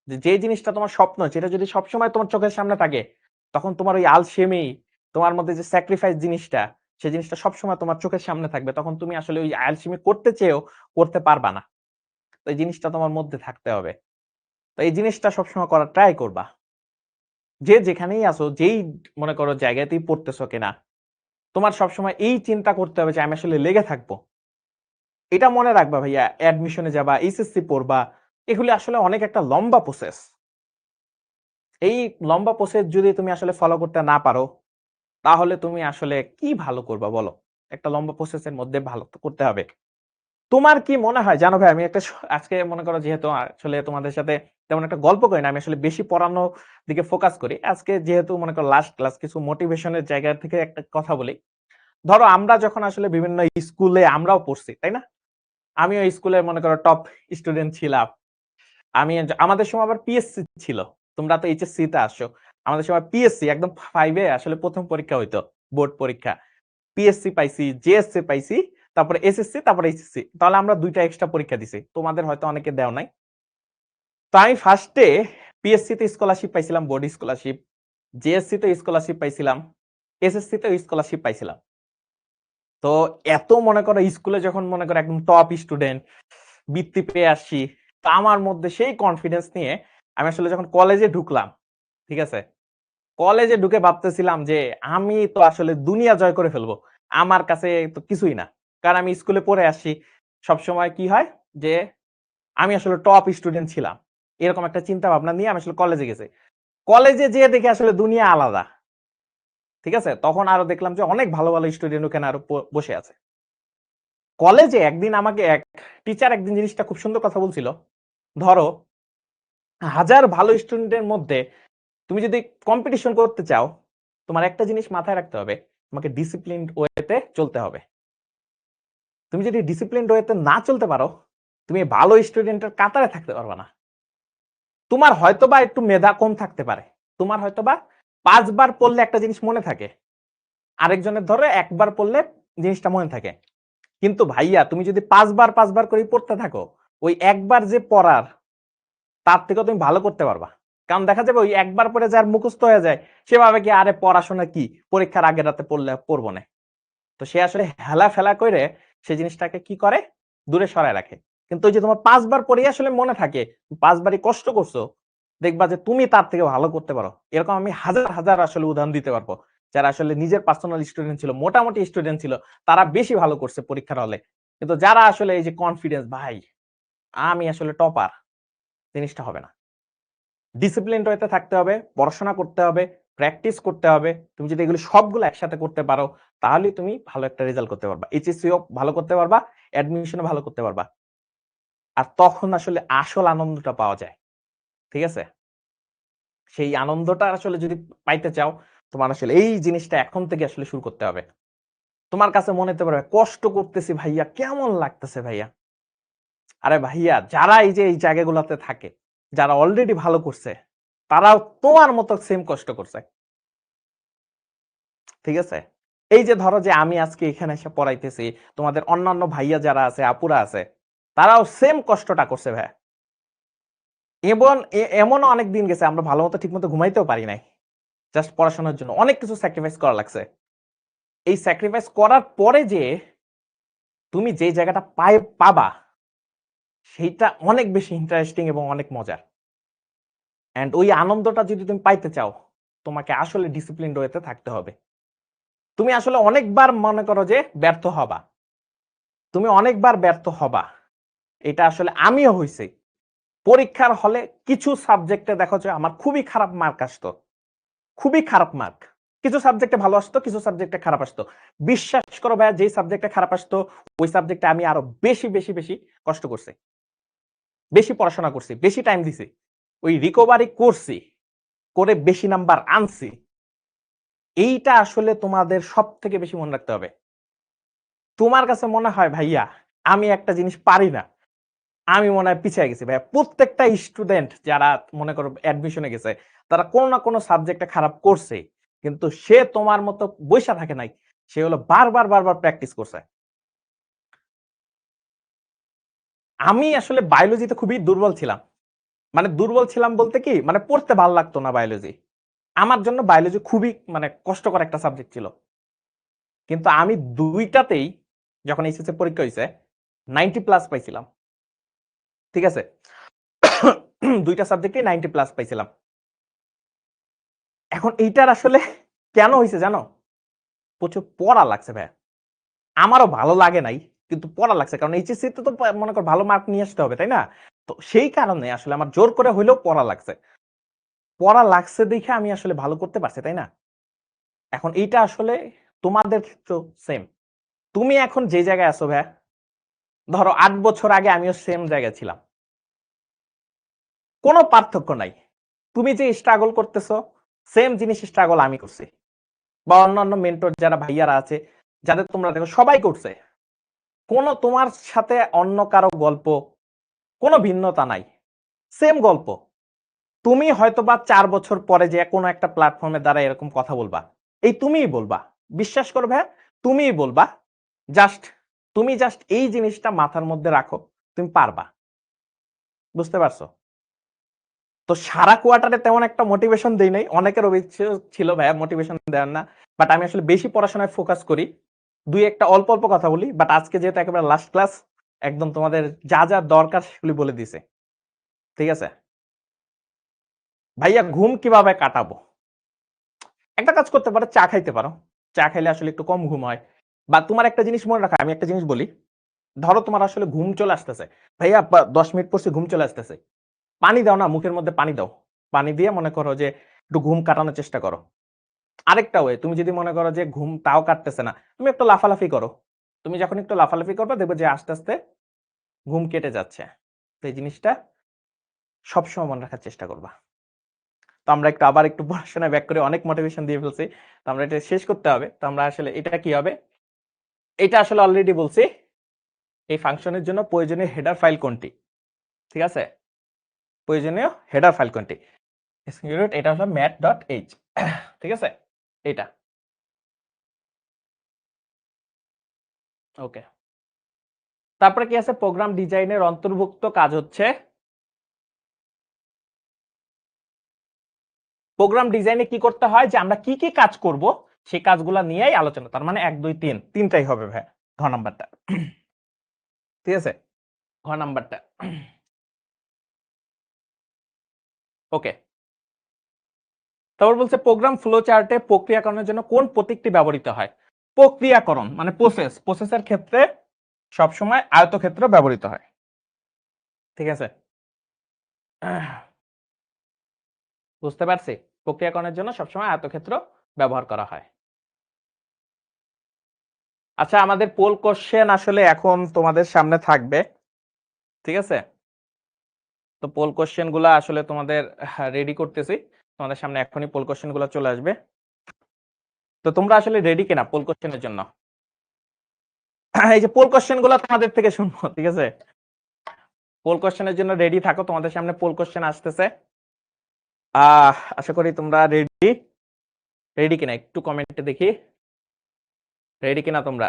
যে জিনিসটা তোমার স্বপ্ন সেটা যদি সবসময় তোমার চোখের সামনে থাকে, তখন তোমার ওই আলসেমি, তোমার মধ্যে যে স্যাক্রিফাইস জিনিসটা, সেই জিনিসটা সবসময় তোমার চোখের সামনে থাকবে। তখন তুমি আসলে ওই আলসেমি করতে চেয়েও করতে পারবা না। তো এই জিনিসটা তোমার মধ্যে থাকতে হবে। তো এই জিনিসটা সবসময় করার ট্রাই করবা। যে যেখানেই আছো, যেই মনে করো জায়গাতেই পড়তেছো কিনা, তোমার সবসময় এই চিন্তা করতে হবে যে আমি আসলে লেগে থাকবো। এটা মনে রাখবা ভাইয়া, অ্যাডমিশনে যাবা, এইচএসসি পড়বা, এগুলি আসলে অনেক একটা লম্বা প্রসেস। এই লম্বা প্রসেস যদি তুমি আসলে ফলো করতে না পারো, তাহলে তুমি আসলে কি ভালো করবা বলো? একটা লম্বা প্রসেসের মধ্যে ভালো তো করতে হবে। তোমার কি মনে হয় জানো ভাই, আমি একটা আজকে মনে করো যেহেতু আসলে তোমাদের সাথে তেমন একটা গল্প করি না, আমি আসলে বেশি পড়ানোর দিকে ফোকাস করি। আজকে যেহেতু মনে করো লাস্ট ক্লাস, কিছু মোটিভেশনের জায়গা থেকে একটা কথা বলি। ধরো আমরা যখন আসলে বিভিন্ন স্কুলে আমরাও পড়ছি, তাই না? আমিও স্কুলে মনে করো টপ স্টুডেন্ট ছিলাম। আমাদের সময় আবার পিএসসি ছিল। তোমরা তো এইচএসসি তে আসছো। আমাদের সময় পিএসসি একদম 5 এ আসলে ১ম পরীক্ষা হইতো। বোর্ড পরীক্ষা। পিএসসি পাইছি, জেএসসি পাইছি, তারপরে এসএসসি, তারপরে এইচএসসি। তাহলে আমরা ২ টা এক্সট্রা পরীক্ষা দিছি। তোমাদের হয়তো অনেকে দেও নাই। তো আমি ফার্স্ট এ পিএসসি তে স্কলারশিপ পাইছিলাম, বোর্ড স্কলারশিপ। জেএসসি তে স্কলারশিপ পাইছিলাম। এসএসসি তেও স্কলারশিপ পাইছিলাম। তো এত মনে করো স্কুলে যখন মনে করো একদম টপ স্টুডেন্ট, বৃত্তি পেয়ে আসছি। তো আমার মধ্যে সেই কনফিডেন্স নিয়ে আমি আসলে যখন কলেজে ঢুকলাম, ঠিক আছে? কলেজে ঢুকে ভাবতেছিলাম যে আমি তো আসলে দুনিয়া জয় করে ফেলবো। আমার কাছে তো কিছুই না। কারণ আমি স্কুলে পড়ে আসছি। সবসময় কি হয় যে আমি আসলে টপ স্টুডেন্ট ছিলাম। এরকম একটা চিন্তা ভাবনা নিয়ে আমি আসলে কলেজে গেছি। কলেজে যেয়ে দেখি আসলে দুনিয়া আলাদা। ঠিক আছে? তখন আরো দেখলাম যে অনেক ভালো স্টুডেন্ট ওখানে আরো বসে আছে। কলেজে একদিন আমাকে এক টিচার একদিন জিনিসটা খুব সুন্দর কথা বলছিল। ধরো ১০০০ ভালো স্টুডেন্টের মধ্যে তুমি যদি কম্পিটিশন করতে চাও, তোমার একটা জিনিস মাথায় রাখতে হবে। তোমাকে ডিসিপ্লিনড ওয়েতে চলতে হবে। তুমি যদি ডিসিপ্লিনড ওয়েতে না চলতে পারো, তুমি ভালো স্টুডেন্টের কাতারে থাকতে পারবা না। তোমার হয়তোবা একটু মেধা কম থাকতে পারে। তোমার হয়তোবা ৫ বার পড়লে একটা জিনিস মনে থাকে। আরেকজনের ধরো ১ বার পড়লে জিনিসটা মনে থাকে। কিন্তু ভাইয়া তুমি যদি ৫ বার করে পড়তে থাকো, ওই একবার যে পড়ার তার থেকেও তুমি ভালো করতে পারবা। কারণ দেখা যাবে ওই একবার পড়ে যার মুখস্থ হয়ে যায়, সে ভাবে কি আরে পড়াশোনা কি? পরীক্ষার আগের রাতে পড়লে পড়বো না। তো সে আসলে হেলাফেলা করে সেই জিনিসটাকে কি করে? দূরে সরায় রাখে। কিন্তু ওই যে তোমার ৫ বার পড়েই আসলে মনে থাকে, ৫ বারই কষ্ট করছো, দেখবা যে তুমি তার থেকে ভালো করতে পারো। এরকম আমি হাজার আসলে উদাহরণ দিতে পারবো। যারা আসলে নিজের পার্সোনাল স্টুডেন্ট ছিল, মোটামুটি স্টুডেন্ট ছিল, তারা বেশি ভালো করছে পরীক্ষার হলে। কিন্তু যারা আসলে এই যে কনফিডেন্স ভাই, আমি আসলে টপার, জিনিসটা হবে না। ডিসিপ্লিনড ওয়েতে থাকতে হবে, পড়াশোনা করতে হবে, প্র্যাকটিস করতে হবে। তুমি যদি এগুলো সবগুলো একসাথে করতে পারো, তাহলেই তুমি ভালো একটা রেজাল্ট করতে পারবা। এইচএসসিও ভালো করতে পারবা, অ্যাডমিশনও ভালো করতে পারবা। আর তখন আসলে আসল আনন্দটা পাওয়া যায়। ঠিক আছে? সেই আনন্দটা আসলে যদি পাইতে চাও, তোমার আসলে এই জিনিসটা এখন থেকে আসলে শুরু করতে হবে। তোমার কাছে মনে হতে পারে, কষ্ট করতেছি ভাইয়া, কেমন লাগতেছে ভাইয়া? আরে ভাইয়া, যারা এই যে এই জায়গাগুলোতে থাকে, যারা অলরেডি ভালো করছে, তারাও তোমার মতো সেম কষ্ট করছে। ঠিক আছে? এই যে ধরো যে আমি আজকে এখানে এসে পড়াইতেছি, তোমাদের অন্যান্য ভাইয়া যারা আছে, আপুরা আছে, তারাও সেম কষ্টটা করছে ভাইয়া। এবং এমনও অনেক দিন গেছে আমরা ভালোমতো ঠিকমতো ঘুমাইতেও পারি নাই। জাস্ট পড়াশোনার জন্য অনেক কিছু স্যাক্রিফাইস করা লাগছে। এই স্যাক্রিফাইস করার পরে যে তুমি যে জায়গাটা পাবা, সেইটা অনেক বেশি ইন্টারেস্টিং এবং অনেক মজার। অ্যান্ড ওই আনন্দটা যদি তুমি পাইতে চাও, তোমাকে আসলে ডিসিপ্লিনড ওয়েতে থাকতে হবে। তুমি আসলে অনেকবার মনে করো যে ব্যর্থ হবা। তুমি অনেকবার ব্যর্থ হবা। এটা আসলে আমিও হইছি। পরীক্ষার হলে কিছু সাবজেক্টে দেখো যে আমার খুবই খারাপ মার্ক আসতো। খুবই খারাপ মার্ক। কিছু সাবজেক্টে ভালো আসতো, কিছু সাবজেক্টে খারাপ আসতো। বিশ্বাস করো ভাইয়া, যেই সাবজেক্টে খারাপ আসতো, ওই সাবজেক্টে আমি আরো বেশি কষ্ট করছি। বেশি পড়াশোনা করছি, বেশি টাইম দিছি। ওই রিকভারি করছি, করে বেশি নাম্বার আনছি। এইটা আসলে তোমাদের সবথেকে বেশি মনে রাখতে হবে। তোমার কাছে মনে হয় ভাইয়া, আমি একটা জিনিস পারি না, আমি মনে হয় পিছিয়ে গেছি ভাইয়া। প্রত্যেকটা স্টুডেন্ট যারা মনে করো অ্যাডমিশনে গেছে, তারা কোনো না কোনো সাবজেক্টে খারাপ করছে। কিন্তু সে তোমার মতো বইসা থাকে নাই। সে হলো বারবার প্র্যাকটিস করছে। আমি আসলে বায়োলজিতে খুবই দুর্বল ছিলাম। মানে দুর্বল ছিলাম বলতে কি? মানে পড়তে ভাল লাগতো না বায়োলজি। আমার জন্য বায়োলজি খুবই মানে কষ্টকর একটা সাবজেক্ট ছিল। কিন্তু আমি ২ টাতেই যখন এইচএসসি পরীক্ষা হইছে, 90 প্লাস পাইছিলাম। ঠিক আছে? ২ টা সাবজেক্টেই 90 প্লাস পাইছিলাম। এখন এইটার আসলে কেন হইছে জানো? প্রচুর পড়া লাগছে ভাইয়া। আমারও ভালো লাগে নাই, কিন্তু পড়া লাগছে। কারণ এইচএসসি তে তো মনে করো ভালো মার্ক নিয়ে আসতে হবে, তাই না? তো সেই কারণে আসলে আমার জোর করে হইলেও পড়া লাগছে। পড়া লাগছে দেখে আমি আসলে ভালো করতে পারছি, তাই না? এখন এইটা আসলে তোমাদের ক্ষেত্রেও সেম। তুমি এখন যে জায়গায় আছো ভাইয়া, ধরো ৮ বছর আগে আমিও সেম জায়গায় ছিলাম। কোনো পার্থক্য নাই। তুমি যে স্ট্রাগল করতেছো, সেম জিনিস স্ট্রাগল আমি করছি। বা অন্যান্য মেন্টর যারা ভাইয়ারা আছে, যাদের তোমরা দেখো সবাই করছে। কোন তোমার সাথে অন্য কারো গল্প, কোনো ভিন্নতা নাই। সেম গল্প। তুমি হয়তোবা ৪ বছর পরে যেয়ে কোনো একটা প্ল্যাটফর্মে দাঁড়ায় এরকম কথা বলবা। এই তুমিই বলবা। বিশ্বাস করো ভাইয়া, তুমিই বলবা। জাস্ট তুমি জাস্ট এই জিনিসটা মাথার মধ্যে রাখো। তুমি পারবা। বুঝতে পারছো? তো সারা কোয়ার্টারে তেমন একটা মোটিভেশন দেই নাই। অনেকের অভিযোগ ছিল ভাইয়া মোটিভেশন দেওয়ার না। বাট আমি আসলে বেশি পড়াশোনায় ফোকাস করি। ২-১ টা অল্প কথা বলি। বাট আজকে যেহেতু একেবারে লাস্ট ক্লাস, একদম তোমাদের যা দরকার সেগুলি বলে দিছে। ঠিক আছে? ভাইয়া ঘুম কিভাবে কাটাবো? একটা কাজ করতে পারো, চা খাইতে পারো। চা খাইলে আসলে একটু কম ঘুম হয়। বা তোমার একটা জিনিস মনে রাখো, আমি একটা জিনিস বলি। ধরো তোমার আসলে ঘুম চলে আসতেছে। ভাইয়া ১০ মিনিট পড়ছি, ঘুম চলে আসতেছে। পানি দাও না, মুখের মধ্যে পানি দাও। পানি দিয়ে মনে করো যে একটু ঘুম কাটানোর চেষ্টা করো। আরেকটা ওয়ে, তুমি যদি মনে করো যে ঘুম তাও কাটতেছে না, তুমি একটু লাফালাফি করো। তুমি যখন একটু লাফালাফি করবা, দেখবে যে আস্তে ঘুম কেটে যাচ্ছে। তো এই জিনিসটা সবসময় মনে রাখার চেষ্টা করবা। তো আমরা আবার একটু পড়াশোনায় ব্যাক করে অনেক মোটিভেশন দিয়ে ফেলছি। তো আমরা এটা শেষ করতে হবে। তো আমরা আসলে এটা কি হবে? এটা আসলে অলরেডি বলছি। এই ফাংশনের জন্য প্রয়োজনীয় হেডার ফাইল কোনটি? ঠিক আছে? প্রয়োজনীয় হেডার ফাইল কোনটি? স্ক্রিপ্ট এটা হলো mat.h ঠিক আছে? এটা। ওকে। তারপরে কি আছে, প্রোগ্রাম ডিজাইনের অন্তর্ভুক্ত কাজ হচ্ছে প্রোগ্রাম ডিজাইনে কি করতে হয়, যে আমরা কি কি কাজ করব সেই কাজগুলো নিয়েই আলোচনা। তার মানে 1 2 3 তিনটাই হবে ভাই, ঘ নাম্বারটা। ঠিক আছে, ঘ নাম্বারটা। ওকে, তারপর বলছে প্রোগ্রাম ফ্লো চার্টে প্রক্রিয়াকরণের জন্য কোন প্রতীকটি ব্যবহৃত হয়। প্রক্রিয়াকরণ মানে প্রসেসের ক্ষেত্রে সবসময় আয়তক্ষেত্র ব্যবহৃত হয়। ঠিক আছে, বুঝতে পারছি, প্রক্রিয়াকরণের জন্য সবসময় আয়তক্ষেত্র ব্যবহার করা হয়। আচ্ছা, আমাদের পোল কোশ্চেন আসলে এখন তোমাদের সামনে থাকবে। ঠিক আছে, তো পোল কোশ্চেন গুলা আসলে তোমাদের রেডি করতেছি, তোমাদের সামনে এখনই পোল কোশ্চেন গুলা চলে আসবে। তো তোমরা আসলে রেডি কিনা পোল কোশ্চেনের জন্য? এই যে পোল কোশ্চেন গুলা তোমাদের থেকে শুনবো, ঠিক আছে, পোল কোশ্চেনের জন্য রেডি থাকো, তোমাদের সামনে পোল কোশ্চেন আসতেছে। আশা করি তোমরা রেডি। রেডি কিনা একটু কমেন্টে দেখি, রেডি কিনা তোমরা?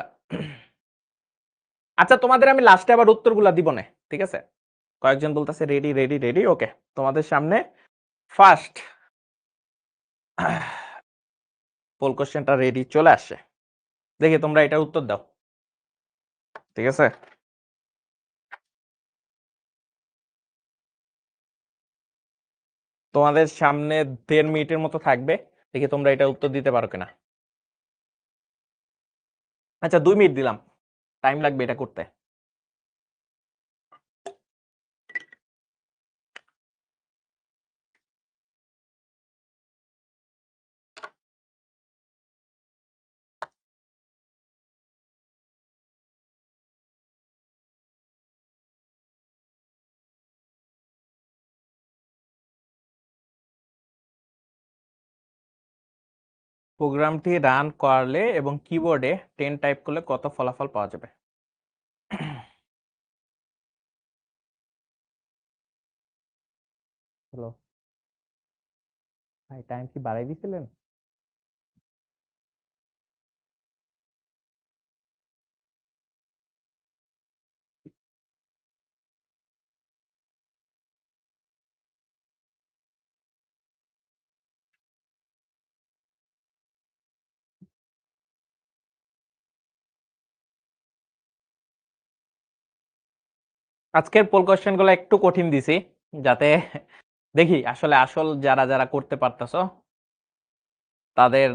আচ্ছা, তোমাদের আমি লাস্টে আবার উত্তরগুলা দিব না, ঠিক আছে? কয়েকজন বলতেছে রেডি রেডি রেডি। ওকে, তোমাদের সামনে ফার্স্ট পোল কোশ্চেনটা রেডি চলে আসছে, দেখি তোমরা এটার উত্তর দাও। ঠিক আছে, তোমাদের সামনে 1.5 মিনিটের মতো থাকবে, দেখি তোমরা এটা উত্তর দিতে পারো কিনা। আচ্ছা, 2 মিনিট দিলাম, টাইম লাগবে এটা করতে। প্রোগ্রামটি রান করলে এবং কিবোর্ডে 10 টাইপ করলে কত ফলাফল পাওয়া যাবে? হ্যালো ভাই, টাইম কি বাড়াই দিছিলেন? আজকের পোল কোশ্চেন গুলো একটু কঠিন দিছি, যাতে দেখি আসলে আসল যারা যারা করতে পারতেছো তাদের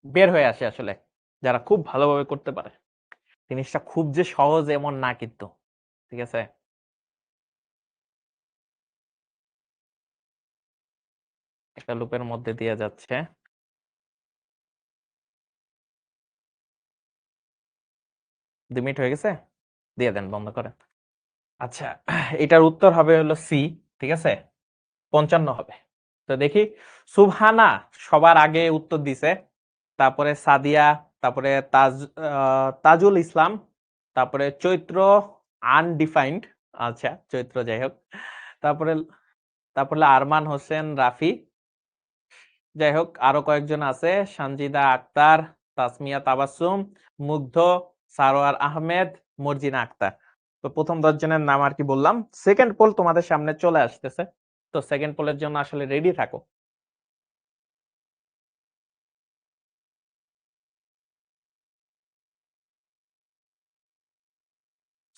বের হয়ে আসে আসলে, যারা খুব ভালোভাবে করতে পারে। জিনিসটা খুব যে সহজ এমন না কিন্তু, ঠিক আছে? একটা লুপের মধ্যে দিয়ে যাচ্ছে। 2 মিনিট হয়ে গেছে, দিয়ে দেন, বন্ধ করেন। আচ্ছা, এটার উত্তর হবে হলো সি, ঠিক আছে, 55 হবে। তো দেখি, সুবহানা সবার আগে উত্তর দিছে, তারপরে সাদিয়া, তারপরে তাজুল ইসলাম, তারপরে চৈত্র আনডিফাইন্ড, আচ্ছা চৈত্র যাই হোক, তারপরে তারপরে আরমান হোসেন রাফি, যাই হোক আরো কয়েকজন আছে, সঞ্জিদা আক্তার, তাসমিয়া তাবাসসুম, মুগ্ধ, সারোয়ার আহমেদ, মর্জিনা আক্তার। তো প্রথম 10 জনের নাম আর কি বললাম। সেকেন্ড পোল তোমাদের সামনে চলে আসতেছে, তো সেকেন্ড পোলের জন্য আসলে রেডি থাকো।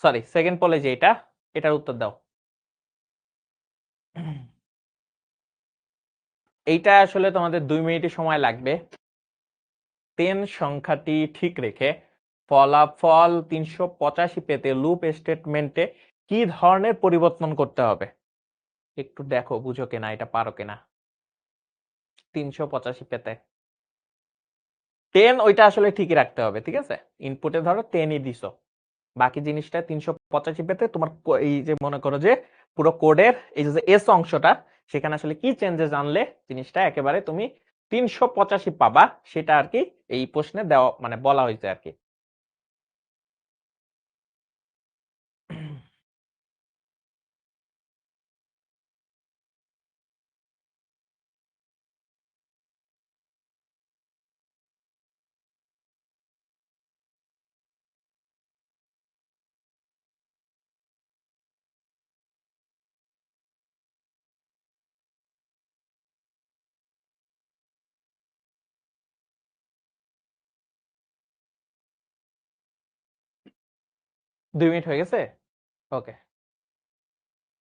সরি, সেকেন্ড পোলে যে এটার উত্তর দাও। এইটা আসলে তোমাদের 2 মিনিট সময় লাগবে। 10 সংখ্যাটি ঠিক রেখে ফলাফল 385 পেতে লুপ স্টেটমেন্টে কি ধরনের পরিবর্তন করতে হবে? একটু দেখো বুঝো কিনা, এটা পারো কিনা। 385 পেতে 10 ওইটা আসলে ঠিকই রাখতে হবে, ঠিক আছে? ইনপুটে ধরো 10ই দিছো, বাকি জিনিসটা 385 পেতে তোমার এই যে মনে করো যে পুরো কোডের এই যে এস অংশটা, সেখানে আসলে কি চেঞ্জেস আনলে জিনিসটা একেবারে তুমি 385 পাবা, সেটা আর কি এই প্রশ্নে দেওয়া মানে বলা হয়েছে আর কি। 2 মিনিট হয়ে গেছে? ওকে।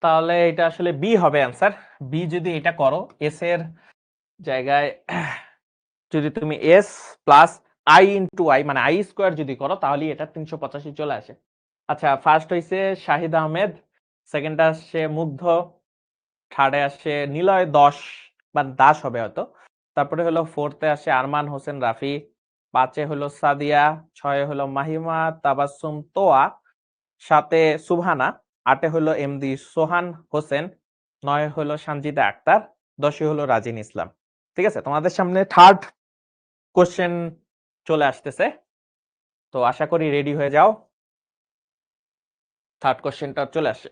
তাহলে এটা আসলে বি হবে অ্যান্সার। বি যদি এটা করো, এস এর জায়গায় যদি তুমি S plus I into I মানে আই স্কোয়ার যদি করো তাহলে এটা 385 চলে আসে। আচ্ছা, ফার্স্ট হইছে শাহিদ আহমেদ, সেকেন্ড আসছে মুগ্ধ, থার্ডে আসছে নিলয় বা দাস হবে হয়তো, তারপরে হলো ফোর্থে আসে আরমান হোসেন রাফি, 5-এ হলো সাদিয়া, 6-এ হলো মাহিমা তাবাসসুম তোয়া, 7-এ সুবহানা, 8-এ হলো এমডি সোহান হোসেন, 9-এ হলো সানজিদা আক্তার, 10-এ হলো রাজিন ইসলাম। ঠিক আছে, তোমাদের সামনে থার্ড কোশ্চেন চলে আসতেছে, তো আশা করি রেডি হয়ে যাও। থার্ড কোশ্চেনটা চলে আসে।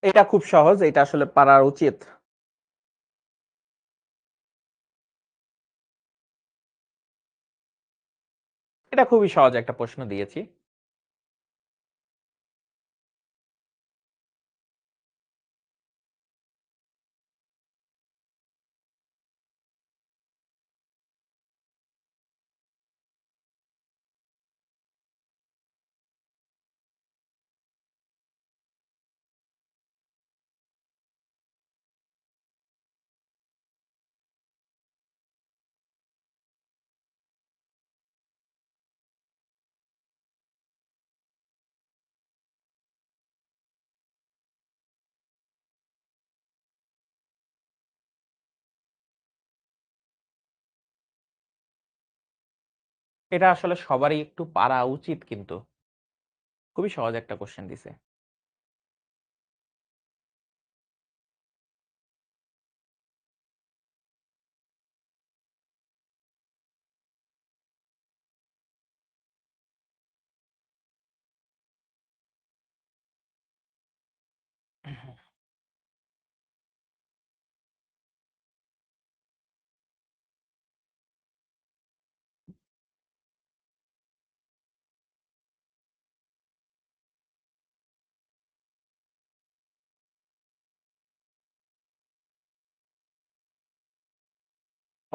এটা খুব সহজ, এটা আসলে পারা উচিত। এটা খুবই সহজ একটা প্রশ্ন দিয়েছি। এটা আসলে সবারই একটু পারা উচিত, কিন্তু খুবই সহজ একটা কোশ্চেন দিছে।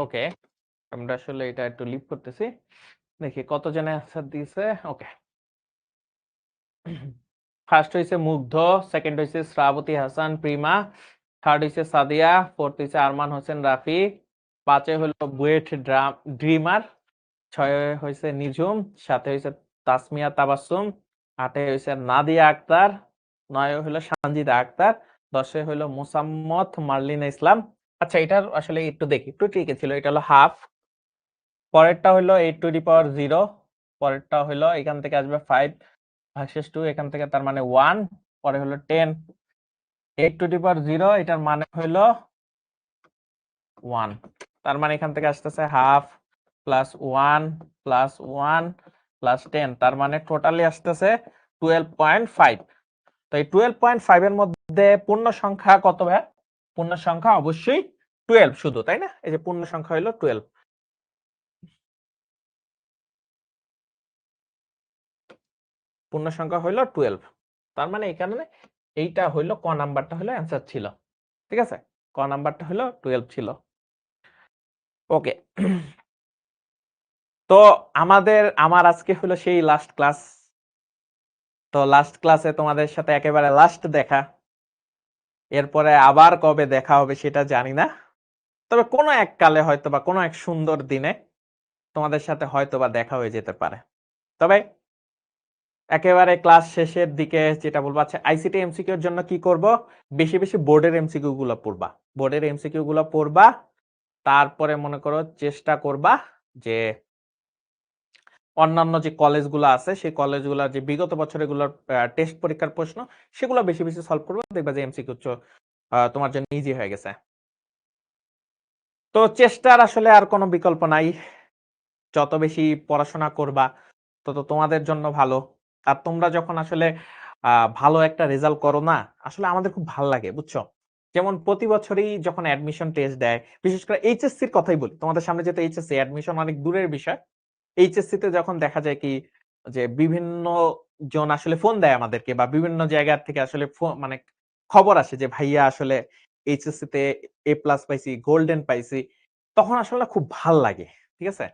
ওকে, আমরা আসলে এটা একটু লিভ করতেছি, দেখি কত জনে অ্যান্সার দিয়েছে। ওকে, ফার্স্ট হইছে মুগ্ধ, সেকেন্ড হইছে শ্রাবতী হাসান প্রিমা, থার্ড হইছে সাদিয়া, ফোর্থ হইছে আরমান হোসেন রাফি, 5-এ হলো বুয়েট ড্রিমার, 6-এ হইছে নিঝুম, 7-এ হইছে তাসমিয়া তাবাসসুম, 8-এ হইছে নাদিয়া আক্তার, 9-এ হলো সানজিদা আক্তার, 10-এ হলো মোসাম্মত মার্লিনা ইসলাম। আচ্ছা, এটার আসলে একটু দেখি, একটু ট্রিকে ছিল। এটা হলো হাফ, পরেরটা হলো 8 টু দি পাওয়ার 0, পরেরটা হলো এখান থেকে আসবে 5 ভার্সেস 2, এখান থেকে তার মানে 1, পরে হলো 10, 8 টু দি পাওয়ার 0 এটার মানে হলো 1, তার মানে এখান থেকে আসতেছে হাফ প্লাস 1 প্লাস 1 প্লাস 10, তার মানে টোটালি আসতেছে 12.5। তো এই 12.5 এর মধ্যে পূর্ণ সংখ্যা কত ভাই? পূর্ণ সংখ্যা অবশ্যই 12 শুধু, তাই না? এই যে পূর্ণ সংখ্যা হলো 12, পূর্ণ সংখ্যা হইলো 12, তার মানে এই কারণে এইটা হইলো ক নাম্বারটা হলো অ্যান্সার ছিল। ঠিক আছে, ক নাম্বারটা হলো 12 ছিল। ওকে, তো আমার আজকে হলো সেই লাস্ট ক্লাস। তো লাস্ট ক্লাসে তোমাদের সাথে একেবারে লাস্ট দেখা, এরপরে আবার কবে দেখা হবে সেটা জানি না, তবে কোনো এক কালে হয়তো বা কোনো এক সুন্দর দিনে তোমাদের সাথে হয়তো বা দেখা হয়ে যেতে পারে। তবে একেবারে ক্লাস শেষের দিকে যেটা বলবো, আচ্ছা আইসিটি এমসিকিউ এর জন্য কি করব? বেশি বেশি বোর্ডের এমসিকিউ গুলো পড়বা, বোর্ডের এমসিকিউ গুলো পড়বা, তারপরে মনে করো চেষ্টা করবা যে অন্যান্য যে কলেজগুলো আছে সেই কলেজগুলোর যে বিগত বছরের গুলোর টেস্ট পরীক্ষার প্রশ্ন সেগুলো বেশি বেশি সলভ করবে, দেখবা যে এমসিকিউ তোমার জন্য ইজি হয়ে গেছে। তো চেষ্টার আসলে আর কোনো বিকল্প নাই, যত বেশি পড়াশোনা করবা তত তোমাদের জন্য ভালো। আর তোমরা যখন আসলে ভালো একটা রেজাল্ট করো না, আসলে আমাদের খুব ভালো লাগে, বুঝছো? যেমন প্রতি বছরই যখন অ্যাডমিশন টেস্ট দেয়, বিশেষ করে এইচএসসির কথাই বলি, তোমাদের সামনে যেহেতু এইচএসসি অ্যাডমিশন অনেক দূরের বিষয়, এইচএসসি তে যখন দেখা যায় কি যে বিভিন্ন জন আসলে ফোন দেয় আমাদেরকে, বা বিভিন্ন জায়গা থেকে আসলে মানে খবর আসে যে ভাইয়া আসলে এইচএসসি তে এ প্লাস পাইছি, গোল্ডেন পাইছি, তখন আসলে খুব ভাল লাগে। ঠিক আছে?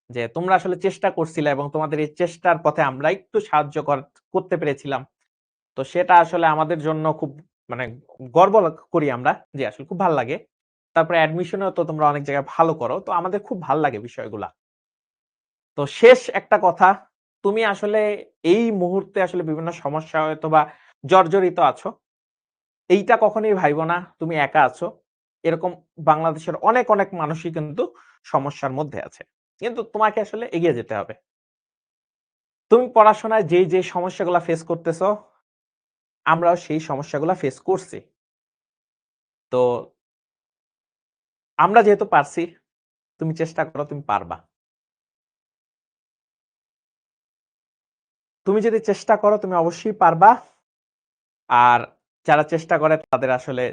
যে তোমরা আসলে চেষ্টা করছিলে এবং তোমাদের এই চেষ্টার পথে আমরা একটু সাহায্য করতে পেরেছিলাম। তো সেটা আসলে আমাদের জন্য খুব মানে গর্ব করি আমরা যে আসলে খুব ভাল লাগে। তারপরে অ্যাডমিশনেও তো তোমরা অনেক জায়গায় ভালো করো। তো আমাদের খুব ভাল লাগে বিষয়গুলা। তো শেষ একটা কথা, তুমি আসলে এই মুহূর্তে আসলে বিভিন্ন সমস্যা হয়তোবা জর্জরিত আছো। এইটা কখনোই ভাইব না তুমি একা আছো। এরকম বাংলাদেশের অনেক, অনেক মানুষই কিন্তু সমস্যার মধ্যে আছে। কিন্তু তোমাকে আসলে এগিয়ে যেতে হবে। তুমি পড়াশোনায় যে সমস্যাগুলা ফেস করতেছো, আমরাও সেই সমস্যাগুলা ফেস করছি। তো আমরা যেহেতু পারছি, তুমি চেষ্টা করো তুমি পারবা। তুমি যদি চেষ্টা করো তুমি অবশ্যই পারবা। আর যারা চেষ্টা করে তাদের আসলে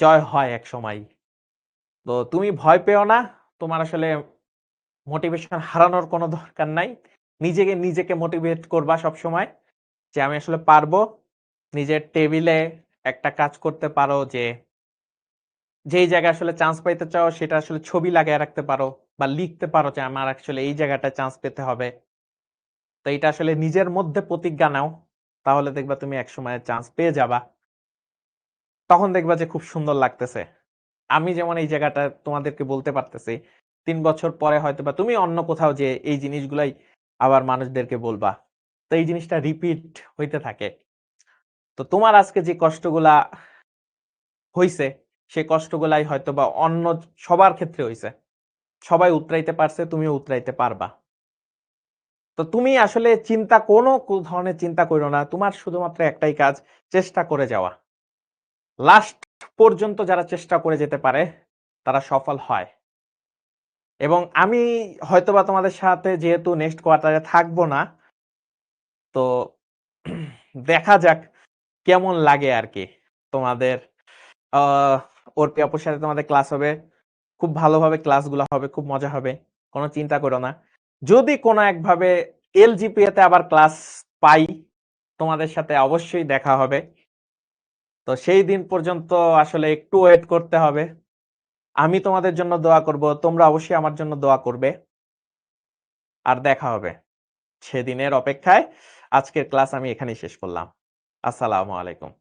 জয় হয় একসময়। তো তুমি ভয় পেও না। তোমার আসলে মোটিভেশন হারানোর কোনো দরকার নাই। নিজেকে মোটিভেট করবা সবসময় যে আমি আসলে পারবো। নিজের টেবিলে একটা কাজ করতে পারো যে, যেই জায়গায় আসলে চান্স পাইতে চাও সেটা আসলে ছবি লাগায় রাখতে পারো বা লিখতে পারো যে আমার আসলে এই জায়গাটায় চান্স পেতে হবে। তো এটা আসলে নিজের মধ্যে প্রতিজ্ঞা নাও। তাহলে দেখবা তুমি একসময় চান্স পেয়ে যাবা। তখন দেখবা যে খুব সুন্দর লাগতেছে। আমি যেমন এই জায়গাটা তোমাদেরকে বলতে পারতেছি। ৩ বছর পরে হয়তোবা তুমি অন্য কোথাও যেয়ে এই জিনিসগুলাই আবার মানুষদেরকে বলবা। তো এই জিনিসটা রিপিট হইতে থাকে। তো তোমার আজকে যে কষ্টগুলা হইছে, সে কষ্টগুলাই হয়তোবা অন্য সবার ক্ষেত্রে হইছে। সবাই উতরাইতে পারছে, তুমিও উতরাইতে পারবা। তো তুমি আসলে কোনো ধরনের চিন্তা কইরো না। তোমার শুধুমাত্র একটাই কাজ, চেষ্টা করে যাওয়া। লাস্ট পর্যন্ত যারা চেষ্টা করে যেতে পারে, তারা সফল হয়। এবং আমি হয়তোবা তোমাদের সাথে যেহেতু নেক্সট কোয়ার্টারে থাকবো না, তো দেখা যাক কেমন লাগে আরকি। তোমাদের আ অর্পি আপুর সাথে তোমাদের ক্লাস হবে। খুব ভালোভাবে ক্লাসগুলা হবে, খুব মজা হবে। কোন চিন্তা করো না। যদি কোন একভাবে এলজিপিএ তে আবার ক্লাস পাই, তোমাদের সাথে অবশ্যই দেখা হবে। তো সেই দিন পর্যন্ত আসলে একটু ওয়েট করতে হবে। আমি তোমাদের জন্য দোয়া করব। তোমরা অবশ্যই আমার জন্য দোয়া করবে। আর দেখা হবে। সেদিনের অপেক্ষায় আজকের ক্লাস আমি এখানেই শেষ করলাম। আসসালামু আলাইকুম।